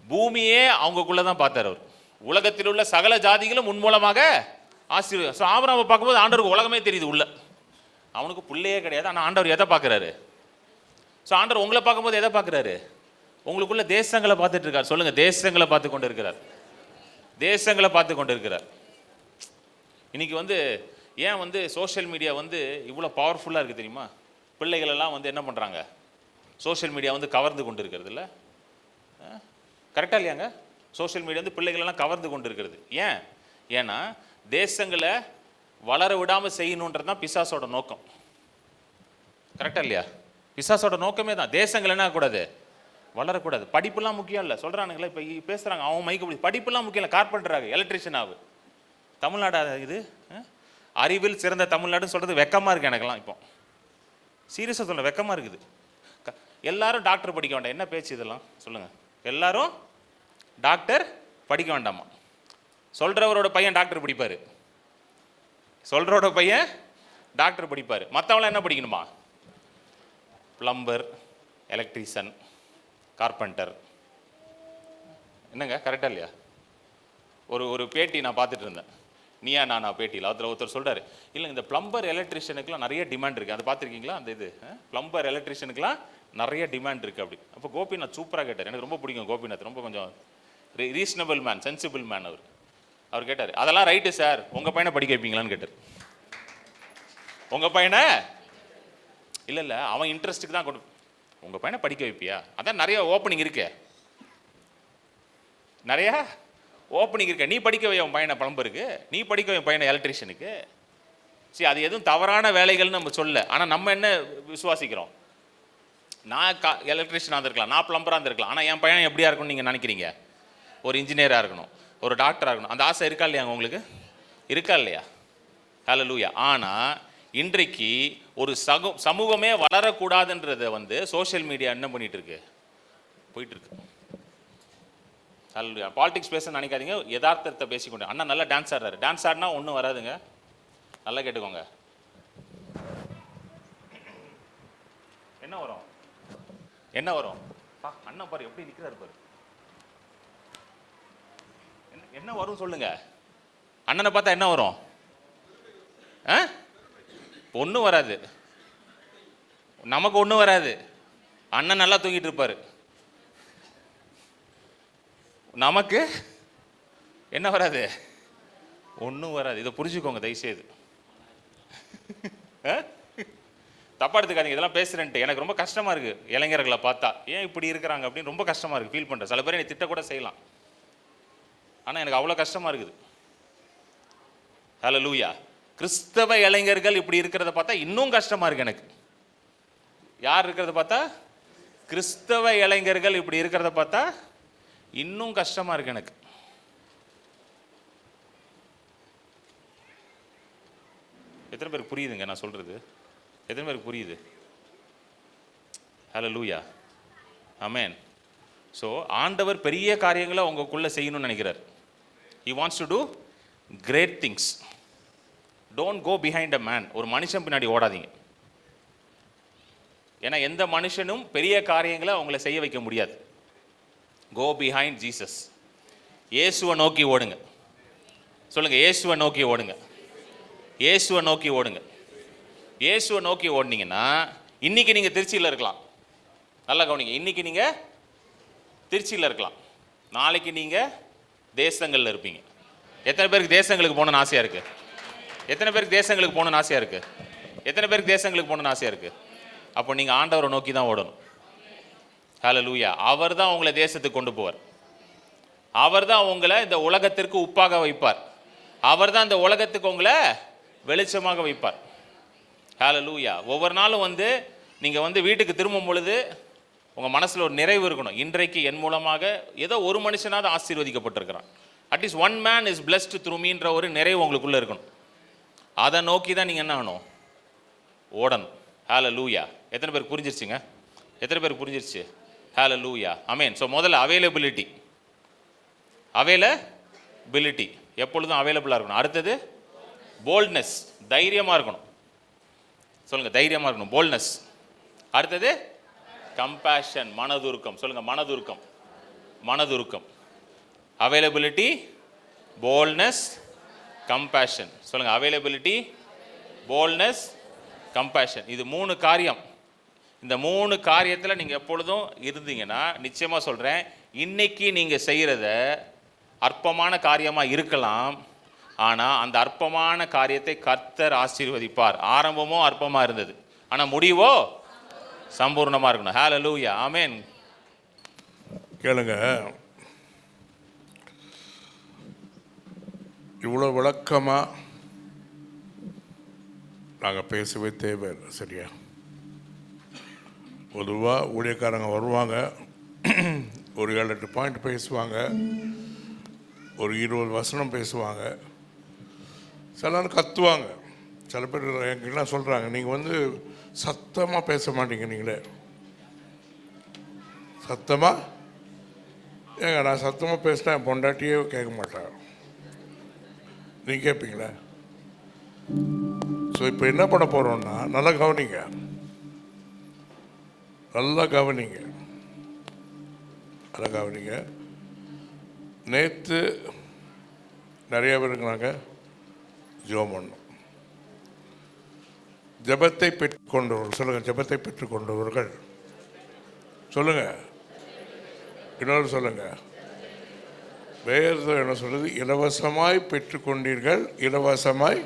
பூமியே அவங்களுக்குள்ள தான் பார்த்தார் அவர். உலகத்தில் உள்ள சகல ஜாதிகளும் முன் மூலமாக ஆசீர்வாதம். ஸோ ஆபிரகாமை பார்க்கும்போது ஆண்டவருக்கு உலகமே தெரியுது உள்ள. அவனுக்கு பிள்ளையே கிடையாது, ஆனால் ஆண்டவர் எதை பார்க்குறாரு? ஸோ ஆண்டவர் உங்களை பார்க்கும்போது எதை பார்க்குறாரு? உங்களுக்குள்ள தேசங்களை பார்த்துட்டு இருக்கார். சொல்லுங்க, தேசங்களை பார்த்து கொண்டு இருக்கிறார். தேசங்களை பார்த்து கொண்டு இருக்கிறார். இன்னைக்கு வந்து ஏன் வந்து சோஷியல் மீடியா வந்து இவ்வளோ பவர்ஃபுல்லாக இருக்குது தெரியுமா? பிள்ளைகளெல்லாம் வந்து என்ன பண்ணுறாங்க? சோஷியல் மீடியா வந்து கவர்ந்து கொண்டு இருக்கிறது இல்லை? கரெக்டாக இல்லையாங்க? சோஷியல் மீடியா வந்து பிள்ளைகளெல்லாம் கவர்ந்து கொண்டு இருக்கிறது. ஏன்னா தேசங்களை வளர விடாமல் செய்யணுன்றது தான் பிசாசோட நோக்கம். கரெக்டா இல்லையா? பிசாசோட நோக்கமே தான். தேசங்கள் என்ன கூடாது, வளரக்கூடாது. படிப்புலாம் முக்கியம் இல்லை சொல்கிறானுங்களே, இப்போ பேசுகிறாங்க அவன் மைக்கு, படிப்புலாம் முக்கியம் இல்லை, கார்பெண்டராக எலக்ட்ரிஷியன் ஆகு. தமிழ்நாடு இது அறிவில் சிறந்த தமிழ்நாடுன்னு சொல்கிறது வெக்கமாக இருக்குது எனக்கெல்லாம். இப்போ சீரியஸாக சொல்ல வெக்கமாக இருக்குது. எல்லாரும் டாக்டர் படிக்க வேண்டாம், என்ன பேச்சு இதெல்லாம் சொல்லுங்கள்? எல்லாரும் டாக்டர் படிக்க வேண்டாமா? சொல்கிறவரோட பையன் டாக்டர் படிப்பார், சொல்கிறோட பையன் டாக்டர் படிப்பார். மற்றவங்களாம் என்ன படிக்கணுமா? Plumber, electrician, carpenter. என்னங்க கரெக்டாக இல்லையா? ஒரு பேட்டி நான் பார்த்துட்டு இருந்தேன், நீயா நானா பேட்டியில். அதில் ஒருத்தர் சொல்கிறார், இல்லை இந்த பிளம்பர் எலக்ட்ரிஷியனுக்குலாம் நிறைய டிமாண்ட் இருக்குது. அதை பார்த்துருக்கீங்களா? அந்த இது பிளம்பர் எலக்ட்ரிஷியனுக்குலாம் நிறைய டிமாண்ட் இருக்குது அப்படி. அப்போ கோபிநாத் சூப்பராக கேட்டார், எனக்கு ரொம்ப பிடிக்கும் கோபிநாத், ரொம்ப கொஞ்சம் ரீசனபிள் மேன், சென்சிபிள் மேன் அவர் கேட்டார், அதெல்லாம் ரைட்டு சார், உங்கள் பையனை படிக்க வைப்பீங்களான்னு கேட்டார். உங்கள் பையனை இல்லை அவன் இன்ட்ரெஸ்ட்டுக்கு தான் கொண்டு, உங்கள் பையனை படிக்க வைப்பியா? அதான் நிறைய ஓப்பனிங் இருக்கே, நிறையா ஓப்பனிங் இருக்க. நீ படிக்க வை உன் பையனை பிளம்பருக்கு, நீ படிக்க வை பையனை எலக்ட்ரிஷியனுக்கு. சரி, அது எதுவும் தவறான வேலைகள்னு நம்ம சொல்ல. ஆனால் நம்ம என்ன விசுவாசிக்கிறோம்? நான் எலக்ட்ரிஷியனாக இருந்திருக்கலாம், நான் பிளம்பராக இருந்திருக்கலாம், ஆனால் என் பையன் எப்படியா இருக்கும்னு நீங்கள் நினைக்கிறீங்க? ஒரு இன்ஜினியராக இருக்கணும், ஒரு டாக்டராக இருக்கணும். அந்த ஆசை இருக்கா இல்லையா உங்களுக்கு? இருக்கா இல்லையா? ஹல்லேலூயா. ஆனால் இன்றைக்கு ஒரு சமூகமே வளரக்கூடாதுன்றதை சோஷியல் மீடியா என்ன பண்ணிட்டு இருக்கு, போயிட்டு இருக்கு. ஹல்லேலூயா. பாலிடிக்ஸ் பேச நினைக்காதீங்க, யதார்த்தத்தை பேசிக்கொண்டு. அண்ணா நல்லா டான்ஸ் ஆடுறாரு, டான்ஸ் ஆடினா ஒன்றும் வராதுங்க, நல்லா கேட்டுக்கோங்க. என்ன வரும்? என்ன வரும்? அண்ணா பாரு எப்படி நிற்கிறாரு பாரு. என்ன வரும் சொல்லுங்க? அண்ணனை பார்த்தா என்ன வரும்? ஒன்றும் வராது, நமக்கு ஒன்றும் வராது. அண்ணன் நல்லா தூங்கிட்டு இருப்பாரு, நமக்கு என்ன வராது? ஒன்றும் வராது. இதை புரிஞ்சுக்கோங்க தயவுசெய்து. தப்பா எடுத்துக்காதீங்க, இதெல்லாம் பேசுறேன்ட்டு எனக்கு ரொம்ப கஷ்டமா இருக்கு. இளைஞர்களை பார்த்தா ஏன் இப்படி இருக்கிறாங்க அப்படின்னு ரொம்ப கஷ்டமா இருக்கு, ஃபீல் பண்றேன். சில பேர் என்னை திட்ட கூட செய்யலாம், ஆனால் எனக்கு அவ்வளோ கஷ்டமா இருக்குது. ஹல்லேலூயா. கிறிஸ்தவ இளைஞர்கள் இப்படி இருக்கிறத பார்த்தா இன்னும் கஷ்டமா இருக்கு எனக்கு. யார் இருக்கிறத பார்த்தா? கிறிஸ்தவ இளைஞர்கள் இப்படி இருக்கிறத பார்த்தா இன்னும் கஷ்டமா இருக்கு எனக்கு. எத்தனை பேருக்கு புரியுதுங்க நான் சொல்றது? எத்தனை பேருக்கு புரியுது? ஹல்லேலூயா. ஆமென். ஸோ ஆண்டவர் பெரிய காரியங்களை உங்களுக்குள்ள செய்யணும்னு நினைக்கிறார். He wants to do great things. Don't go behind a man. ஒரு மனுஷன் பின்னாடி ஓடாதீங்க. ஏன்னா எந்த மனுஷனும் பெரிய காரியங்களை அவங்கள செய்ய வைக்க முடியாது. Go behind Jesus. இயேசுவை நோக்கி ஓடுங்க. சொல்லுங்க, இயேசுவை நோக்கி ஓடுங்க. இயேசுவை நோக்கி ஓடுங்க. இயேசுவை நோக்கி ஓடுனீங்கன்னா இன்னைக்கு நீங்க திருச்சியில் இருக்கலாம். நல்லா கவனிங்க, இன்னைக்கு நீங்க திருச்சியில் இருக்கலாம், நாளைக்கு நீங்க தேசங்களில் இருப்பீங்க. எத்தனை பேருக்கு தேசங்களுக்கு போகணும்னு ஆசையா இருக்கு? எத்தனை பேருக்கு தேசங்களுக்கு போகணும்னு ஆசையா இருக்கு? எத்தனை பேருக்கு தேசங்களுக்கு போகணும்னு ஆசையா இருக்கு? அப்போ நீங்க ஆண்டவரை நோக்கி தான் ஓடணும். ஹல்லேலூயா. அவர் தான் உங்களை தேசத்துக்கு கொண்டு போவார். அவர் தான் உங்களை இந்த உலகத்திற்கு உப்பாக வைப்பார். அவர் தான் இந்த உலகத்துக்கு உங்களை வெளிச்சமாக வைப்பார். ஹல்லேலூயா. ஒவ்வொரு நாளும் நீங்க வீட்டுக்கு திரும்பும் பொழுது உங்க மனசுல ஒரு நிறைவு இருக்கணும். இன்றைக்கு என் மூலமாக ஏதோ ஒரு மனுஷனாவது ஆசீர்வதிக்கப்பட்டிருக்கிறான். At least one man is blessed through மீன்ற ஒரு நிறைவு உங்களுக்குள்ள இருக்கணும். அதை நோக்கி தான் நீங்க என்ன ஆகணும்? ஓடணும். ஹல்லேலூயா. எத்தனை பேருக்கு புரிஞ்சிருச்சுங்க? எத்தனை பேருக்கு புரிஞ்சிருச்சு? ஹல்லேலூயா. ஆமென். ஸோ முதல்ல அவைலபிலிட்டி. அவைலபிலிட்டி எப்பொழுதும் அவைலபிளாக இருக்கணும். அடுத்தது போல்ட்னஸ், தைரியமாக இருக்கணும். சொல்லுங்க, தைரியமாக இருக்கணும், போல்ட்னஸ். அடுத்தது கம்பேஷன், மனதுருக்கம். சொல்லுங்க, மனதுருக்கம். மனதுருக்கம். Availability, boldness, compassion. சொல்லுங்க, அவைலபிலிட்டி, போல்ட்னஸ், கம்பேஷன். இது 3 காரியம். இந்த 3 காரியத்தில் நீங்கள் எப்பொழுதும் இருந்தீங்கன்னா நிச்சயமாக சொல்கிறேன், இன்னைக்கு நீங்கள் செய்கிறத அற்பமான காரியமாக இருக்கலாம், ஆனால் அந்த அற்பமான காரியத்தை கர்த்தர் ஆசீர்வதிப்பார். ஆரம்பமோ அற்பமாக இருந்தது, ஆனால் முடிவோ சம்பூர்ணமாக இருக்கணும். ஹல்லேலூயா. ஆமென். கேளுங்க, இவ்வளோ விளக்கமாக நாங்கள் பேசவே தேவையில்லை. சரியா? பொதுவாக ஊழியக்காரங்க வருவாங்க, ஒரு 7-8 பாயிண்ட் பேசுவாங்க, ஒரு 20 வசனம் பேசுவாங்க, சில நேரம் கத்துவாங்க. சில பேர் என்கிட்டலாம் சொல்கிறாங்க, நீங்கள் வந்து சத்தமாக பேச மாட்டீங்க, நீங்களே சத்தமாக. ஏங்க நான் சத்தமாக பேசினா என் பொண்டாட்டியே கேட்க மாட்டாங்க, நீங்கள் கேட்பீங்களா? ஸோ இப்போ என்ன பண்ண போகிறோன்னா, நல்லா கவனிங்க, நல்லா கவனிங்க, நல்லா கவனிங்க. நேற்று நிறைய பேருக்கு நாங்கள் ஜெபம் பண்ணோம். ஜெபத்தை பெற்றுக்கொண்டவர்கள் சொல்லுங்கள், ஜெபத்தை பெற்றுக்கொண்டவர்கள் சொல்லுங்கள், இன்னொரு சொல்லுங்கள். வேறு என்ன சொல்றது? இலவசமாய் பெற்றுக்கொண்டீர்கள், இலவசமாய்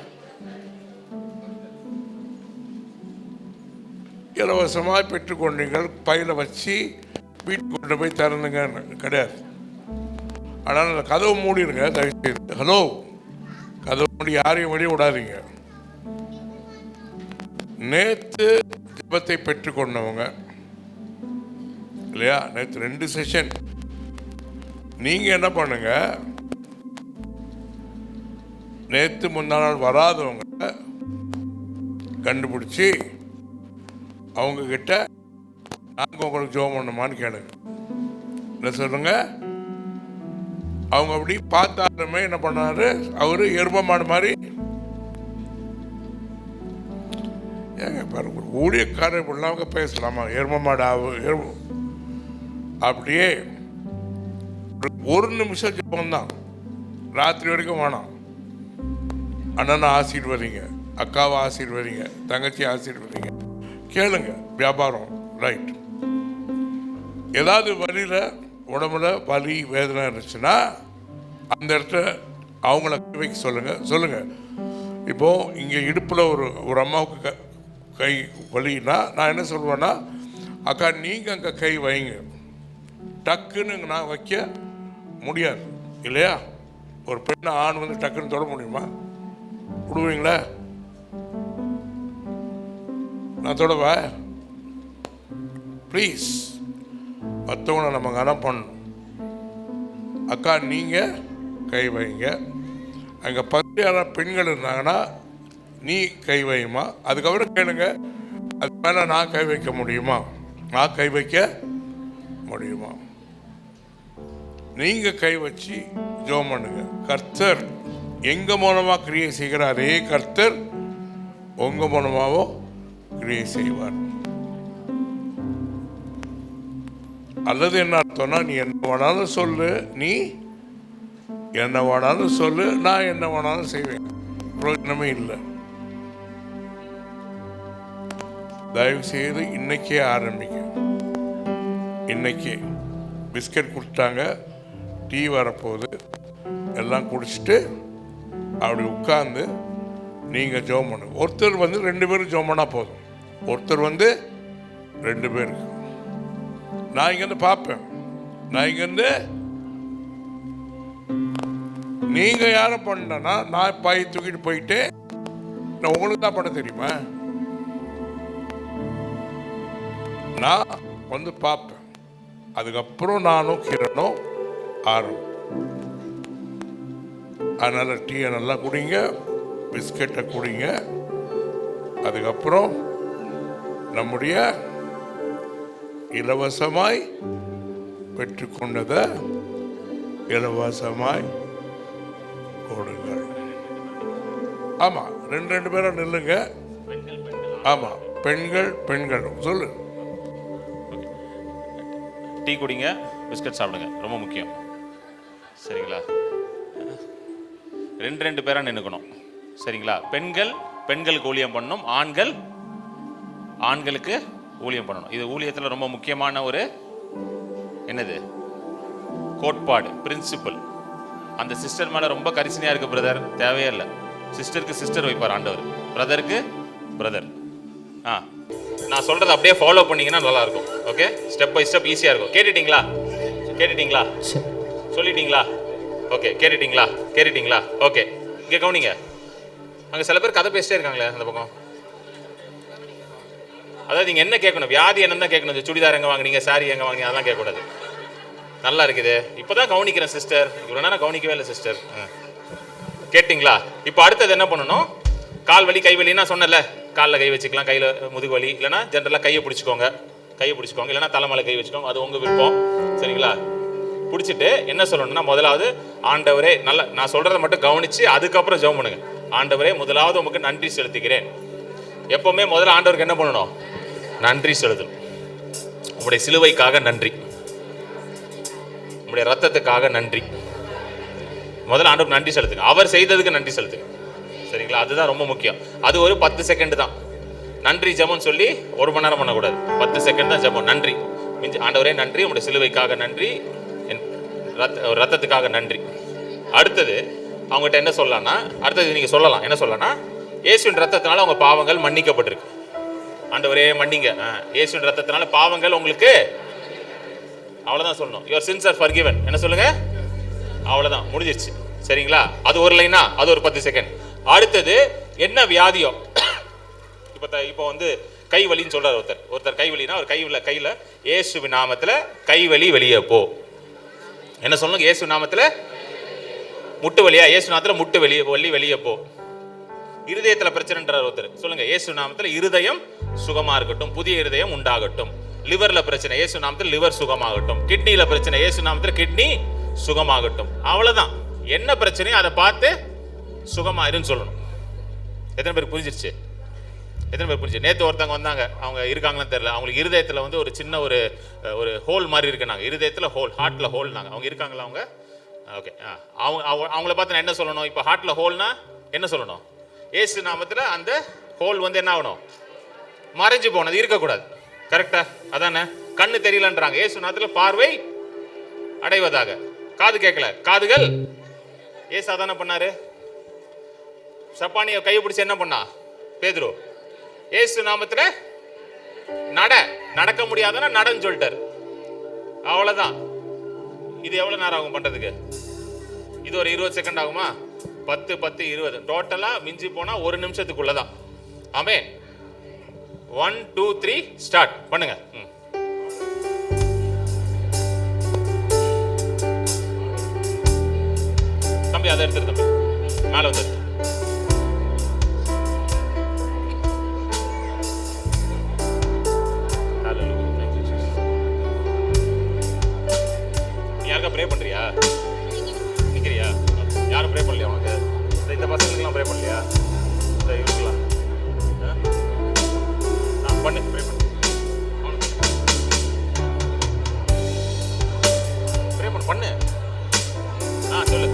இலவசமாய் பெற்றுக்கொண்டீர்கள். பையில வச்சு வீட்டுக்கு கொண்டு போய் திறந்துங்க கிடையாது. ஆனால் அந்த கதவு மூடிடுங்க தயவுசெய்து. ஹலோ, கதவு மூடி யாரையும் வெளியே விடாதீங்க. நேற்று ஜெபத்தை பெற்றுக்கொண்டவங்க இல்லையா? நேற்று 2 செஷன். நீங்கள் என்ன பண்ணுங்க, நேற்று முந்தா நாள் வராதவங்க கண்டுபிடிச்சி அவங்கக்கிட்ட நாங்கள் உங்களுக்கு ஜெபம் பண்ணுமான்னு கேளுங்க. என்ன சொல்லுங்க? அவங்க அப்படி பார்த்தாலுமே என்ன பண்ணாரு, அவரு எருமை மாடு மாதிரி. ஏங்க பாருங்க, ஊழியக்காரர் இப்படிலாம் பேசலாமா? எருமை மாடு அப்படியே 1 நிமிஷம் ஜெபம் தான், ராத்திரி வரைக்கும் வேணாம். அண்ணனை ஆசீர்வதிங்க, அக்காவை ஆசீர்வதிங்க, தங்கச்சி ஆசீர்வதிங்க, கேளுங்க. வியாபாரம் ரைட். ஏதாவது வழியில் உடம்புல வலி வேதனை இருந்துச்சுன்னா அந்த இடத்துல அவங்கள வைக்க சொல்லுங்க. இப்போது இங்கே இடுப்பில் ஒரு அம்மாவுக்கு கை வலின்னா நான் என்ன சொல்லுவேன்னா, அக்கா நீங்கள் அங்கே கை வைங்க. டக்குன்னு நான் வைக்க முடியாது இல்லையா? ஒரு பெண்ணை ஆண் வந்து டக்குன்னு தொட முடியுமா? விடுவீங்களா? நான் தொடவா? ப்ளீஸ், மற்றவங்களை நம்ம கனம் பண்ணணும். அக்கா நீங்கள் கை வைங்க. அங்கே 10 பெண்கள் இருந்தாங்கன்னா நீ கை வையுமா? அதுக்கப்புறம் கேளுங்க, அது மேலே நான் கை வைக்க முடியுமா? நான் கை வைக்க முடியுமா? நீங்கள் கை வச்சு ஜெபம் பண்ணுங்க. கர்த்தர் எங்கள் மூலமாக கிரியை செய்கிற அதே கர்த்தர் உங்கள் மூலமாகவும் கிரியை செய்வார். அல்லது என்ன அர்த்தம்னா, நீ என்ன வேணாலும் சொல்லு, நீ என்ன வேணாலும் சொல்லு, நான் என்ன வேணாலும் செய்வேன். பிரயோஜனமே இல்லை. தயவு செய்து இன்னைக்கே ஆரம்பிங்க. இன்னைக்கே பிஸ்கட் கொடுத்தாங்க, டீ வரப்போகுது, எல்லாம் குடிச்சிட்டு அப்படி உட்கார்ந்து நீங்கள் ஜெபம் பண்ணுங்க. ஒருத்தர் வந்து 2 பேரும் ஜெபம் பண்ணால் போதும். ஒருத்தர் வந்து 2 பேருக்கு. நான் இங்கேருந்து பார்ப்பேன். நான் இங்கேருந்து நீங்கள் யாரை பண்ணனா, நான் பை தூக்கிட்டு போயிட்டு நான் உங்களுக்கு தான் பண்ண தெரியுமா? நான் வந்து பார்ப்பேன். அதுக்கப்புறம் நானும் கிரணும் ஆரம்பம். அதனால் டீயை நல்லா குடிங்க, பிஸ்கட்டை குடிங்க. அதுக்கப்புறம் நம்முடைய இலவசமாய் பெற்றுக்கொண்டதை இலவசமாய் கொடுங்கள். ஆமாம், 2 பேரும் நில்லுங்க. ஆமாம், பெண்கள் சொல்லு. டீ குடிங்க, பிஸ்கட் சாப்பிடுங்க, ரொம்ப முக்கியம். சரிங்களா? 2 பேராக நின்றுக்கணும். சரிங்களா? பெண்களுக்கு ஊழியம் பண்ணணும், ஆண்களுக்கு ஊழியம் பண்ணணும். இது ஊழியத்தில் ரொம்ப முக்கியமான ஒரு என்னது கோட்பாடு, பிரின்சிபல். அந்த சிஸ்டர் மேலே ரொம்ப கரிசனையாக இருக்குது பிரதர், தேவையே இல்லை. சிஸ்டருக்கு சிஸ்டர் வைப்பார் ஆண்டவர், பிரதருக்கு பிரதர். நான் சொல்கிறத அப்படியே ஃபாலோ பண்ணிங்கன்னா நல்லாயிருக்கும். ஓகே, ஸ்டெப் பை ஸ்டெப் ஈஸியாக இருக்கும். கேட்டுட்டீங்களா? சொல்லிட்டீங்களா? ஓகே, கேட்டுட்டீங்களா? ஓகே, இங்கே கவனிங்க. அங்கே சில பேர் கதை பேசிட்டே இருக்காங்களே அந்த பக்கம். அதாவது நீங்கள் என்ன கேட்கணும், வியாதி என்னன்னு தான் கேட்கணும். சுடிதார் எங்கே வாங்குனீங்க, சாரி எங்கே வாங்குனீங்க, அதெல்லாம் கேட்கக்கூடாது. நல்லா இருக்குது, இப்போ தான் கவனிக்கிறேன் சிஸ்டர், இவ்வளோ நேரம் கவனிக்கவே இல்லை சிஸ்டர். கேட்டிங்களா? இப்போ அடுத்தது என்ன பண்ணணும், கால் வலி கை வலின்னா சொன்னல, காலில் கை வச்சுக்கலாம், கையில் முதுகு வலி, இல்லைனா ஜென்ரலாக கையை பிடிச்சிக்கோங்க, இல்லைனா தலைமலை கை வச்சுக்கோங்க, அது உங்கள் விருப்பம். சரிங்களா? பிடிச்சிட்டு என்ன சொல்லணும்னா, முதலாவது ஆண்டவரே, நல்லா நான் சொல்கிறத மட்டும் கவனித்து அதுக்கப்புறம் ஜெபம் பண்ணுங்க. ஆண்டவரே, முதலாவது உங்களுக்கு நன்றி செலுத்துகிறேன். எப்போவுமே முதல்ல ஆண்டவருக்கு என்ன பண்ணணும், நன்றி செலுத்தணும். உங்களுடைய சிலுவைக்காக நன்றி, உங்களுடைய ரத்தத்துக்காக நன்றி. முதல்ல ஆண்டவருக்கு நன்றி செலுத்துங்க, அவர் செய்ததுக்கு நன்றி செலுத்துங்க. சரிங்களா? அதுதான் ரொம்ப முக்கியம். அது ஒரு 10 செகண்ட் தான் நன்றி ஜெபம் சொல்லி 1 மணி நேரம் பண்ணக்கூடாது. 10 செகண்ட் தான் ஜெபம். நன்றி, ஆண்டவரே நன்றி, உங்களுடைய சிலுவைக்காக நன்றி, என் ரத்தத்துக்காக நன்றி. அடுத்தது அவங்ககிட்ட என்ன சொல்லலாம்னா, அடுத்தது நீங்கள் சொல்லலாம், என்ன சொல்லலாம்னா, இயேசுவின் ரத்தத்தினால உங்கள் பாவங்கள் மன்னிக்கப்பட்டிருக்கு. ஆண்டவரே மன்னிங்க, இயேசுவின் ரத்தத்தினால பாவங்கள் உங்களுக்கு, அவ்வளோதான் சொல்லணும். Your since R forgiven. என்ன சொல்லுங்க, அவ்வளோதான், முடிஞ்சிருச்சு. சரிங்களா? அது ஒரு லைனா, அது ஒரு 10 செகண்ட். அடுத்தது என்ன வியாதியோ, இப்போ வந்து கை வலின்னு சொல்றாரு ஒருத்தர் கை வலினா, ஒரு கையில் இயேசுவின் நாமத்தில் கை வலி வெளியே போ. என்ன சொல்லணும், இயேசு நாமத்தில். முட்டு வலியா, இயேசு நாமத்தில் முட்டு வலி வெளியே போ. இருதயத்தில் பிரச்சனைன்றார் ஒருத்தர், சொல்லுங்க இயேசு நாமத்தில் இருதயம் சுகமா இருக்கட்டும், புதிய இருதயம் உண்டாகட்டும். லிவர்ல பிரச்சனை, இயேசு நாமத்தில் லிவர் சுகமாகட்டும். கிட்னில பிரச்சனை, இயேசு நாமத்தில் கிட்னி சுகமாகட்டும். அவ்வளவுதான். என்ன பிரச்சனையோ அதை பார்த்து சுகமாயிருன்னு சொல்லணும். எத்தனை பேர் புரிஞ்சிருச்சு? நேற்று ஒருத்தவங்க வந்தாங்க, அவங்க இருக்காங்கன்னு தெரியல, அவங்களுக்கு இருதயத்தில் வந்து ஒரு சின்ன ஒரு ஹோல் மாதிரி இருக்குனாங்க. இருதயத்தில் ஹோல், ஹார்ட்டில் ஹோல்னாங்க. அவங்க இருக்காங்களா? அவங்க ஓகே. அவங்கள பார்த்து நான் என்ன சொல்லணும், இப்போ ஹார்ட்டில் ஹோல்னா என்ன சொல்லணும், இயேசு நாமத்தில் அந்த ஹோல் வந்து என்ன ஆகணும், மறைஞ்சு போனது இருக்கக்கூடாது. கரெக்டா? அதானே? கண்ணு தெரியலன்றாங்க, இயேசு நாமத்தில் பார்வை அடைவதாக. காது கேட்கல, காதுகள். ஏசு அதானே பண்ணாரு. சப்பானிய கையை பிடிச்சி என்ன பண்ணா பேதுரு, ஏசு நாமத்துல நடக்க முடியாதுன்னா நடன்னு சொல்லிட்டாரு. அவ்வளவுதான். இது எவ்வளவு நேரம் ஆகும் பண்றதுக்கு? இது ஒரு 20 செகண்ட் ஆகுமா? 10 10 20 டோட்டலா மிஞ்சி போனா 1 நிமிஷத்துக்குள்ளதான். ஆமென். 1 2 3 ஸ்டார்ட் பண்ணுங்க. தம்பி அதை எடுத்துரு, தம்பி மேல வந்து யாருக்கா ப்ரே பண்றியா? நிக்கிறியா? யாரும் ப்ரே பண்ணலையா உனக்கு? இந்த பசங்களுக்குலாம் ப்ரே பண்ணலையா? இந்த இவருக்குலாம் பண்ணு, ப்ரே பண்ணு, ப்ரே பண்ணு. சொல்லு.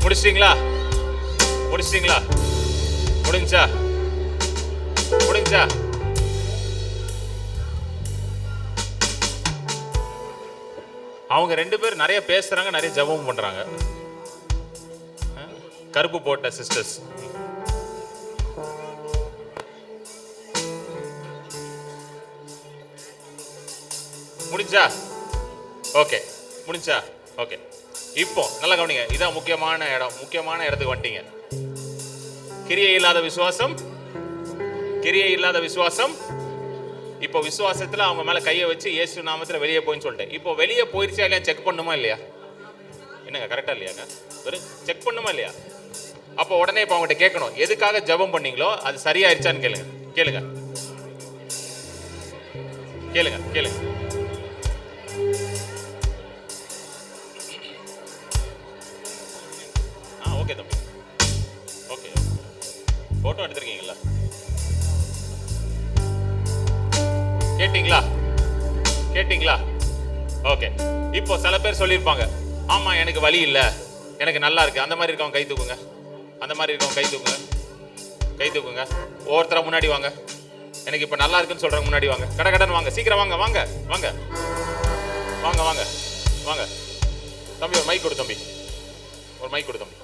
முடிச்சிட்டீங்களா? முடிஞ்சா? அவங்க 2 பேர் நிறைய பேசுறாங்க, நிறைய ஜெபம் பண்றாங்க. கருப்பு போட்ட சிஸ்டர்ஸ். முடிஞ்சா? ஓகே, முடிஞ்சா? ஓகே. இப்போ நல்லா கவனிங்க, இதான் முக்கியமான இடம். முக்கியமான இடத்துக்கு வந்துட்டீங்க. கிரியை இல்லாத விசுவாசம். இப்போ விசுவாசத்துல அவங்க மேல கையை வச்சு இயேசு நாமத்துல வெளியே போயின்னு சொல்லிட்டேன். இப்போ வெளியே போயிருச்சா இல்லையா செக் பண்ணுமா இல்லையா? என்னங்க கரெக்டா இல்லையாங்க? செக் பண்ணுமா இல்லையா? அப்போ உடனே இப்போ அவங்ககிட்ட கேட்கணும், எதுக்காக ஜெபம் பண்ணீங்களோ அது சரியாயிருச்சான்னு கேளுங்க. ஓகே தம்பி, ஓகே. போட்டோ எடுத்திருக்கீங்களா? கேட்டிங்களா? கேட்டிங்களா? ஓகே. இப்போ சில பேர் சொல்லியிருப்பாங்க, ஆமா எனக்கு வலி இல்லை, எனக்கு நல்லா இருக்கு. அந்த மாதிரி இருக்கவங்க கை தூக்குங்க. அந்த மாதிரி இருக்கவங்க கை தூக்குங்க. கை தூக்குங்க. ஒவ்வொருத்தர முன்னாடி வாங்க. எனக்கு இப்போ நல்லா இருக்குன்னு சொல்றவங்க முன்னாடி வாங்க. கடன்னு வாங்க. சீக்கிரம் வாங்க. வாங்க வாங்க வாங்க வாங்க வாங்க. தம்பி ஒரு மைக் கொடு தம்பி. ஒரு மைக் கொடு தம்பி.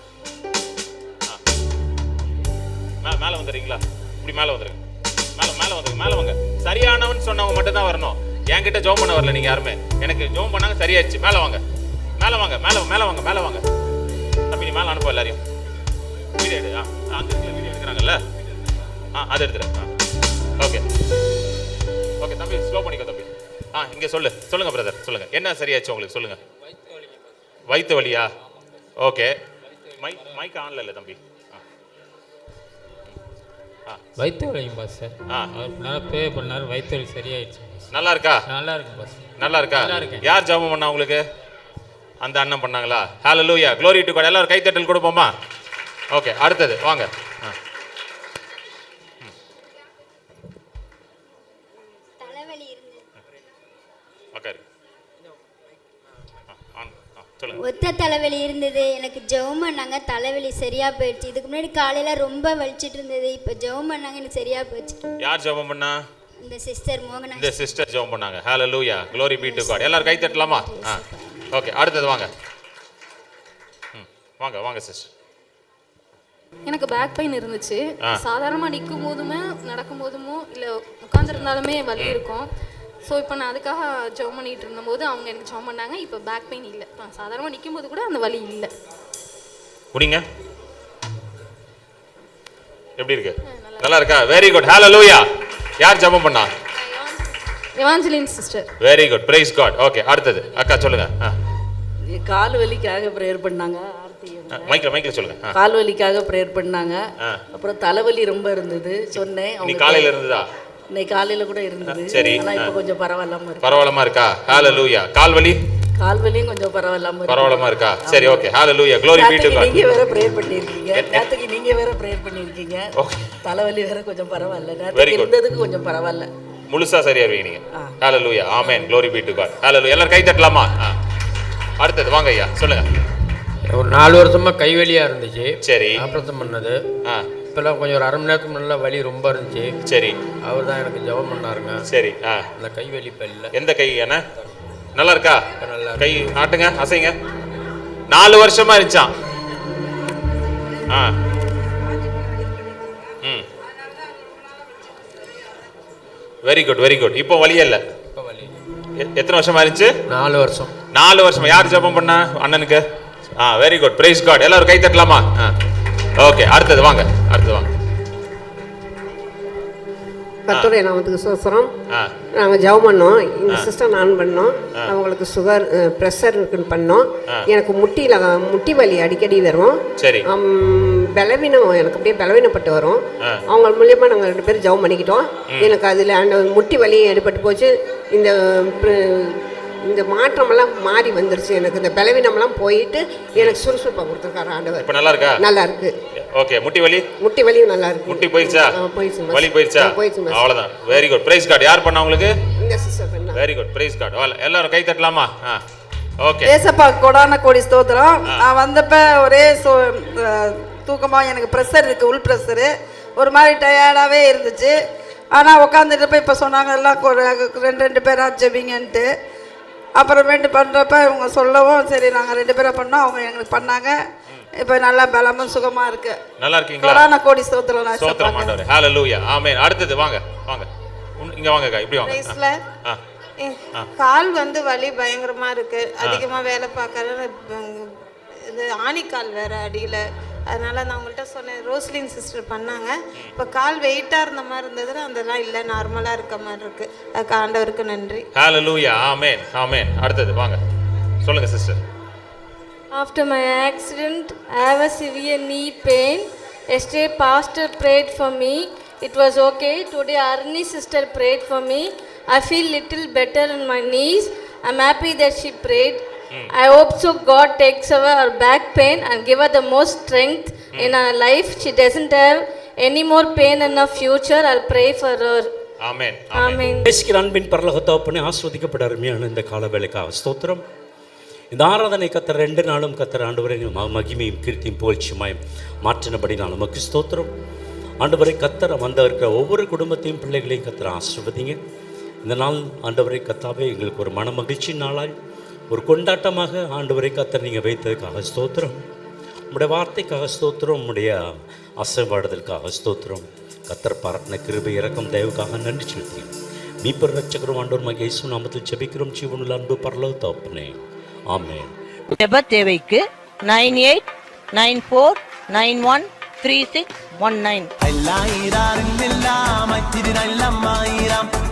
மேலே வந்துடுறீங்களா? இப்படி மேலே வந்துருங்க. மேலே வந்துருங்க. மேலே வாங்க. சரியானவன் சொன்னவங்க மட்டும் தான் வரணும். என்கிட்ட ஜோம் பண்ண வரல நீங்க யாருமே. எனக்கு ஜோம் பண்ணாங்க, சரியாச்சு. மேலே வாங்க. மேலே வாங்க. மேலே வாங்க. மேலே வாங்க. தம்பி நீ மேலே அனுப்ப எல்லாரையும். வீடியோ எடு. அந்த வீடியோ எடுக்கிறாங்கல்ல, அதை எடுத்துறேன். ஓகே ஓகே தம்பி, ஸ்லோ பண்ணிக்கோ தம்பி. இங்கே சொல்லுங்க பிரதர், சொல்லுங்க. என்ன சரியாச்சு உங்களுக்கு? சொல்லுங்க. வயிற்று வலியா? ஓகே. மைக் ஆன்ல இல்லை தம்பி. வயிற்று வலிங்க பாஸ் சார். அவர் நல்லா ப்ரே பண்ணார், வயிற்று வலி சரியாயிடுச்சு. நல்லா இருக்கா? நல்லா இருக்கு பாஸ். நல்லா இருக்கா? யார் ஜெபம் பண்ணா உங்களுக்கு? அந்த அண்ணன் பண்ணாங்களா? ஹalleluya, glory to God. எல்லாரும் கை தட்டல் கொடுப்போமா? ஓகே, அடுத்தது வாங்க. தலைவலி இருந்தது. உட்காரு. சொல்லுங்க. ஒத்த தலைவலி இருந்தது. எனக்கு ஜெபம் பண்ணாங்க, தலைவலி சரியா போயிடுச்சு. இதுக்கு முன்னாடி காலையில ரொம்ப வலிச்சிட்டு இருந்தது. இப்போ ஜெபம் பண்ணாங்க, எனக்கு சரியா போயிடுச்சு. யார் ஜெபம் பண்ணா? இந்த சிஸ்டர் மோகனா. இந்த சிஸ்டர் ஜெபம் பண்ணாங்க. ஹalleluya, glory be to God. எல்லாரும் கை தட்டலாமா? ஓகே, அடுத்தது வாங்க. வாங்க வாங்க சிஸ்டர். எனக்கு பேக் பெயின் இருந்துச்சு. சாதாரணமாக நிற்கும் போதுமே நடக்கும் போதுமோ இல்லை உட்காந்துருந்தாலுமே வலி இருக்கும். ஸோ இப்போ நான் அதுக்காக ஜெபம் பண்ணிகிட்டு இருந்தபோது அவங்க எனக்கு ஜெபம் பண்ணாங்க. இப்போ பேக் பெயின் இல்லை. நான் சாதாரணமாக நிற்கும் போது கூட அந்த வலி இல்லை. புரியுங்க? எப்படி இருக்கு? நல்லா இருக்கா? Very good. ஹalleluya. யார் ஜெபம் பண்ணா? Evangeline sister. Very good. Praise God. Okay, அடுத்தது அக்கா சொல்லுங்க. கால் வலிக்காக ப்ரேயர் பண்ணாங்க. மைக்ல சொல்லுங்க. கால் வலிக்காக ப்ரேயர் பண்ணாங்க. அப்புறம் தலைவலி ரொம்ப இருந்தது சொன்னேன். நீ காலையில இருந்ததா? இன்னைக்கு காலையில கூட இருந்தது. சரி. ஆனா இப்போ கொஞ்சம் பரவாயில்லாம இருக்கு. பரவாயில்லாம இருக்கா? ஹalleluya. கால் வலியும் கொஞ்சம் பரவாயில்லாம இருக்கா? சரி, okay. Hallelujah, glory be to God. நீங்க வேற ப்ரேயர் பண்ணிருக்கீங்க. நேத்துக்கு நீங்க வேற ப்ரேயர் பண்ணிருக்கீங்க. தலைவலி வேற கொஞ்சம் பரவாயில்ல. நேத்துக்கு இருந்ததுக்கு கொஞ்சம் பரவாயில்ல. முழுசா சரியா இருக்கீங்க நீங்க. ஹalleluya, ஆமென், glory be to God. ஹalleluya. எல்லாரும் கை தட்டலாமா? அடுத்தது வாங்க ஐயா, சொல்லுங்க. ஒரு 4 வருஷமா கைவலியா இருந்துச்சு. சரி. ஆப்ரேஷன் பண்ணது. இப்பெல்லாம் கொஞ்சம் ஒரு 1/2 மணி நேரத்துக்கு முன்னால வலி ரொம்ப இருந்துச்சு. சரி. அவர் தான் எனக்கு ஜெபம் பண்ணாருங்க. சரி. அந்த கைவலி இப்போ இல்லை. எந்த கை அண்ணா? நல்லா இருக்கா? நல்லா. கை ஆட்டுங்க, அசைங்க. 4 வருஷமா இருந்துச்சான். Very good, very good. இப்போ வலியே இல்லை. இப்போ வலி. எத்தனை வருஷமா இருந்துச்சு? 4 வருஷம். 4 வருஷமா. யார் ஜெபம் பண்ணா? அண்ணனுக்கு. Very good, praise God. எல்லாரும் கை தட்டலாமா? ஓகே, அடுத்தது வாங்க. கர்த்தருடைய நாமத்துக்கு ஸ்தோத்திரம். நாங்கள் ஜெபம் பண்ணோம். இந்த சிஸ்டம் நான் பண்ணோம். அவங்களுக்கு சுகர் ப்ரெஷர் இருக்குன்னு பண்ணோம். எனக்கு முட்டி வலி அடிக்கடி வரும். சரி. பலவீனம் எனக்கு அப்படியே பலவீனப்பட்டு வரும். அவங்க மூலியமாக நாங்கள் 2 பேரும் ஜெபம் பண்ணிக்கிட்டோம். எனக்கு அதில் அந்த முட்டி வலி ஏற்பட்டு போச்சு. இந்த மாற்றமெல்லாம் மாறி வந்துருச்சு. எனக்கு இந்த பலவீனமெல்லாம் போயிட்டு எனக்கு சுறுசுறுப்பாக கொடுத்துருக்காரு ஆண்டவர். இப்போ நல்லா இருக்கா? நல்லா இருக்கு. ஓகே. முட்டி வலியும் நல்லா இருக்கு. முட்டி போயிடுச்சா? போயிடுச்சு. வலி போயிடுச்சா? அவ்வளோதான். Very good, praise God. யார் பண்ணா உங்களுக்கு? இந்த சிஸ்டர் பண்ணா. Very good, praise God. எல்லாரும் கை தட்டலாமா? ஓகே. ஏசப்பா கோடான கோடி ஸ்தோத்திரம். நான் வந்தப்ப ஒரே தூக்கமாக எனக்கு ப்ரெஷர் இருக்குது, உள் ப்ரெஷரு. ஒரு மாதிரி டயர்டாகவே இருந்துச்சு. ஆனால் உட்காந்துட்டு இப்போ சொன்னாங்க எல்லாம் 2 பேராக ஜெபிங்கன்ட்டு. அப்புறமேட்டு பண்ணுறப்ப இவங்க சொல்லவும் சரி நாங்கள் 2 பேரை பண்ணோம். அவங்க எங்களுக்கு பண்ணாங்க. இப்போ நல்லா பலமும் சுகமாக இருக்கு. நல்லா இருக்கீங்களா? கோடான கோடி ஸ்தோத்திரம். ஸ்தோத்திரம் ஆண்டவரே. ஹalleluya, ஆமென். அடுத்தது வாங்க இங்க வாங்க. இப்படி வாங்க. கால் வலி பயங்கரமா இருக்கு. அதிகமாக வேலை பார்க்கறது. இது ஆணிக்கால் வேற அடியில். அதனால நான் உங்கள்கிட்ட சொன்னேன். ரோஸ்லின் சிஸ்டர் பண்ணாங்க. இப்போ கால் வெயிட்டாக இருந்த மாதிரி இருந்ததுன்னா அதெல்லாம் இல்லை, நார்மலாக இருக்க மாதிரி இருக்கு. அதுக்கு ஆண்டவருக்கு நன்றி. ஹalleluya, ஆமென், ஆமென். அடுத்தது வாங்க, சொல்லுங்க sister. After my accident, I have a severe knee pain. Yesterday, pastor prayed for me. It was okay. Today, Arni sister prayed for me. I feel little better in my knees. I'm happy that she prayed. I hope so God takes away her back pain and give her the most strength in her life. She doesn't have any more pain in her future. I'll pray for her. ஆமென். ஆமென். பேசுகிற அன்பின் பரலோக தகப்பனே, ஆஸ்வதிக்கப்பட அருமையான இந்த கால வேலைக்காக ஸ்தோத்திரம். இந்த ஆராதனை கத்தர் 2 நாளும் கத்தர் ஆண்டவரை மகிமையும் கீர்த்தியும் புகழ்ச்சியுமாயும் மாற்றினபடி நான் நமக்கு ஸ்தோத்திரம். ஆண்டவரை கத்தர் வந்த இருக்கிற ஒவ்வொரு குடும்பத்தையும் பிள்ளைகளையும் கத்தர் ஆசீர்வதிங்க. இந்த நாள் ஆண்டவரை கத்தாவே எங்களுக்கு ஒரு மன மகிழ்ச்சி நாளாய் ஒரு கொண்டாட்டமாக ஆண்டவரை கத்தர் நீங்கள் வைத்ததுக்காக ஸ்தோத்திரம். உம்முடைய வார்த்தைக்காக ஸ்தோத்திரம். உம்முடைய ஆசீர்வாதத்திற்காக ஸ்தோத்திரம். கத்தர் பாராட்டின கிருபை இரக்கம் தயவுக்காக நன்றி செலுத்தி மீட்பர் ரட்சகரும் ஆண்டவருமாகிய இயேசு நாமத்தில் ஜெபிக்கிறோம் ஜீவனுள்ள அன்பு பரலோக தகப்பனே. ஆமென். ஜெப தேவைக்கு 9894913619.